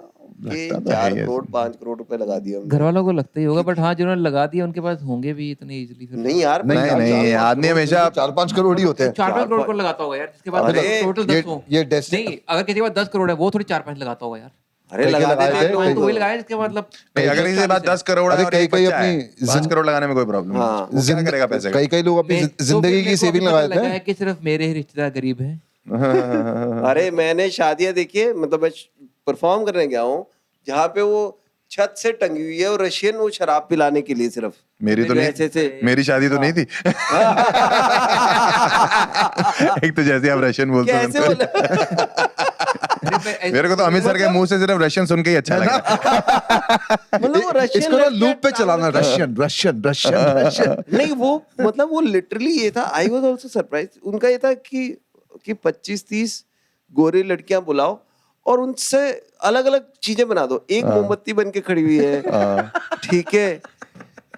[SPEAKER 1] कि 4 करोड़ 5 करोड़ रुपए लगा दिए हमने।
[SPEAKER 4] घर वालों को लगता ही होगा, बट हाँ जिन्होंने लगा दिया उनके पास होंगे भी इतने इजीली फिर।
[SPEAKER 1] नहीं यार,
[SPEAKER 2] नहीं, आदमी हमेशा
[SPEAKER 3] 4-5 करोड़ ही होते हैं।
[SPEAKER 4] 4-5 करोड़ को लगाता होगा यार, जिसके पास
[SPEAKER 1] अरे,
[SPEAKER 4] टोटल 10 हो।
[SPEAKER 3] ये डेस्टिनी
[SPEAKER 4] नहीं, अगर किसी के पास 10 करोड़ है, वो थोड़ी 4-5 लगाता होगा यार।
[SPEAKER 1] अरे
[SPEAKER 3] कई-कई
[SPEAKER 1] लगा
[SPEAKER 3] लगाए
[SPEAKER 1] देते
[SPEAKER 3] थे,
[SPEAKER 1] लोग।
[SPEAKER 4] तो वही लगाया जिसके मतलब
[SPEAKER 2] नहीं, अगर इसे बात 10 करोड़ है
[SPEAKER 3] अरे
[SPEAKER 2] और एक
[SPEAKER 3] कई-कई
[SPEAKER 2] बच्चा है,
[SPEAKER 3] अपनी
[SPEAKER 2] 5 करोड़ लगाने में कोई प्रॉब्लम नहीं।
[SPEAKER 1] हाँ।
[SPEAKER 2] वो क्या करेगा पैसे का?
[SPEAKER 3] कई लोग अपनी
[SPEAKER 4] तो
[SPEAKER 3] जिंदगी
[SPEAKER 4] फिर
[SPEAKER 3] की
[SPEAKER 4] मेरे को
[SPEAKER 3] सेविंग
[SPEAKER 4] अभी पता
[SPEAKER 3] लगाते
[SPEAKER 4] लगा है
[SPEAKER 3] हैं।
[SPEAKER 4] कि सिर्फ मेरे ही रिश्तेदार गरीब हैं।
[SPEAKER 1] अरे मैंने शादियां देखिए, मतलब मैं परफॉर्म करने गया हूँ जहाँ पे वो छत से टंगी हुई है और रशियन वो शराब पिलाने के लिए सिर्फ।
[SPEAKER 2] मेरी तो
[SPEAKER 1] ऐसे से
[SPEAKER 2] नहीं, मेरी शादी तो नहीं थी। एक तो जैसे आप रशियन बोलते
[SPEAKER 1] कैसे
[SPEAKER 2] हो,
[SPEAKER 1] बोले?
[SPEAKER 2] मेरे को तो अमित सर के मुंह से सिर्फ रशियन सुन के ही अच्छा लगा।
[SPEAKER 1] मतलब वो रशियन
[SPEAKER 3] इसको ना
[SPEAKER 1] लड़कियां
[SPEAKER 3] लूप पे चलाना, रशियन रशियन रशियन रशियन।
[SPEAKER 1] नहीं, वो मतलब वो लिटरली ये था। I was also surprise. उनका ये था कि 25-30 गोरी लड़कियां बुलाओ और उनसे अलग अलग चीजें बना दो। एक मोमबत्ती बन के खड़ी हुई है, ठीक है।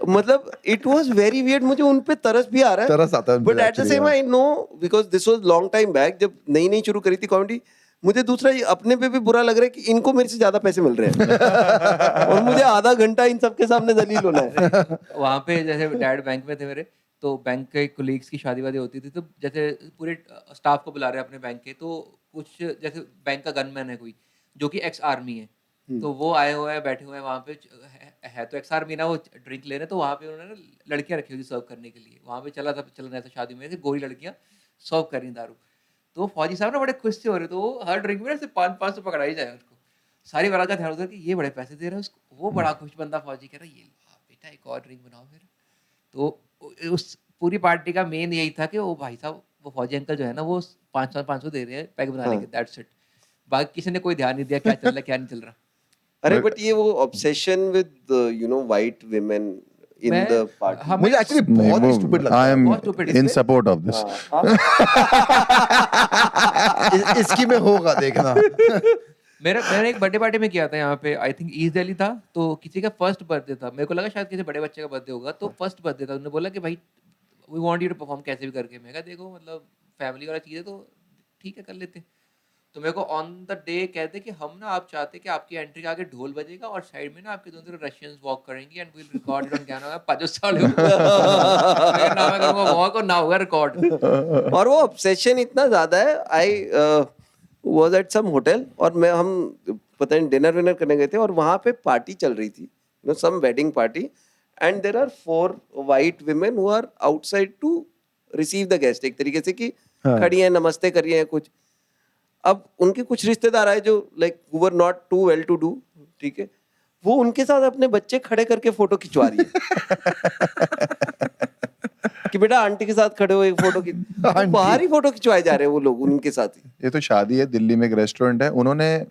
[SPEAKER 1] मतलब इट वाज वेरी वियर्ड। मुझे उन पे तरस भी आ रहा है,
[SPEAKER 3] तरस आता है उन पे
[SPEAKER 1] but at the
[SPEAKER 3] actually,
[SPEAKER 1] same
[SPEAKER 3] हाँ।
[SPEAKER 1] I know because this was long time back, जब नई नई शुरू करी थी कॉमेडी। मुझे दूसरा ये अपने पे भी बुरा लग रहा है कि इनको मेरे से ज्यादा पैसे मिल रहे हैं और मुझे आधा घंटा इन सबके सामने जलील होना है।
[SPEAKER 4] वहाँ पे जैसे डैड बैंक में थे मेरे, तो बैंक के कोलीग्स की शादी वादी होती थी, तो जैसे पूरे स्टाफ को बुला रहे हैं अपने बैंक के, तो कुछ जैसे बैंक का गनमैन है कोई जो कि एक्स आर्मी है, तो वो आए हुए हैं, बैठे हुए हैं वहाँ पे, है तो एक्स आर्मी ना, वो ड्रिंक ले रहे, तो वहाँ पे उन्होंने लड़कियाँ रखी हुई थी सर्व करने के लिए। वहाँ पे चल रहा था शादी में, गोरी लड़कियाँ सर्व कर रही दारू। तो फौजी साहब ना बड़े खुश से हो रहे, तो वो हर ड्रिंक में से 500 पकड़ा ही जाए उसको। सारी बारात का ध्यान होता है कि ये बड़े पैसे दे रहे हैं उसको। वो बड़ा खुश बंदा फौजी कह रहा है, ये बेटा एक और ड्रिंक बनाओ फिर। तो उस पूरी पार्टी का मेन यही था कि वो भाई साहब, वो फौजी अंकल जो है ना, वो 500 दे रहे हैं पैग बनाने के, दैट्स इट। बाकी किसी ने कोई ध्यान नहीं दिया क्या चल रहा है क्या नहीं चल रहा।
[SPEAKER 1] अरे बट ये वो obsession with white women in
[SPEAKER 4] मैं-
[SPEAKER 1] the party?
[SPEAKER 4] हम
[SPEAKER 3] मुझे एक्चुअली बहुत ही स्टूपिड लगता
[SPEAKER 2] आई
[SPEAKER 3] है
[SPEAKER 2] एम
[SPEAKER 4] बहुत stupid
[SPEAKER 2] इन
[SPEAKER 4] इसमें।
[SPEAKER 2] सपोर्ट ऑफ दिस
[SPEAKER 3] इसकी में होगा देखना
[SPEAKER 4] मैंने एक बर्थडे पार्टी में किया था यहाँ पे, आई थिंक ईस्ट दिल्ली था, तो किसी का फर्स्ट बर्थडे था, मेरे को लगा शायद किसी बड़े बच्चे का बर्थडे होगा, तो फर्स्ट बर्थडे था, उन्होंने बोला कि भाई we want you to perform कैसे भी करके, मैं कहा देखो मतलब फैमिली वाला चीज़ है तो ठीक है कर लेते। तो मेरे को ऑन द डे कहते कि हम ना आप चाहते कि आपकी एंट्री के आगे ढोल बजेगा और साइड में ना आपके दोनों तरफ रशियंस वॉक करेंगी and will record it on camera, 5 साल हो ना मैं करूँगा वॉक और ना होगा रिकॉर्ड।
[SPEAKER 1] और वो ऑब्सेशन इतना ज्यादा है। I was at some hotel और हम पता नहीं डिनर विनर करने गए थे और वहां पे पार्टी चल रही थी, some wedding party, and there are 4 white women who are outside to receive the guest, एक तरीके से कि खड़ी हैं, नमस्ते कर रही हैं कुछ। अब उनके कुछ रिश्तेदार आए जो like who were not too well to do, ठीक है, वो उनके साथ अपने बच्चे खड़े करके फोटो खिंचवा रही है कि बेटा आंटी के साथ खड़े हो एक फोटो की, बाहर ही फोटो खिंचवाए जा रहे हैं वो लोग उनके साथ ही।
[SPEAKER 2] ये तो शादी है, दिल्ली में एक रेस्टोरेंट है, उन्होंने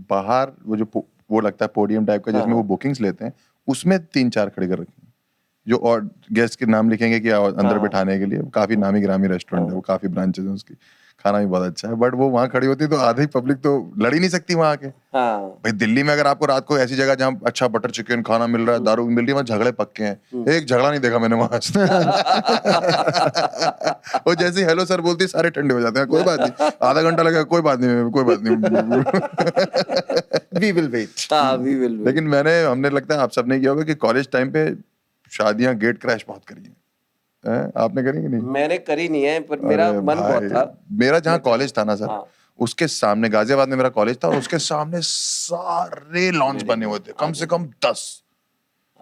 [SPEAKER 2] बाहर वो जो वो लगता है पोडियम टाइप का जिसमें वो बुकिंग्स लेते हैं, उसमें 3-4 खड़े कर रखे हैं जो और गेस्ट के नाम लिखेंगे कि अंदर बिठाने के लिए। काफी नामी ग्रामी रेस्टोरेंट है वो, काफी ब्रांचेस हैं उसकी, खाना भी बहुत अच्छा है, बट वो वहाँ खड़ी होती है तो आधी पब्लिक तो लड़ ही नहीं सकती वहाँ आके।
[SPEAKER 1] हाँ
[SPEAKER 2] भाई दिल्ली में अगर आपको रात को ऐसी जगह जहाँ अच्छा बटर चिकन खाना मिल रहा है, दारू भी मिल रही है, वहाँ झगड़े पक्के हैं, एक झगड़ा नहीं देखा मैंने वहां वो जैसे ही हेलो सर बोलती है सारे ठंडे हो जाते हैं, कोई बात नहीं, आधा घंटा लगेगा, कोई बात नहीं, कोई बात नहीं।
[SPEAKER 3] We will wait.
[SPEAKER 1] हाँ वी विल।
[SPEAKER 2] लेकिन हमने लगता है आप सबने किया होगा कि कॉलेज टाइम पे शादियां गेट क्रैश बहुत करी हैं। आपने करी कि नहीं?
[SPEAKER 1] मैंने करी नहीं है पर मेरा
[SPEAKER 2] अरे
[SPEAKER 1] मन बहुत
[SPEAKER 2] भाई,
[SPEAKER 1] था।
[SPEAKER 2] मेरा जहाँ कॉलेज था ना सर,
[SPEAKER 1] हाँ।
[SPEAKER 2] उसके सामने गाजियाबाद में मेरा कॉलेज था और उसके सामने सारे लॉन्च बने हुए थे, कम से कम 10।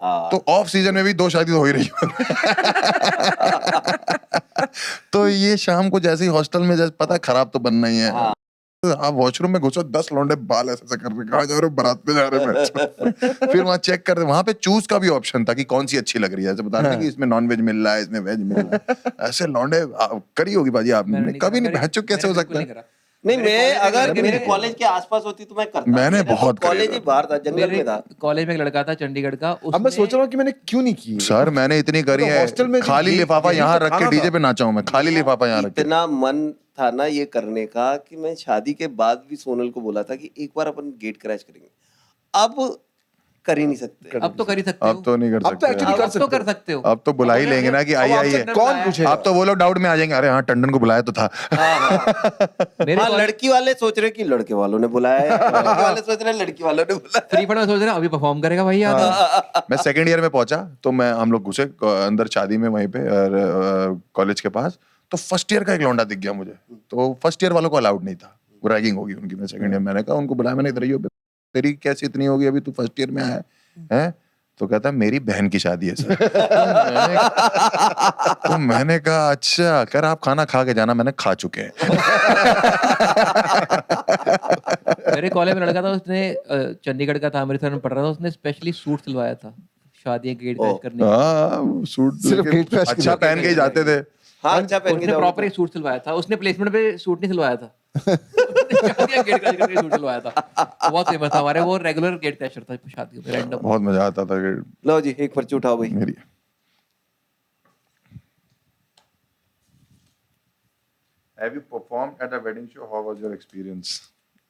[SPEAKER 1] हाँ।
[SPEAKER 2] तो ऑफ सीजन में भी 2 शादी तो हो ही रही तो ये शाम को जैसे ही हॉस्टल में जैसे पता है खराब तो बनना ही है, आप वॉशरूम में घुसो, 10 लौंडे बाल ऐसे कर रहे, कहाँ जा रहे हो, बारात पे जा रहे हो। फिर वहाँ चेक करते, वहाँ पे चूज का भी ऑप्शन था कि कौन सी अच्छी लग रही है, ऐसे बता रहे कि इसमें नॉन वेज मिल रहा है, इसमें वेज मिल रहा है। ऐसे लौंडे करी होगी बाजी आपने? कभी नहीं, बहचो कैसे हो सकता है?
[SPEAKER 1] नहीं मैं अगर मेरे कॉलेज के आसपास होती तो मैं करता।
[SPEAKER 2] मैंने बहुत
[SPEAKER 1] कॉलेज ही बाहर था, जंगल में था।
[SPEAKER 4] कॉलेज में एक लड़का था चंडीगढ़ का,
[SPEAKER 3] अब मैं सोच रहा हूँ कि मैंने क्यों नहीं की।
[SPEAKER 2] सर मैंने इतनी करी है,
[SPEAKER 3] हॉस्टल में
[SPEAKER 2] खाली लिफाफा यहाँ रख के डीजे पे नाचा हूँ मैं, खाली लिफाफा यहाँ रख के।
[SPEAKER 1] इतना मन था ना ये करने का कि मैं शादी के बाद भी सोनल को बोला था कि एक बार अपन गेट क्रैश करेंगे। अब कर ही नहीं सकते।
[SPEAKER 4] अब तो कर ही सकते हो,
[SPEAKER 2] अब तो नहीं कर
[SPEAKER 3] अब तो
[SPEAKER 2] सकते,
[SPEAKER 3] actually
[SPEAKER 4] अब तो कर सकते हो।
[SPEAKER 2] अब तो बुला ही लेंगे ना कि आइए आइए।
[SPEAKER 3] कौन पूछेगा?
[SPEAKER 2] अब तो वो लोग डाउट में आ जाएंगे, अरे हाँ टंडन को बुलाया तो था।
[SPEAKER 4] मेरे
[SPEAKER 1] हाँ लड़की वाले सोच रहे कि लड़के वालों ने बुलाया है, लड़के वाले सोच रहे लड़की वालों ने बुलाया।
[SPEAKER 4] फ्री फंड में सोच रहे हैं अभी परफॉर्म करेगा भाई यार।
[SPEAKER 2] मैं सेकंड ईयर में पहुंचा तो हम लोग घुसे अंदर शादी में वहीं पे कॉलेज के पास, तो फर्स्ट ईयर का एक लौंडा दिख गया मुझे, तो फर्स्ट ईयर वालों को अलाउड नहीं था, वो रैगिंग होगी उनकी। मैं सेकंड ईयर, मैंने कहा उनको बुलाया, मैंने इधर ही हो, तेरी कैसे इतनी होगी अभी, तू फर्स्ट ईयर में आया है? तो कहता मेरी बहन की शादी है सर। तो मैंने कहा अच्छा, कर आप खाना खा के जाना, मैंने खा चुके हैं।
[SPEAKER 4] मेरे कॉलेज में लड़का था, उसने चंडीगढ़ का था, अमृतसर में पढ़ रहा था, उसने स्पेशली सूट सिलवाया था शादी गेट क्रैश करने।
[SPEAKER 2] हाँ सूट
[SPEAKER 3] सिर्फ गेट क्रैश के
[SPEAKER 2] अच्छा पहन के ही जाते थे।
[SPEAKER 1] हाँ अच्छा पहन के
[SPEAKER 4] उसने
[SPEAKER 1] जाओ।
[SPEAKER 4] प्रॉपर एक सूट सिलवाया था, उसने प्लेसमेंट पे सूट नहीं सिलवाया था। शादी गेट क्रैश करके सूट सिलवाया था, बहुत फेमस था हमारे, वो रेगुलर गेट क्रैशर था शादियों में, रैंडम।
[SPEAKER 2] बहुत मजा आता था कि
[SPEAKER 1] लो जी एक पर्ची उठाओ भाई।
[SPEAKER 2] मेरी। Have you performed at a wedding show? How was your experience?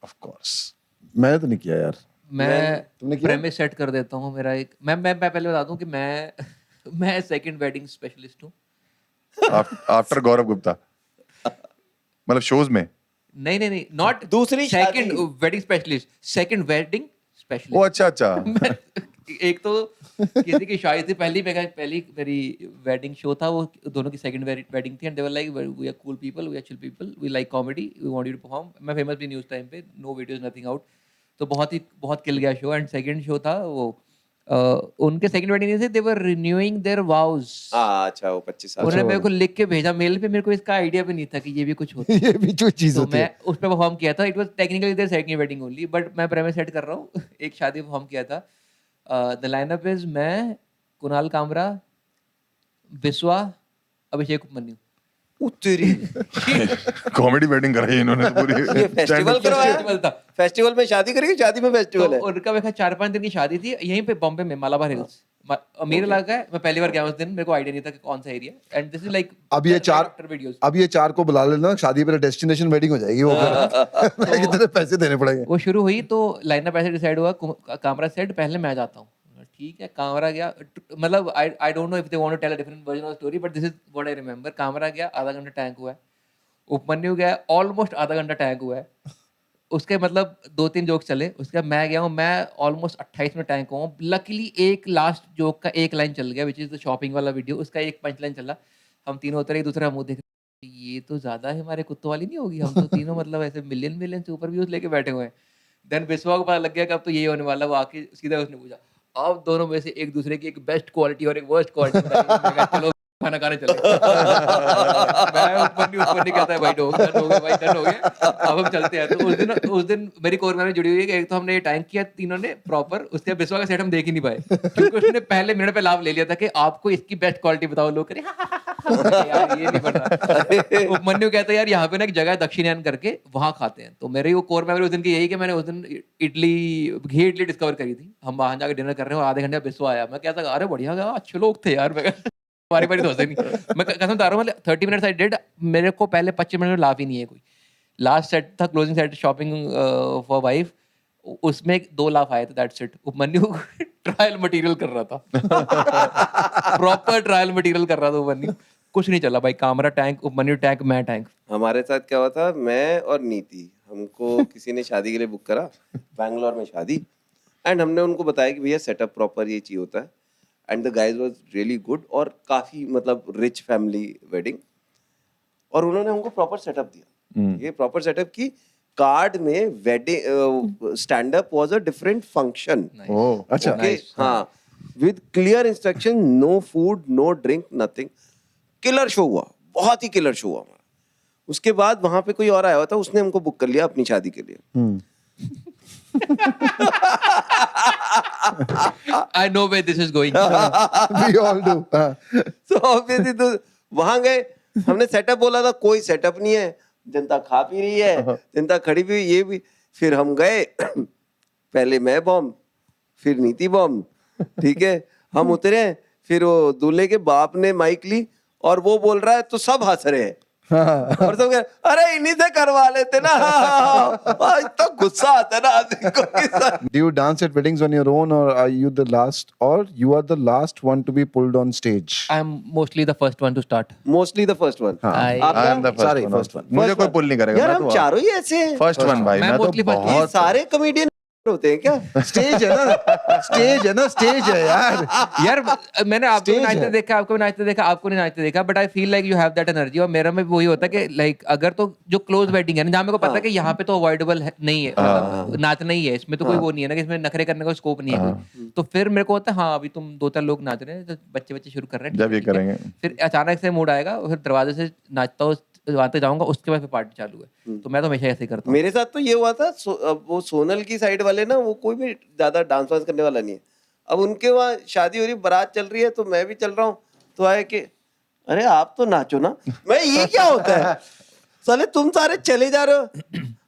[SPEAKER 2] Of course.
[SPEAKER 3] मैंने तो नहीं किया यार।
[SPEAKER 4] मैं
[SPEAKER 3] तुमने किया?
[SPEAKER 4] प्रेमिस सेट कर देता हूँ। मेरा एक मैं पहले बता दूं कि मैं सेकंड वेडिंग स्पेशलिस्ट हूँ।
[SPEAKER 2] आफ्टर गौरव गुप्ता, मतलब शोज में?
[SPEAKER 4] नहीं, नॉट
[SPEAKER 1] दूसरी
[SPEAKER 4] सेकंड
[SPEAKER 1] शादी।
[SPEAKER 4] वेडिंग स्पेशलिस्ट, सेकंड वेडिंग
[SPEAKER 2] ओ
[SPEAKER 4] स्पेशलिस्ट।
[SPEAKER 2] अच्छा।
[SPEAKER 4] एक तो किसी की शादी थी, पहली मेरी वेडिंग शो था, वो दोनों की सेकंड वेडिंग थी, and they were like we are cool people, we are chill people, we like comedy, we want you to perform. मैं फेमस भी नहीं उस टाइम पे, नो वीडियोस नथिंग आउट, तो बहुत किल गया शो। एंड सेकंड शो था वो उनके सेकंड वेडिंग से, दे वर रिन्यूइंग देयर वाउज।
[SPEAKER 1] हाँ अच्छा वो 25 साल।
[SPEAKER 4] उन्होंने मेरे को लिख के भेजा मेल पे, मेरे को इसका आइडिया भी नहीं था कि ये भी कुछ होता है।
[SPEAKER 3] ये भी जो चीज
[SPEAKER 4] तो
[SPEAKER 3] होती है।
[SPEAKER 4] मैं उस पर परफॉर्म किया था। It was technically their second wedding only, but मैं प्रेमिस सेट कर रहा हूँ। एक शादी परफॉर्म किया था। द लाइनअप इज मैं, कुणाल कामरा, बिस्वा, अभिषेक उपमन्यु।
[SPEAKER 1] तेरी
[SPEAKER 2] कॉमेडी वेडिंग कराई इन्होंने तो पूरी।
[SPEAKER 1] ये फेस्टिवल करवाया।
[SPEAKER 4] फेस्टिवल था।
[SPEAKER 1] फेस्टिवल में शादी करेगी, शादी में फेस्टिवल
[SPEAKER 4] तो
[SPEAKER 1] है।
[SPEAKER 4] उनका मेरे 4-5 दिन की शादी थी यहीं पे बॉम्बे में, मालाबार हिल्स। मेरे लगा है, मैं पहली बार गया उस दिन, मेरे को आइडिया नहीं था कि कौन सा area, and this is like
[SPEAKER 3] अब ये चार को बुला लेना, शादी पे डेस्टिनेशन वेडिंग हो जाएगी वो फिर। कितने पैसे देने पड़ेंगे।
[SPEAKER 4] वो शुरू हुई तो लाइनअप ऐसे डिसाइड हुआ, कामरा सेड पहले मैं जाता हूँ, ठीक है। कामरा गया, मतलब I don't know if they want to tell a different version of story, but this is what I remember. Kamra गया, आधा घंटा टैंक हुआ है। उपमन्यु गया, ऑलमोस्ट आधा घंटा टैंक हुआ है। उसके मतलब 2-3 जोक चले, उसके बाद मैं गया हूँ, मैं ऑलमोस्ट 28 में टैंक हुआ हूँ। लकीली एक लास्ट जोक का एक लाइन चल गया, विच इज द शॉपिंग वाला वीडियो, उसका एक पंच लाइन चला। हम तीनों उतरे, एक दूसरे का मुंह देख, ये तो ज्यादा है, हमारे कुत्तों वाली नहीं होगी। हम तो तीनों मतलब ऐसे मिलियन से ऊपर व्यूज लेके बैठे हुए हैं। देन बिस्वा को पता लग गया कि अब तो यही होने वाला। वो आके सीधा उसने पूछा, अब दोनों में से एक दूसरे की एक बेस्ट क्वालिटी और एक वर्स्ट क्वालिटी, चलो खाना खाने चले। मैं ऊपर नहीं कहता है भाई, डन हो गया भाई, डन हो गया, अब हम चलते हैं। तो उस दिन मेरी कोर में जुड़ी हुई है कि एक तो हमने ये टैंक किया तीनों ने प्रॉपर, उसके बिस्वा का सेट हम देख ही नहीं पाए, क्योंकि उसने पहले मिनट पे लाभ ले लिया था कि आपको इसकी बेस्ट क्वालिटी बताओ। लोग करे यार ये नहीं पता। उपमन्यु कहता है यार यहाँ पे ना एक जगह है दक्षिणायन करके, वहां खाते हैं। तो मेरी वो कोर मेमोरी उस दिन की यही कि मैंने उस दिन घी इडली डिस्कवर करी थी। हम वहां जाकर डिनर कर रहे हो, आधे घंटे बिस्वा आया। मैं कहता अरे बढ़िया गया, अच्छे लोग थे यार। बारी बारी तो होते नहीं। मैं कसम बता रहा हूँ, 30 मिनट्स आई डिड, मेरे को पहले 25 मिनट में लाभ ही नहीं है कोई। लास्ट सेट था closing set, shopping for wife, उसमें 2 लाफ आए थे, that's it. Upmanyu trial material कर रहा था, प्रॉपर ट्रायल मटेरियल कर रहा था उपमन्यु। कुछ नहीं चला भाई, कामरा टैंक, उपमन्यु टैंक, मैं टैंक।
[SPEAKER 1] हमारे साथ क्या हुआ था, मैं और नीति, हमको किसी ने शादी के लिए बुक करा, बैंगलोर में शादी, एंड हमने उनको बताया कि भैया सेटअप प्रॉपर ये चाहिए होता है, and the guys was really good, और काफी मतलब रिच फैमिली वेडिंग, और उन्होंने हमको प्रॉपर सेटअप दिया। ये प्रॉपर सेटअप की कार्ड में wedding stand up was a different function.
[SPEAKER 3] अच्छा,
[SPEAKER 1] हाँ, with clear instruction, no food, no drink, nothing. Killer show हुआ, बहुत ही किलर शो हुआ हमारा। उसके बाद वहां पे कोई और आया हुआ था, उसने हमको बुक कर लिया अपनी शादी के लिए।
[SPEAKER 4] I know where this is going.
[SPEAKER 3] we all do.
[SPEAKER 1] So obviously तो वहां गए, हमने सेटअप बोला था, कोई सेटअप नहीं है, जनता खा पी रही है, जनता खड़ी भी, ये भी। फिर हम गए, पहले मैं बॉम्ब, फिर नीति बॉम्ब, ठीक है। हम उतरे, फिर वो दूल्हे के बाप ने माइक ली और वो बोल रहा है तो सब हंस रहे हैं, और सब कह रहे, अरे इन्हीं से करवा लेते ना। इतना गुस्सा आता है ना आदमी को।
[SPEAKER 3] Do you dance at weddings on your own, or are you the last, or you are the last one to be pulled on stage?
[SPEAKER 4] I'm mostly the first one to start.
[SPEAKER 1] Mostly the first one.
[SPEAKER 2] I am the
[SPEAKER 3] Sorry,
[SPEAKER 2] first
[SPEAKER 3] first
[SPEAKER 2] one.
[SPEAKER 3] one.
[SPEAKER 2] मुझे कोई पुल नहीं करेगा।
[SPEAKER 1] यार
[SPEAKER 2] मैं
[SPEAKER 1] हम
[SPEAKER 2] तो
[SPEAKER 1] चारों ही ऐसे हैं।
[SPEAKER 2] फर्स्ट वन भाई,
[SPEAKER 4] मैं
[SPEAKER 2] मैं तो
[SPEAKER 4] mostly first
[SPEAKER 1] ये
[SPEAKER 2] बहुत
[SPEAKER 1] सारे कॉमेडियन होते हैं क्या?
[SPEAKER 3] स्टेज है ना, स्टेज है यार।
[SPEAKER 4] यार मैंने आपको भी
[SPEAKER 3] Stage
[SPEAKER 4] नाचते
[SPEAKER 3] है।
[SPEAKER 4] देखा, आपको भी नाचते देखा, आपको नहीं नाचते देखा, but I feel like you have that energy. और मेरा में वही होता है कि लाइक अगर तो जो क्लोज वेडिंग है ना, जहाँ मेरे को पता है कि यहाँ पे तो अवॉइडेबल नहीं है, मतलब नाचना ही है, इसमें तो कोई वो नहीं है ना कि इसमें नखरे करने का स्कोप नहीं है कोई। तो फिर मेरे को होता है हाँ अभी तुम 2-3 लोग नाच रहे हैं, तो बच्चे शुरू कर रहे हैं,
[SPEAKER 2] जब ये
[SPEAKER 4] ठीक है।
[SPEAKER 2] करेंगे।
[SPEAKER 4] फिर अचानक से मूड आएगा, फिर दरवाजे से नाचता हूँ, वहां तक जाऊंगा, उसके बाद फिर पार्टी चालू है। तो मैं तो हमेशा ऐसे ही करता हूँ।
[SPEAKER 1] मेरे साथ तो ये हुआ था, वो सोनल की साइड वाले ना, वो कोई भी ज्यादा डांस वांस करने वाला नहीं है। अब उनके वहाँ शादी हो रही, बारात चल रही है, तो मैं भी चल रहा हूँ, तो आए कि अरे आप तो नाचो ना। मैं ये क्या होता है, साले तुम सारे चले जा रहे हो,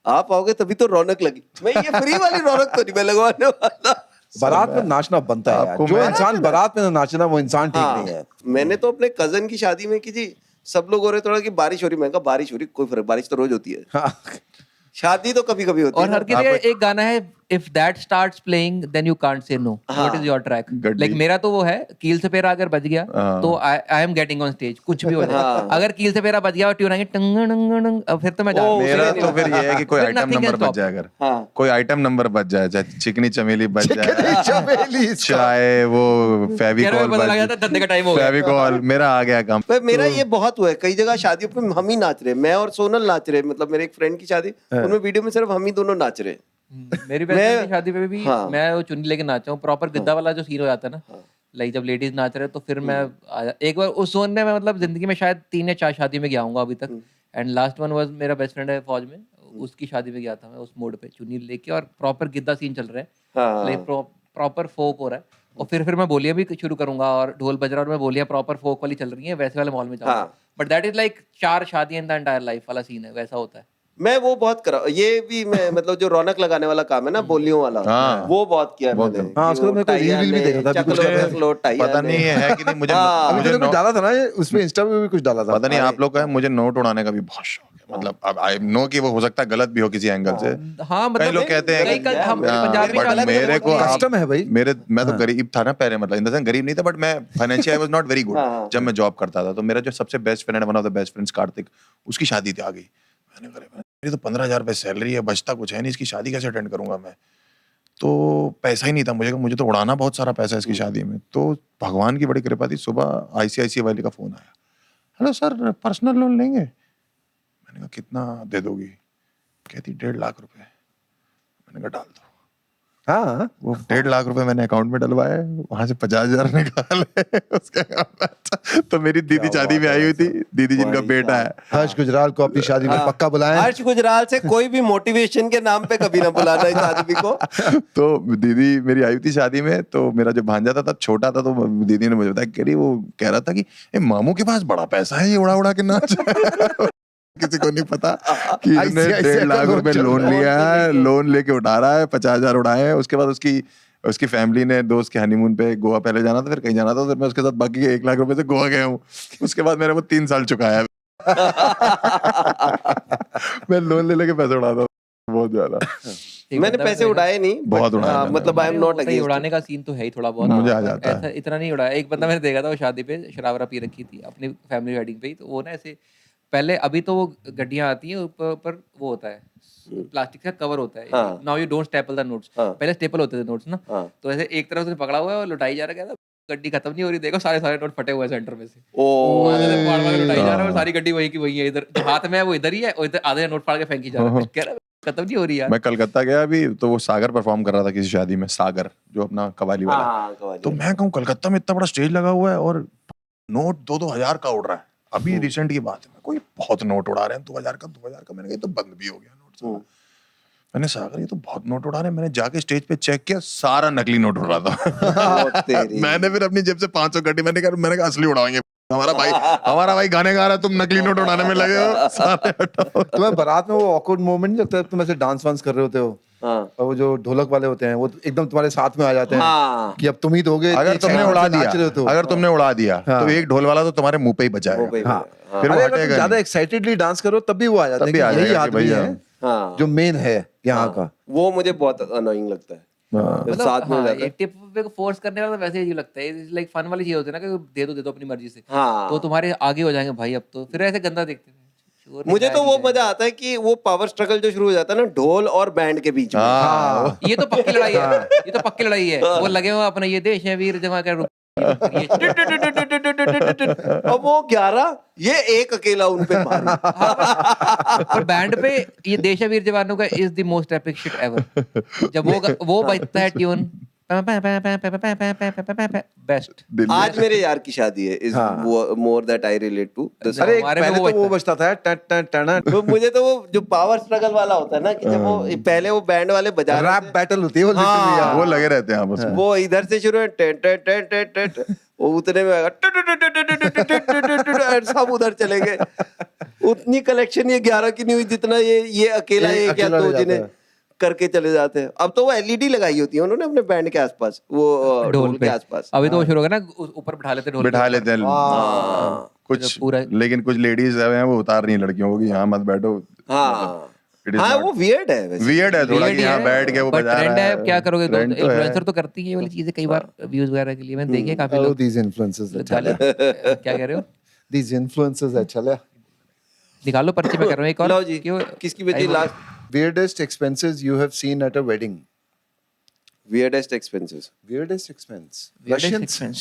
[SPEAKER 1] आप आओगे तभी तो रौनक लगी। मैं ये फ्री वाली रौनक तो नहीं मैं लगवाने वाला।
[SPEAKER 3] बारात में नाचना बनता है यार।
[SPEAKER 2] आपको
[SPEAKER 3] जो
[SPEAKER 2] मैं-
[SPEAKER 3] इंसान बारात में ना नाचना, वो इंसान ठीक
[SPEAKER 1] हाँ,
[SPEAKER 3] नहीं है।
[SPEAKER 1] मैंने तो अपने कजन की शादी में की थी, सब लोग हो रहे थोड़ा कि बारिश हो रही, मैं कहा बारिश हो रही, कोई फर्क, बारिश तो रोज होती है,
[SPEAKER 3] हाँ।
[SPEAKER 1] शादी तो कभी कभी होती
[SPEAKER 4] और
[SPEAKER 1] है
[SPEAKER 4] हर
[SPEAKER 1] ना।
[SPEAKER 4] के लिए एक गाना है, if that starts playing then you can't say no, what is your track.
[SPEAKER 2] Gaddi.
[SPEAKER 4] Like मेरा तो वो है, कील से पेरा अगर बज गया
[SPEAKER 2] हाँ।
[SPEAKER 4] तो I am getting on stage, कुछ भी हो जाए।
[SPEAKER 1] हाँ।
[SPEAKER 4] अगर कील से पेरा बज गया और ट्यून आएंगे टंग टंग टंग, अब फिर तो मैं जा
[SPEAKER 1] ओ,
[SPEAKER 2] मेरा
[SPEAKER 1] नहीं
[SPEAKER 2] तो फिर ये है कि कोई
[SPEAKER 4] फिर
[SPEAKER 2] आइटम
[SPEAKER 4] nothing
[SPEAKER 2] नंबर
[SPEAKER 4] can
[SPEAKER 2] बच
[SPEAKER 4] stop.
[SPEAKER 2] जाए, अगर
[SPEAKER 1] हाँ।
[SPEAKER 2] कोई आइटम नंबर बच जाए, चाहे चिकनी चमेली बच जाए,
[SPEAKER 3] चमेली इसका।
[SPEAKER 2] चाहे वो
[SPEAKER 4] यार
[SPEAKER 2] फेविकॉल
[SPEAKER 4] मैं पता लग जाता है धंधे का टाइम हो गया।
[SPEAKER 2] फेविकॉल, मेरा आ गया काम।
[SPEAKER 1] पर मेरा ये बहुत हुआ है, कई जगह शादियों पे हम ही नाच रहे हैं, मैं और सोनल नाच रहे हैं, मतलब मेरे एक फ्रेंड की शादी, उनमें वीडियो में सिर्फ हम ही दोनों नाच रहे हैं।
[SPEAKER 4] मेरी बेस्ट फ्रेंड की शादी पे भी
[SPEAKER 1] हाँ।
[SPEAKER 4] मैं वो चुन्नी लेके नाचा हूँ, प्रॉपर गिद्दा वाला जो सीन हो जाता है ना, लाइक जब लेडीज नाच रहे हैं तो फिर मैं एक बार उस जोन में, मैं मतलब जिंदगी में शायद 3 या 4 शादी में गया हूँ अभी तक, एंड लास्ट वन वाज मेरा बेस्ट फ्रेंड है फौज में, उसकी शादी में गया था मैं, उस मोड पे चुन्नी लेके, और प्रॉपर गिद्दा सीन चल रहा है,
[SPEAKER 1] हाँ।
[SPEAKER 4] लाइक प्रॉपर फोक हो रहा है, और फिर मैं बोलियां भी शुरू करूंगा, और ढोल बज रहा है और मैं बोलियां प्रॉपर फोक वाली चल रही है, वैसे वाले मॉल में जाऊंगा।
[SPEAKER 1] हाँ।
[SPEAKER 4] बट दैट इज लाइक 4 शादी इन द एंटायर लाइफ वाला सीन है, वैसा होता है।
[SPEAKER 1] मैं वो बहुत करा, ये भी मैं मतलब जो रौनक लगाने वाला काम है ना, बोलियों वाला,
[SPEAKER 2] हाँ।
[SPEAKER 1] वो बहुत किया मैंने।
[SPEAKER 3] हाँ, उसको तो मेरे को रील भी देखा था,
[SPEAKER 1] चकलो चकलो टाइया
[SPEAKER 2] पता नहीं है कि नहीं, मुझे
[SPEAKER 1] हाँ।
[SPEAKER 3] अभी
[SPEAKER 2] मुझे
[SPEAKER 3] मैंने कुछ
[SPEAKER 2] नो-
[SPEAKER 3] डाला था ना ये, उसमें इंस्टा पे भी कुछ डाला था।
[SPEAKER 2] पता नहीं आप लोग का है, मुझे नोट उड़ाने का भी बहुत शौक है। मतलब अब आई नो कि वो हो सकता है गलत भी हो किसी एंगल से।
[SPEAKER 4] हाँ
[SPEAKER 2] कई
[SPEAKER 4] मतलब
[SPEAKER 2] लोग कहते हैं
[SPEAKER 4] कई
[SPEAKER 2] कि
[SPEAKER 4] कल हम
[SPEAKER 2] हाँ,
[SPEAKER 4] पंजाबी
[SPEAKER 2] but
[SPEAKER 4] शादी में
[SPEAKER 2] मेरे को
[SPEAKER 4] होती है।
[SPEAKER 3] कस्टम है भाई।
[SPEAKER 2] मैं तो गरीब था ना पहले, मतलब इन द सेंस गरीब नहीं था, बट मैं financially I was not very good.
[SPEAKER 1] हाँ।
[SPEAKER 2] जब मैं जॉब करता था तो मेरा जो सबसे best friend, one of the best friends, Kartik, उसकी शादी थी आ गई। मैंने कहा मेरी तो 15,000 रुपए सैलरी है, बचता कुछ है नहीं, इसकी शादी कैसे अटेंड करूंगा मैं। तो पैसा ही नहीं था मुझे तो उड़ाना बहुत सारा पैसा है इसकी शादी में। तो भगवान की बड़ी कृपा थी, सुबह आईसीआईसीआई वाले का फोन आया, हेलो सर पर्सनल लोन लेंगे। मैंने कहा कितना दे दोगी? कहती 1.5 लाख रुपए। मैंने कहा डाल दो।
[SPEAKER 3] हाँ,
[SPEAKER 2] वो 1.5 लाख रुपए मैंने अकाउंट में डलवाए, वहां से 50,000 निकाले उसके account में। अच्छा, तो मेरी दीदी शादी में आई हुई थी, दीदी जिनका बेटा है।
[SPEAKER 3] हर्ष गुजराल को अपनी शादी में पक्का बुलाएं।
[SPEAKER 1] हर्ष गुजराल से कोई भी मोटिवेशन के नाम पे कभी ना बुलाना इस आदमी को।
[SPEAKER 2] तो दीदी मेरी आई थी शादी में, तो मेरा जो भांजा था तब छोटा था, तो दीदी ने मुझे बताया, कह रही वो कह रहा था कि मामू के पास बड़ा पैसा है, ये उड़ा उड़ा के नाच किसी को नहीं पता कि इसने
[SPEAKER 3] ICICI
[SPEAKER 2] 1.5 लाख
[SPEAKER 3] का
[SPEAKER 2] रुपए
[SPEAKER 3] लोन
[SPEAKER 2] लोन लिया है, लोन लेके उठा रहा है, 50,000 उड़ाए हैं। उसके बाद उसकी फैमिली ने दोस्त के हनीमून पे गोवा पहले जाना था, फिर कहीं जाना था, फिर मैं उसके साथ बाकी के 1 लाख रुपए से गोवा गया हूँ। उसके बाद मैंने वो 3 साल चुकाया है। मैं लोन ले लेके पैसे उड़ाता हूँ बहुत ज्यादा।
[SPEAKER 1] मैंने पैसे उड़ाए नहीं,
[SPEAKER 2] बहुत
[SPEAKER 1] but,
[SPEAKER 2] उड़ाए
[SPEAKER 1] हाँ,
[SPEAKER 2] मैंने।
[SPEAKER 1] मतलब आई एम नॉट
[SPEAKER 4] होता ही, उड़ाने का सीन तो है ही थोड़ा बहुत।
[SPEAKER 2] मुझे आ जाता है।
[SPEAKER 4] ऐसा इतना नहीं उड़ाया। एक बंदा मैंने देखा था, वो शादी पे शराब वराब पी रखी थी अपनी फैमिली वेडिंग पे ही, तो वो ना ऐसे पहले, अभी तो वो गड्डियां आती हैं ऊपर वो होता है प्लास्टिक का कवर होता है,
[SPEAKER 1] हाँ।
[SPEAKER 4] Now you don't staple the notes.
[SPEAKER 1] हाँ।
[SPEAKER 4] पहले स्टेपल होते थे नोट्स ना,
[SPEAKER 1] हाँ।
[SPEAKER 4] तो ऐसे एक तरफ से पकड़ा हुआ है और लुटाई जा रहा है, गड्डी खत्म नहीं हो रही, देखो सारे नोट फटे हुए हैं सेंटर में से।
[SPEAKER 1] ओ
[SPEAKER 4] आधे से फाड़ फाड़ के लुटाई जा रहा है और सारी गड्डी वही की वही है, इधर जो हाथ में है वो इधर ही है, और इधर आधे नोट फाड़ के फेंकी जा रहा है। कह रहा है खत्म नहीं हो रही यार।
[SPEAKER 2] मैं कलकत्ता गया अभी, तो वो सागर परफॉर्म कर रहा था किसी शादी में, सागर जो अपना कवाली वाला।
[SPEAKER 1] हाँ, कवाली।
[SPEAKER 2] तो मैं कहूँ कलकत्ता में इतना बड़ा स्टेज लगा हुआ है और नोट 2-2 हजार का उड़ रहा है। अभी रिसेंट की बात है, कोई बहुत नोट उड़ा रहे हैं, 2,000 का। मैंने कहा ये तो बंद भी हो गया नोट सारा। मैंने सागर ये तो बहुत नोट उड़ा रहे हैं। मैंने जाके स्टेज पे चेक किया, सारा नकली नोट उड़ रहा था।
[SPEAKER 1] तेरी।
[SPEAKER 2] मैंने फिर अपनी जेब से 500 कटी, मैंने कहा असली उड़ाएंगे। हमारा भाई गाने गा रहा है, तुम नकली नोट उड़ाने में लगे हो, सारे हटाओ।
[SPEAKER 3] तुम्हें बारात में वो ऑकवर्ड मोमेंट नहीं लगता है, तुम ऐसे डांस वांस कर रहे होते हो
[SPEAKER 1] हाँ।
[SPEAKER 3] और वो जो ढोलक वाले होते हैं वो एकदम तुम्हारे साथ में आ जाते हैं
[SPEAKER 1] हाँ।
[SPEAKER 3] कि अब तुम ही दोगे,
[SPEAKER 2] अगर
[SPEAKER 3] एक
[SPEAKER 2] तुमने
[SPEAKER 3] साइड
[SPEAKER 2] उड़ा
[SPEAKER 3] से नाच
[SPEAKER 2] दिया,
[SPEAKER 3] रहे होते हो।
[SPEAKER 2] अगर तुमने उड़ा दिया,
[SPEAKER 3] हाँ।
[SPEAKER 2] तो एक ढोल वाला तो तुम्हारे मुंह पे ही बचाएगा।
[SPEAKER 1] भाई,
[SPEAKER 3] हाँ,
[SPEAKER 2] फिर वो
[SPEAKER 3] अरे अगर तुम
[SPEAKER 2] हटेगा
[SPEAKER 3] ज्यादा
[SPEAKER 2] नहीं।
[SPEAKER 3] एक्साइटेडली डांस करो तब भी वो आ जाते
[SPEAKER 2] तब
[SPEAKER 3] हैं
[SPEAKER 2] भी
[SPEAKER 3] कि
[SPEAKER 2] आ
[SPEAKER 3] यही
[SPEAKER 2] जाएगा कि
[SPEAKER 3] आदमी
[SPEAKER 2] भैया।
[SPEAKER 3] है
[SPEAKER 1] हाँ।
[SPEAKER 3] जो मेन है यहाँ का।
[SPEAKER 1] वो मुझे बहुत अनोइंग लगता है। जब साथ में हो
[SPEAKER 4] हाँ,
[SPEAKER 1] जाता है।
[SPEAKER 4] एक टिप पे को फोर्स करने वाला तो वैसे ही लगता है, लाइक फन वाली चीज होती है ना कि दे दो अपनी मर्जी से,
[SPEAKER 1] हाँ।
[SPEAKER 4] तो तुम्हारे आगे हो जाएंगे भाई, अब तो फिर ऐसे गंदा देखते हैं। शोर
[SPEAKER 1] मुझे तो
[SPEAKER 4] निकाल
[SPEAKER 1] वो
[SPEAKER 4] दिया
[SPEAKER 1] मजा आता है कि वो पावर स्ट्रगल जो शुरू हो जाता है ना ढोल और बैंड के बीच में।
[SPEAKER 2] हाँ।
[SPEAKER 4] है। ये तो पक्की लड़ाई है, ये तो पक्की लड़ाई है। वो लगे हुए अपना ये देश है वीर जमा कर
[SPEAKER 1] अब वो 11 ये एक अकेला उन पे भारी।
[SPEAKER 4] पर बैंड पे ये देश है वीर जवानों का is the most epic shit ever. जब वो बजता है ट्यून बेस्ट।
[SPEAKER 1] आज मेरे यार की शादी है, is more that I relate to.
[SPEAKER 3] अरे
[SPEAKER 4] हमारे में
[SPEAKER 3] पहले
[SPEAKER 4] वो
[SPEAKER 3] तो वो
[SPEAKER 4] इतना-
[SPEAKER 3] बजता था टन टन टन,
[SPEAKER 1] तो मुझे तो वो जो पावर स्ट्रगल वाला होता है ना कि जब वो पहले वो बैंड वाले बजा रहे
[SPEAKER 3] रैप
[SPEAKER 1] थे,
[SPEAKER 3] बैटल होती है वो literally,
[SPEAKER 1] हाँ।
[SPEAKER 2] वो लगे रहते हैं आपस में।
[SPEAKER 1] वो इधर से शुरू है टेट टेट टेट टेट टेट, वो उतने में आएगा सब उधर चले गए। उतनी कलेक्शन ये 11 की नहीं हुई जितना ये अकेला
[SPEAKER 3] एक
[SPEAKER 1] एक या
[SPEAKER 3] अकेला
[SPEAKER 1] दो
[SPEAKER 3] ले जाता
[SPEAKER 1] जिन्हें
[SPEAKER 3] है।
[SPEAKER 1] करके चले जाते हैं। अब तो वो एलईडी लगाई होती है उन्होंने अपने बैंड के आसपास, वो ढोल के
[SPEAKER 4] पे
[SPEAKER 1] आसपास।
[SPEAKER 4] अभी तो वो शुरू होगा ना, ऊपर बिठा लेते ढोल के
[SPEAKER 2] बिठा
[SPEAKER 4] ऊपर।
[SPEAKER 2] लेते हैं कुछ,
[SPEAKER 4] पूरा-
[SPEAKER 2] लेकिन कुछ लेडीज हैं वो उतार रही हैं लड़कियों को कि यहाँ मत बैठो।
[SPEAKER 1] हाँ
[SPEAKER 2] It is
[SPEAKER 1] हाँ,
[SPEAKER 2] not-
[SPEAKER 1] वो वियर्ड है वैसे।
[SPEAKER 2] वियर्ड है थोड़ा
[SPEAKER 4] Weird
[SPEAKER 2] कि
[SPEAKER 4] ही
[SPEAKER 2] यहाँ
[SPEAKER 4] है,
[SPEAKER 2] बैठ के वो
[SPEAKER 4] but
[SPEAKER 2] बजा
[SPEAKER 4] trend
[SPEAKER 2] रहा
[SPEAKER 4] है,
[SPEAKER 2] है।
[SPEAKER 4] अब क्या करोगे,
[SPEAKER 2] Trend तो है।
[SPEAKER 4] इन्फ्लुएंसर तो करती है ये वाली चीजें कई बार व्यूज वगैरह के लिए, मैंने देखे काफी
[SPEAKER 3] Oh,
[SPEAKER 4] लोग
[SPEAKER 3] these influencers are
[SPEAKER 4] गाली-
[SPEAKER 3] चले।
[SPEAKER 4] क्या कह रहे हो,
[SPEAKER 3] These influencers are चले।
[SPEAKER 4] निकालो पर्ची में कर रहा हूँ एक और।
[SPEAKER 1] लो जी,
[SPEAKER 4] क्यों
[SPEAKER 1] किसकी बेटी last?
[SPEAKER 3] Weirdest expenses you have seen at a wedding?
[SPEAKER 1] Weirdest expenses।
[SPEAKER 3] Weirdest expense?
[SPEAKER 4] Weirdest
[SPEAKER 3] Russians?
[SPEAKER 4] expense?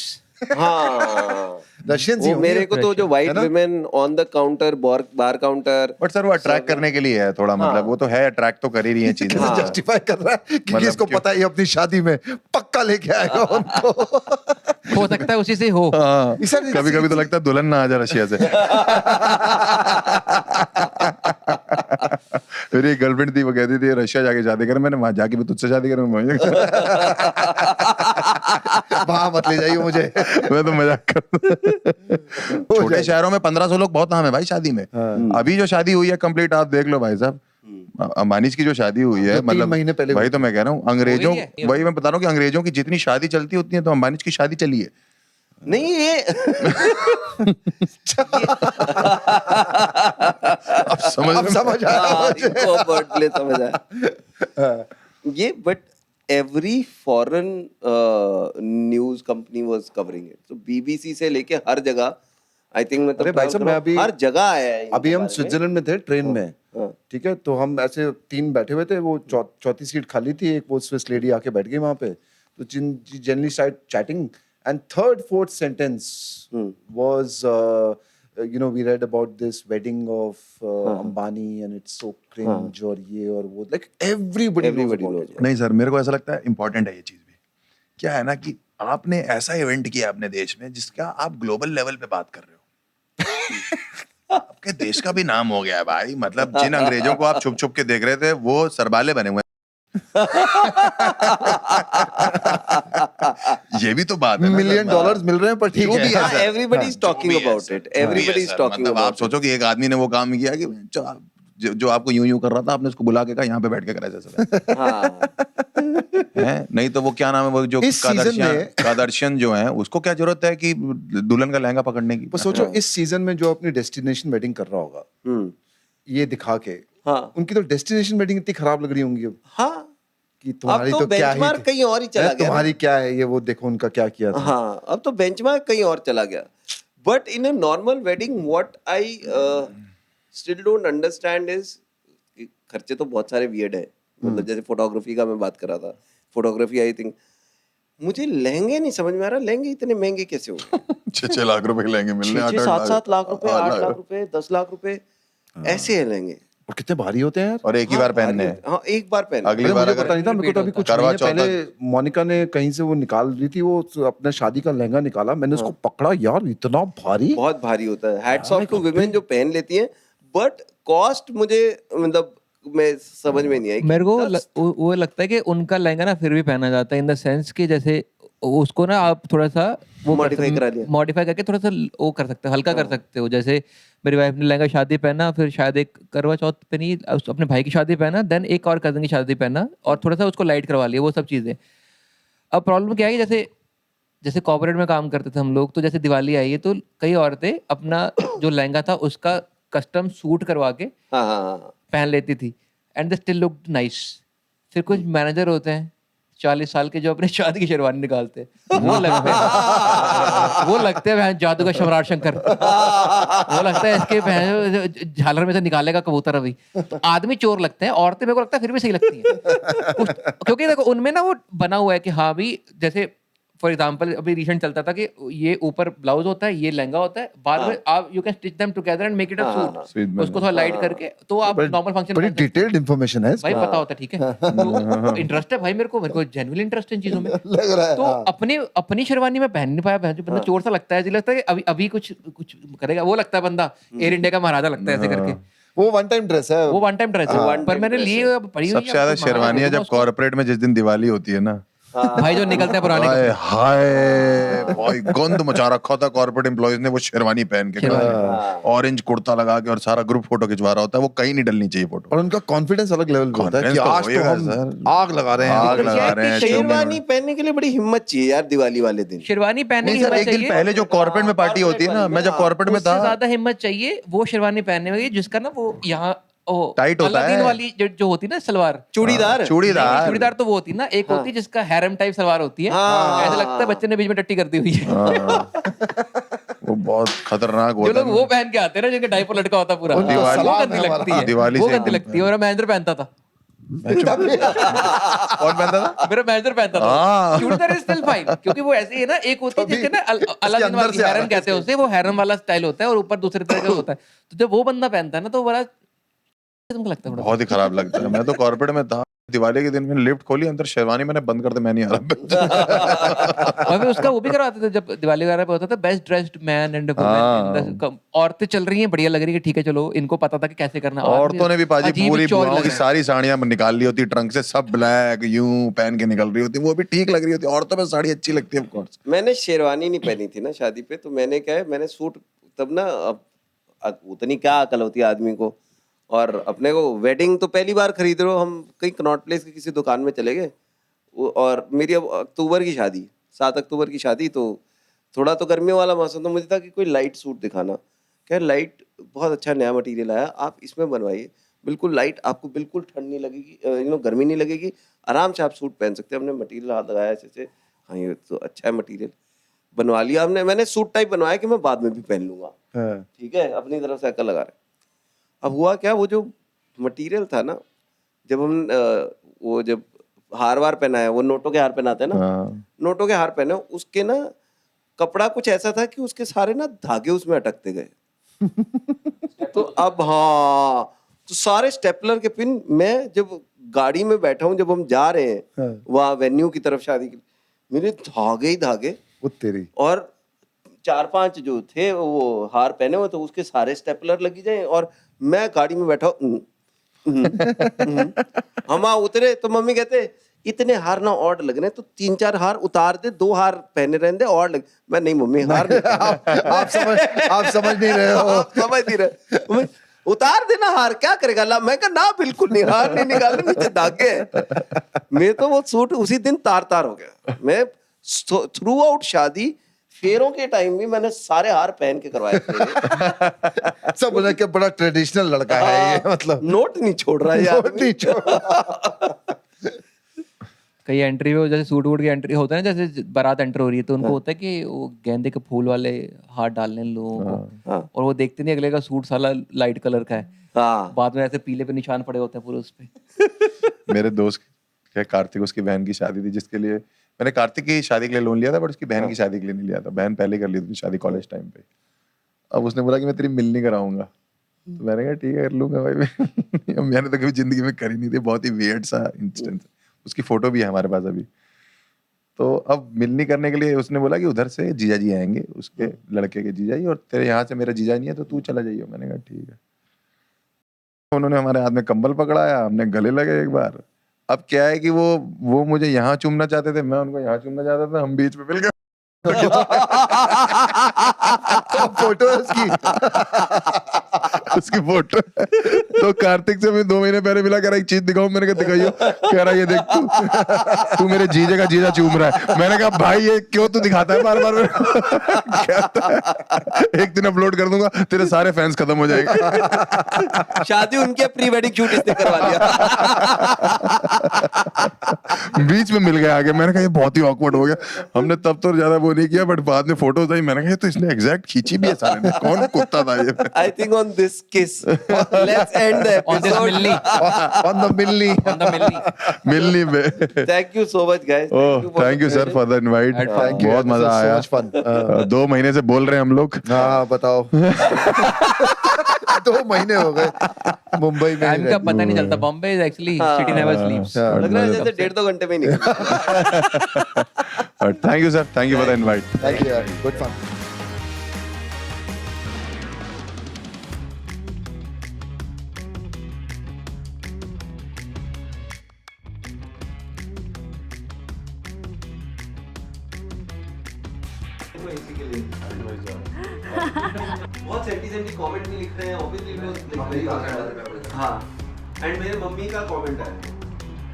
[SPEAKER 1] हाँ
[SPEAKER 3] Russians ही
[SPEAKER 1] वो
[SPEAKER 3] होंगे।
[SPEAKER 1] मेरे को तो जो व्हाइट
[SPEAKER 3] है ना?
[SPEAKER 1] Women on the counter, bar counter,
[SPEAKER 2] but sir वो अट्रैक्ट करने के लिए है थोड़ा, मतलब वो तो है, अट्रैक्ट तो कर ही रही है चीजें।
[SPEAKER 3] कैसे जस्टिफाई कर रहा है क्योंकि
[SPEAKER 2] मतलब
[SPEAKER 3] इसको
[SPEAKER 2] क्यों?
[SPEAKER 3] पता है ये अपनी शादी में पक्का लेके आएगा उनको।
[SPEAKER 4] हो सकता है उसी से हो।
[SPEAKER 2] हाँ,
[SPEAKER 3] Sir, it's-
[SPEAKER 2] कभी कभी तो लगता है दुल्हन ना आ जाए रशिया से। मेरी एक गर्लफ्रेंड थी, वो कहती थी रशिया जाके शादी कर, मैंने वहां जाके भी तुझसे शादी करूँ
[SPEAKER 3] वहां मत ले जाइए मुझे।
[SPEAKER 2] मैं तो मजाक कर। छोटे शहरों में 1500 लोग बहुत नाम है भाई शादी में। अभी जो शादी हुई है कंप्लीट, आप देख लो भाई साहब, अंबानी की जो शादी हुई है,
[SPEAKER 3] जो 3 महीने पहले
[SPEAKER 2] वही तो मैं कह रहा हूँ, अंग्रेजों,
[SPEAKER 4] हो गई है।
[SPEAKER 2] वही मैं बता रहा हूँ कि अंग्रेजों की जितनी शादी चलती होती है तो अंबानी की शादी चली है।
[SPEAKER 1] नहीं ये
[SPEAKER 2] अब समझ
[SPEAKER 3] आया मुझे।
[SPEAKER 1] वर्डप्ले समझ आया ये, but every foreign news company was covering it, तो बीबीसी से लेके हर जगह, आई थिंक मैं
[SPEAKER 3] अरे भाई साहब, मैं अभी
[SPEAKER 1] हर जगह आया है
[SPEAKER 3] अभी हम स्विट्जरलैंड में थे ट्रेन में,
[SPEAKER 1] हाँ।
[SPEAKER 3] ठीक है, तो हम ऐसे 3 बैठे हुए थे, वो चौथी सीट खाली थी, एक वो स्विस लेडी आके बैठ गई वहां पे, तो generally start chatting and third fourth sentence was you know, we read about this wedding of Ambani and it's so cringe और ये और वो, like everybody knows about it.
[SPEAKER 2] नहीं सर, मेरे को ऐसा लगता है इम्पोर्टेंट है ये चीज भी। क्या है ना कि आपने ऐसा इवेंट किया अपने देश में जिसका आप ग्लोबल लेवल पे बात कर रहे हो। आपके देश का भी नाम हो गया है भाई, मतलब जिन अंग्रेजों को आप छुप छुप के देख रहे थे वो सरबाले बने हुए हैं। ये भी तो बात है ना,
[SPEAKER 3] $1 million मिल रहे हैं, पर ठीक है।
[SPEAKER 2] है sir.
[SPEAKER 1] Everybody is talking about it, everybody is talking
[SPEAKER 2] मतलब आप
[SPEAKER 1] अबाउट
[SPEAKER 2] सोचो कि एक आदमी ने वो काम किया कि जो आपको यूं कर रहा था, आपने उसको बुला के कहा यहाँ पे बैठ के करा जैसे
[SPEAKER 1] हाँ
[SPEAKER 2] है। नहीं तो वो क्या नाम है, वो जो
[SPEAKER 3] इस season में-
[SPEAKER 2] कादर्शियन जो है, उसको क्या जरूरत है कि दुल्हन का लहंगा पकड़ने की।
[SPEAKER 3] पर सोचो इस सीजन में जो अपनी डेस्टिनेशन वेडिंग कर रहा होगा, ये दिखा के,
[SPEAKER 1] हाँ
[SPEAKER 3] उनकी तो डेस्टिनेशन वेडिंग इतनी खराब लग रही होंगी अब
[SPEAKER 1] हाँ
[SPEAKER 3] कि तुम्हारी
[SPEAKER 1] अब
[SPEAKER 3] तो क्या ही
[SPEAKER 1] बेंचमार्क कहीं और ही चला
[SPEAKER 3] है,
[SPEAKER 1] गया ना।
[SPEAKER 3] तुम्हारी क्या है ये, वो देखो उनका क्या किया था।
[SPEAKER 1] हाँ अब तो बेंचमार्क कहीं और चला गया, but in a normal wedding what I still don't understand is, खर्चे तो बहुत सारे वियर्ड है, मतलब जैसे फोटोग्राफी का मैं बात कर रहा था, फोटोग्राफी आई थिंक, मुझे लहंगे नहीं समझ में आ रहा, लहंगे इतने महंगे कैसे हो गए?
[SPEAKER 2] 6 लाख रुपए के लहंगे मिलने,
[SPEAKER 1] 7 लाख रुपए, 8 लाख रुपए, 10 लाख रुपए, ऐसे है लहंगे।
[SPEAKER 3] और कितने भारी होते हैं यार।
[SPEAKER 2] और एक ही बार पहनने हैं।
[SPEAKER 1] हाँ एक बार पहन,
[SPEAKER 2] अगली
[SPEAKER 3] अरे
[SPEAKER 2] बार
[SPEAKER 3] मुझे
[SPEAKER 2] अगर
[SPEAKER 3] पता नहीं था, मेरे को तो अभी कुछ
[SPEAKER 2] करवा
[SPEAKER 3] महीने
[SPEAKER 2] चौथ
[SPEAKER 3] पहले मोनिका ने कहीं से वो निकाल रही थी, वो अपने शादी का लहंगा निकाला, मैंने उसको पकड़ा, यार इतना भारी।
[SPEAKER 1] बहुत भारी होता है, हैट्स ऑफ टू विमेन जो पहन लेती हैं, बट कॉस्ट मुझे मतलब मैं समझ में नहीं आई।
[SPEAKER 4] मेरे को वो लगता है कि उनका लहंगा ना फिर भी पहना जाता है, इन द सेंस कि जैसे उसको ना आप थोड़ा सा वो
[SPEAKER 1] Modify करा लिया।
[SPEAKER 4] मॉडिफाई करके थोड़ा सा वो कर सकते हो, हल्का कर सकते हो। जैसे मेरी वाइफ ने लहंगा शादी पहना, फिर शायद एक करवा चौथ पे नहीं अपने भाई की शादी पहना, देन एक और कजन की शादी पहना और थोड़ा सा उसको लाइट करवा लिया, वो सब चीज़ें। अब प्रॉब्लम क्या है कि जैसे कॉर्पोरेट में काम करते थे हम लोग, तो जैसे दिवाली आई है तो कई औरतें अपना जो लहंगा था उसका कस्टम सूट करवा के
[SPEAKER 1] हाँ हाँ हाँ
[SPEAKER 4] पहन लेती थी, and they still look nice. फिर कुछ मैनेजर होते हैं 40 साल के जो अपने शादी की शेरवानी निकालते हैं, वो लगते हैं बहन जादू का सम्राट शंकर। वो लगता है इसके बहन झालर में से निकालेगा कबूतर अभी। आदमी चोर लगते हैं, औरतें मेरे को लगता है फिर भी सही लगती हैं क्योंकि देखो उनमें ना वो बना हुआ है कि हाँ भी, जैसे फॉर एग्जाम्पल अभी रिसेंट चलता था कि ये ऊपर ब्लाउज होता है, ये लहंगा होता है, बाद में आप you can stitch them together and make it a suit, उसको थोड़ा लाइट करके तो आप नॉर्मल फंक्शन
[SPEAKER 3] बड़ी डिटेल्ड इंफॉर्मेशन है
[SPEAKER 4] भाई पता होता है, ठीक है। तो इंटरेस्ट है भाई, मेरे को जेन्युइन इंटरेस्ट है इन चीजों में
[SPEAKER 3] लग रहा है।
[SPEAKER 4] तो अपनी शेरवानी में पहन नहीं पाया, बंदा चोर सा लगता है, लगता है कि अभी कुछ करेगा, वो लगता है बंदा एयर इंडिया का महाराजा लगता है ऐसे करके।
[SPEAKER 3] वो वन टाइम ड्रेस है,
[SPEAKER 4] वो वन टाइम ड्रेस है, पर मैंने लिए पड़ी हुई है,
[SPEAKER 2] सबसे ज्यादा
[SPEAKER 4] आपको
[SPEAKER 2] शेरवानी है
[SPEAKER 4] महाराजा
[SPEAKER 2] जब कॉर्पोरेट में जिस दिन दिवाली होती है ना,
[SPEAKER 4] भाई जो निकलते हैं पुराने
[SPEAKER 2] हाय
[SPEAKER 4] कपड़े।
[SPEAKER 2] हाय भाई गंद मचा रखा होता कॉर्पोरेट एम्प्लॉइज ने, वो शेरवानी पहन के ऑरेंज कुर्ता लगा के और सारा ग्रुप फोटो खिंचवा रहा होता है, वो कहीं नहीं डलनी चाहिए फोटो।
[SPEAKER 3] और उनका कॉन्फिडेंस अलग लेवल पे होता है कि
[SPEAKER 2] Confidence तो
[SPEAKER 3] आज तो
[SPEAKER 2] होएगा
[SPEAKER 3] हम
[SPEAKER 2] सर।
[SPEAKER 3] आग लगा रहे हैं।
[SPEAKER 2] आग लगा रहे हैं,
[SPEAKER 1] शेरवानी पहनने के लिए बड़ी हिम्मत चाहिए यार दिवाली वाले दिन।
[SPEAKER 4] शेरवानी पहनने
[SPEAKER 2] नहीं
[SPEAKER 4] की
[SPEAKER 2] सर,
[SPEAKER 4] हिम्मत
[SPEAKER 2] एक दिन
[SPEAKER 4] चाहिए,
[SPEAKER 2] पहले जो कॉर्पोरेट में पार्टी होती है ना, मैं जब कॉर्पोरेट में
[SPEAKER 4] उससे
[SPEAKER 2] था,
[SPEAKER 4] ज्यादा हिम्मत चाहिए वो शेरवानी पहनने में जिसका ना वो यहाँ
[SPEAKER 2] टाइट होता
[SPEAKER 4] अलादीन
[SPEAKER 2] है।
[SPEAKER 4] वाली जो होती है ना सलवार,
[SPEAKER 1] चूड़ीदार
[SPEAKER 2] चूड़ीदार
[SPEAKER 4] चूड़ीदार तो वो होती है ना, एक होती है जिसका हैरम टाइप सलवार होती है, ऐसा लगता है बच्चे ने बीच में टट्टी कर दी हुई है।
[SPEAKER 2] वो बहुत खतरनाक
[SPEAKER 4] जो
[SPEAKER 2] होता
[SPEAKER 4] लोग
[SPEAKER 2] है।
[SPEAKER 4] वो पहन के आते हैं ना, जिनके डायपर लटका होता है पूरा,
[SPEAKER 3] उनका
[SPEAKER 4] वो
[SPEAKER 3] सलाम
[SPEAKER 4] गंदी
[SPEAKER 3] है
[SPEAKER 4] लगती है,
[SPEAKER 2] दिवाली
[SPEAKER 4] वो
[SPEAKER 2] से
[SPEAKER 4] गंदी लगती है। मेरा मैनेजर पहनता था,
[SPEAKER 2] कौन पहनता था?
[SPEAKER 4] मेरा मैनेजर पहनता था। चूड़ीदार इज स्टिल फाइन, क्योंकि वो ऐसी है ना, एक होती है जिसके ना अलादीन वाली हैरम कहते हैं उसे, वो हैरम वाला स्टाइल होता है और ऊपर दूसरे तरह का होता है, तो जब वो बंदा पहनता है ना तो बड़ा तुमको लगता है
[SPEAKER 2] बहुत ही खराब लगता है। मैं तो कॉर्पोरेट में था, दिवाली के दिन मैंने लिफ्ट खोली, अंदर शेरवानी मैंने बंद कर दी, मैं नहीं आ रहा।
[SPEAKER 4] और फिर उसका वो भी करवाते थे जब दिवाली वगैरह पे होता था, best dressed man and women. औरतें चल रही हैं बढ़िया लग रही है, ठीक है चलो, इनको पता था कि कैसे करना।
[SPEAKER 2] औरतों ने भी पाजी
[SPEAKER 4] अजीब
[SPEAKER 2] पूरी
[SPEAKER 4] चौड़
[SPEAKER 2] बुआओं
[SPEAKER 4] लग
[SPEAKER 2] की
[SPEAKER 4] रहा है।
[SPEAKER 2] सारी साड़ियां निकाल ली होती ट्रंक से, सब ब्लैक यूं पहन के निकल रही होती, वो भी ठीक लग रही होती। औरतों में साड़ी अच्छी लगती है ऑफ कोर्स।
[SPEAKER 1] मैंने शेरवानी नहीं पहनी थी ना शादी पे, तो मैंने क्या है, मैंने सूट तब ना, अब उतनी क्या अकल होती है आदमी को, और अपने को वेडिंग तो पहली बार खरीद रहे हो। हम कहीं कनॉट प्लेस की किसी दुकान में चले गए, और मेरी अब अक्टूबर की शादी, 7 अक्टूबर की शादी, तो थोड़ा तो गर्मियों वाला मौसम, तो मुझे था कि कोई लाइट सूट दिखाना। क्या लाइट बहुत अच्छा नया मटेरियल आया, आप इसमें बनवाइए, बिल्कुल लाइट, आपको बिल्कुल ठंड नहीं लगेगी, गर्मी नहीं लगेगी, आराम से आप सूट पहन सकते हैं। हमने मटेरियल हाथ लगाया ऐसे, हाँ ये तो अच्छा है मटेरियल, बनवा लिया हमने। मैंने सूट टाइप बनवाया कि मैं बाद में भी पहन लूंगा, ठीक है, अपनी तरफ से अकल लगा रहे। अब हुआ क्या, वो जो मटेरियल था ना, जब हम वो जब हार वार पहनाया, वो नोटों के हार पहनाते हैं ना, नोटों के हार पहने, उसके ना कपड़ा कुछ ऐसा था कि उसके सारे ना धागे उसमें अटकते गए। तो अब हाँ, तो सारे स्टेपलर के पिन, मैं जब गाड़ी में बैठा हूँ, जब हम जा रहे हैं वहाँ वेन्यू की तरफ शादी के, मेरे धागे ही धागे,
[SPEAKER 3] वो तेरी।
[SPEAKER 1] और 4-5 जो थे वो हार पहने हुए, तो उसके सारे स्टेपलर लगी जाए, और मैं गाड़ी में बैठा हम वहाँ उतरे तो मम्मी कहते इतने हार ना और लग रहे, तो 3-4 हार उतार दे, 2 हार पहने रहने और लग। मैं नहीं मम्मी, हार नहीं
[SPEAKER 3] आप समझ नहीं रहे हो।
[SPEAKER 1] आप समझ नहीं रहे, मम्मी उतार देना हार, क्या करेगा ला। मैं कहा ना बिल्कुल नहीं, हार नहीं निकालने, नीचे धागे हैं। मैं तो वो सूट उसी दिन तार तार हो गया। मैं थ्रू आउट शादी, फेरों के टाइम भी मैंने सारे हार पहन के करवाए थे।
[SPEAKER 3] सब बोला कि बड़ा ट्रेडिशनल लड़का है ये, मतलब
[SPEAKER 1] नोट नहीं छोड़ रहा है यार,
[SPEAKER 3] नोट नहीं छोड़।
[SPEAKER 4] कई एंट्री में जैसे सूट वूट की एंट्री होता है ना, जैसे बारात एंटर हो रही है, तो उनको होता है कि वो गेंदे के फूल वाले हाथ डालने हैं लोगों को, और वो देखते नहीं अगले का सूट साला लाइट कलर का है,
[SPEAKER 1] हाँ
[SPEAKER 4] बाद में ऐसे पीले पे निशान पड़े होते हैं पूरे उस पे।
[SPEAKER 2] मेरे दोस्त क्या कार्तिक, उसकी बहन की शादी थी, जिसके लिए मैंने कार्तिक की शादी के लिए लोन लिया था, बट उसकी बहन की शादी के लिए नहीं लिया था। बहन पहले कर ली थी शादी कॉलेज टाइम पे। अब उसने बोला कि मैं तेरी मिलनी कराऊंगा, तो मैंने कहा ठीक है कर लूंगा भाई। मैंने तो कभी जिंदगी में करी नहीं थी, बहुत ही वियर्ड सा इंस्टेंस। उसकी फोटो भी है हमारे पास अभी। तो अब मिलनी करने के लिए उसने बोला कि उधर से जीजा जी आएंगे, उसके लड़के के जीजा जी, और तेरे यहाँ से मेरा जीजा नहीं है, तो तू चला जाइए। मैंने कहा ठीक है। उन्होंने हमारे हाथ में कंबल पकड़ाया, हमने गले लगे एक बार। अब क्या है कि वो मुझे यहाँ चूमना चाहते थे, मैं उनको यहाँ चूमना चाहता था, हम बीच में मिल गए।
[SPEAKER 3] फोटो है उसकी।
[SPEAKER 2] उसकी फोटो। तो कार्तिक से मैं 2 महीने पहले मिला, कह रहा एक चीज दिखाऊं, मैंने कहा दिखाइयो। कह रहा ये देख तू मेरे जीजे का जीजा चूम रहा है। मैंने कहा भाई ये क्यों तू दिखाता है बार बार। कहता है एक दिन अपलोड कर दूंगा, तेरे सारे फैंस खत्म हो जाएंगे।
[SPEAKER 1] शादी उनके प्री वेडिंग शूट इसने करवा लिया।
[SPEAKER 2] बीच में मिल गए आगे। मैंने कहा ये बहुत ही ऑकवर्ड हो गया। हमने तब तो ज्यादा वो नहीं किया, बट बाद में फोटोज आई, मैंने कहा तो इसने एग्जैक्ट खींची भी है सारे ने, कौन कुत्ता था ये।
[SPEAKER 1] I think on this kiss, let's end the
[SPEAKER 4] On this
[SPEAKER 1] episode.
[SPEAKER 4] मिलनी,
[SPEAKER 3] On the मिलनी।
[SPEAKER 4] on the मिलनी।
[SPEAKER 2] मिलनी में।
[SPEAKER 1] Thank you so much, guys.
[SPEAKER 2] Oh thank you sir for the invite,
[SPEAKER 3] Thank you,
[SPEAKER 2] बहुत
[SPEAKER 3] this
[SPEAKER 2] मजा
[SPEAKER 3] was so
[SPEAKER 2] आया।
[SPEAKER 3] much fun.
[SPEAKER 2] 2 महीने से बोल रहे हैं हम लोग।
[SPEAKER 3] हाँ बताओ। 2 महीने हो गए मुंबई में।
[SPEAKER 4] टाइम का पता नहीं चलता। Bombay is actually city never स्लीप्स।
[SPEAKER 1] लग रहा है जैसे 1.5-2 घंटे में ही निकल।
[SPEAKER 2] Thank you sir, thank you for the invite.
[SPEAKER 3] Thank you यार, गुड फन।
[SPEAKER 1] बहुत सेंटी कमेंट भी लिख रहे हैं, ऑब्वियसली हाँ। एंड मेरे मम्मी का कमेंट है,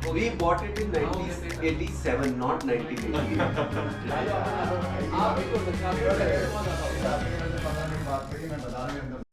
[SPEAKER 1] we bought it in 1987, not 1988.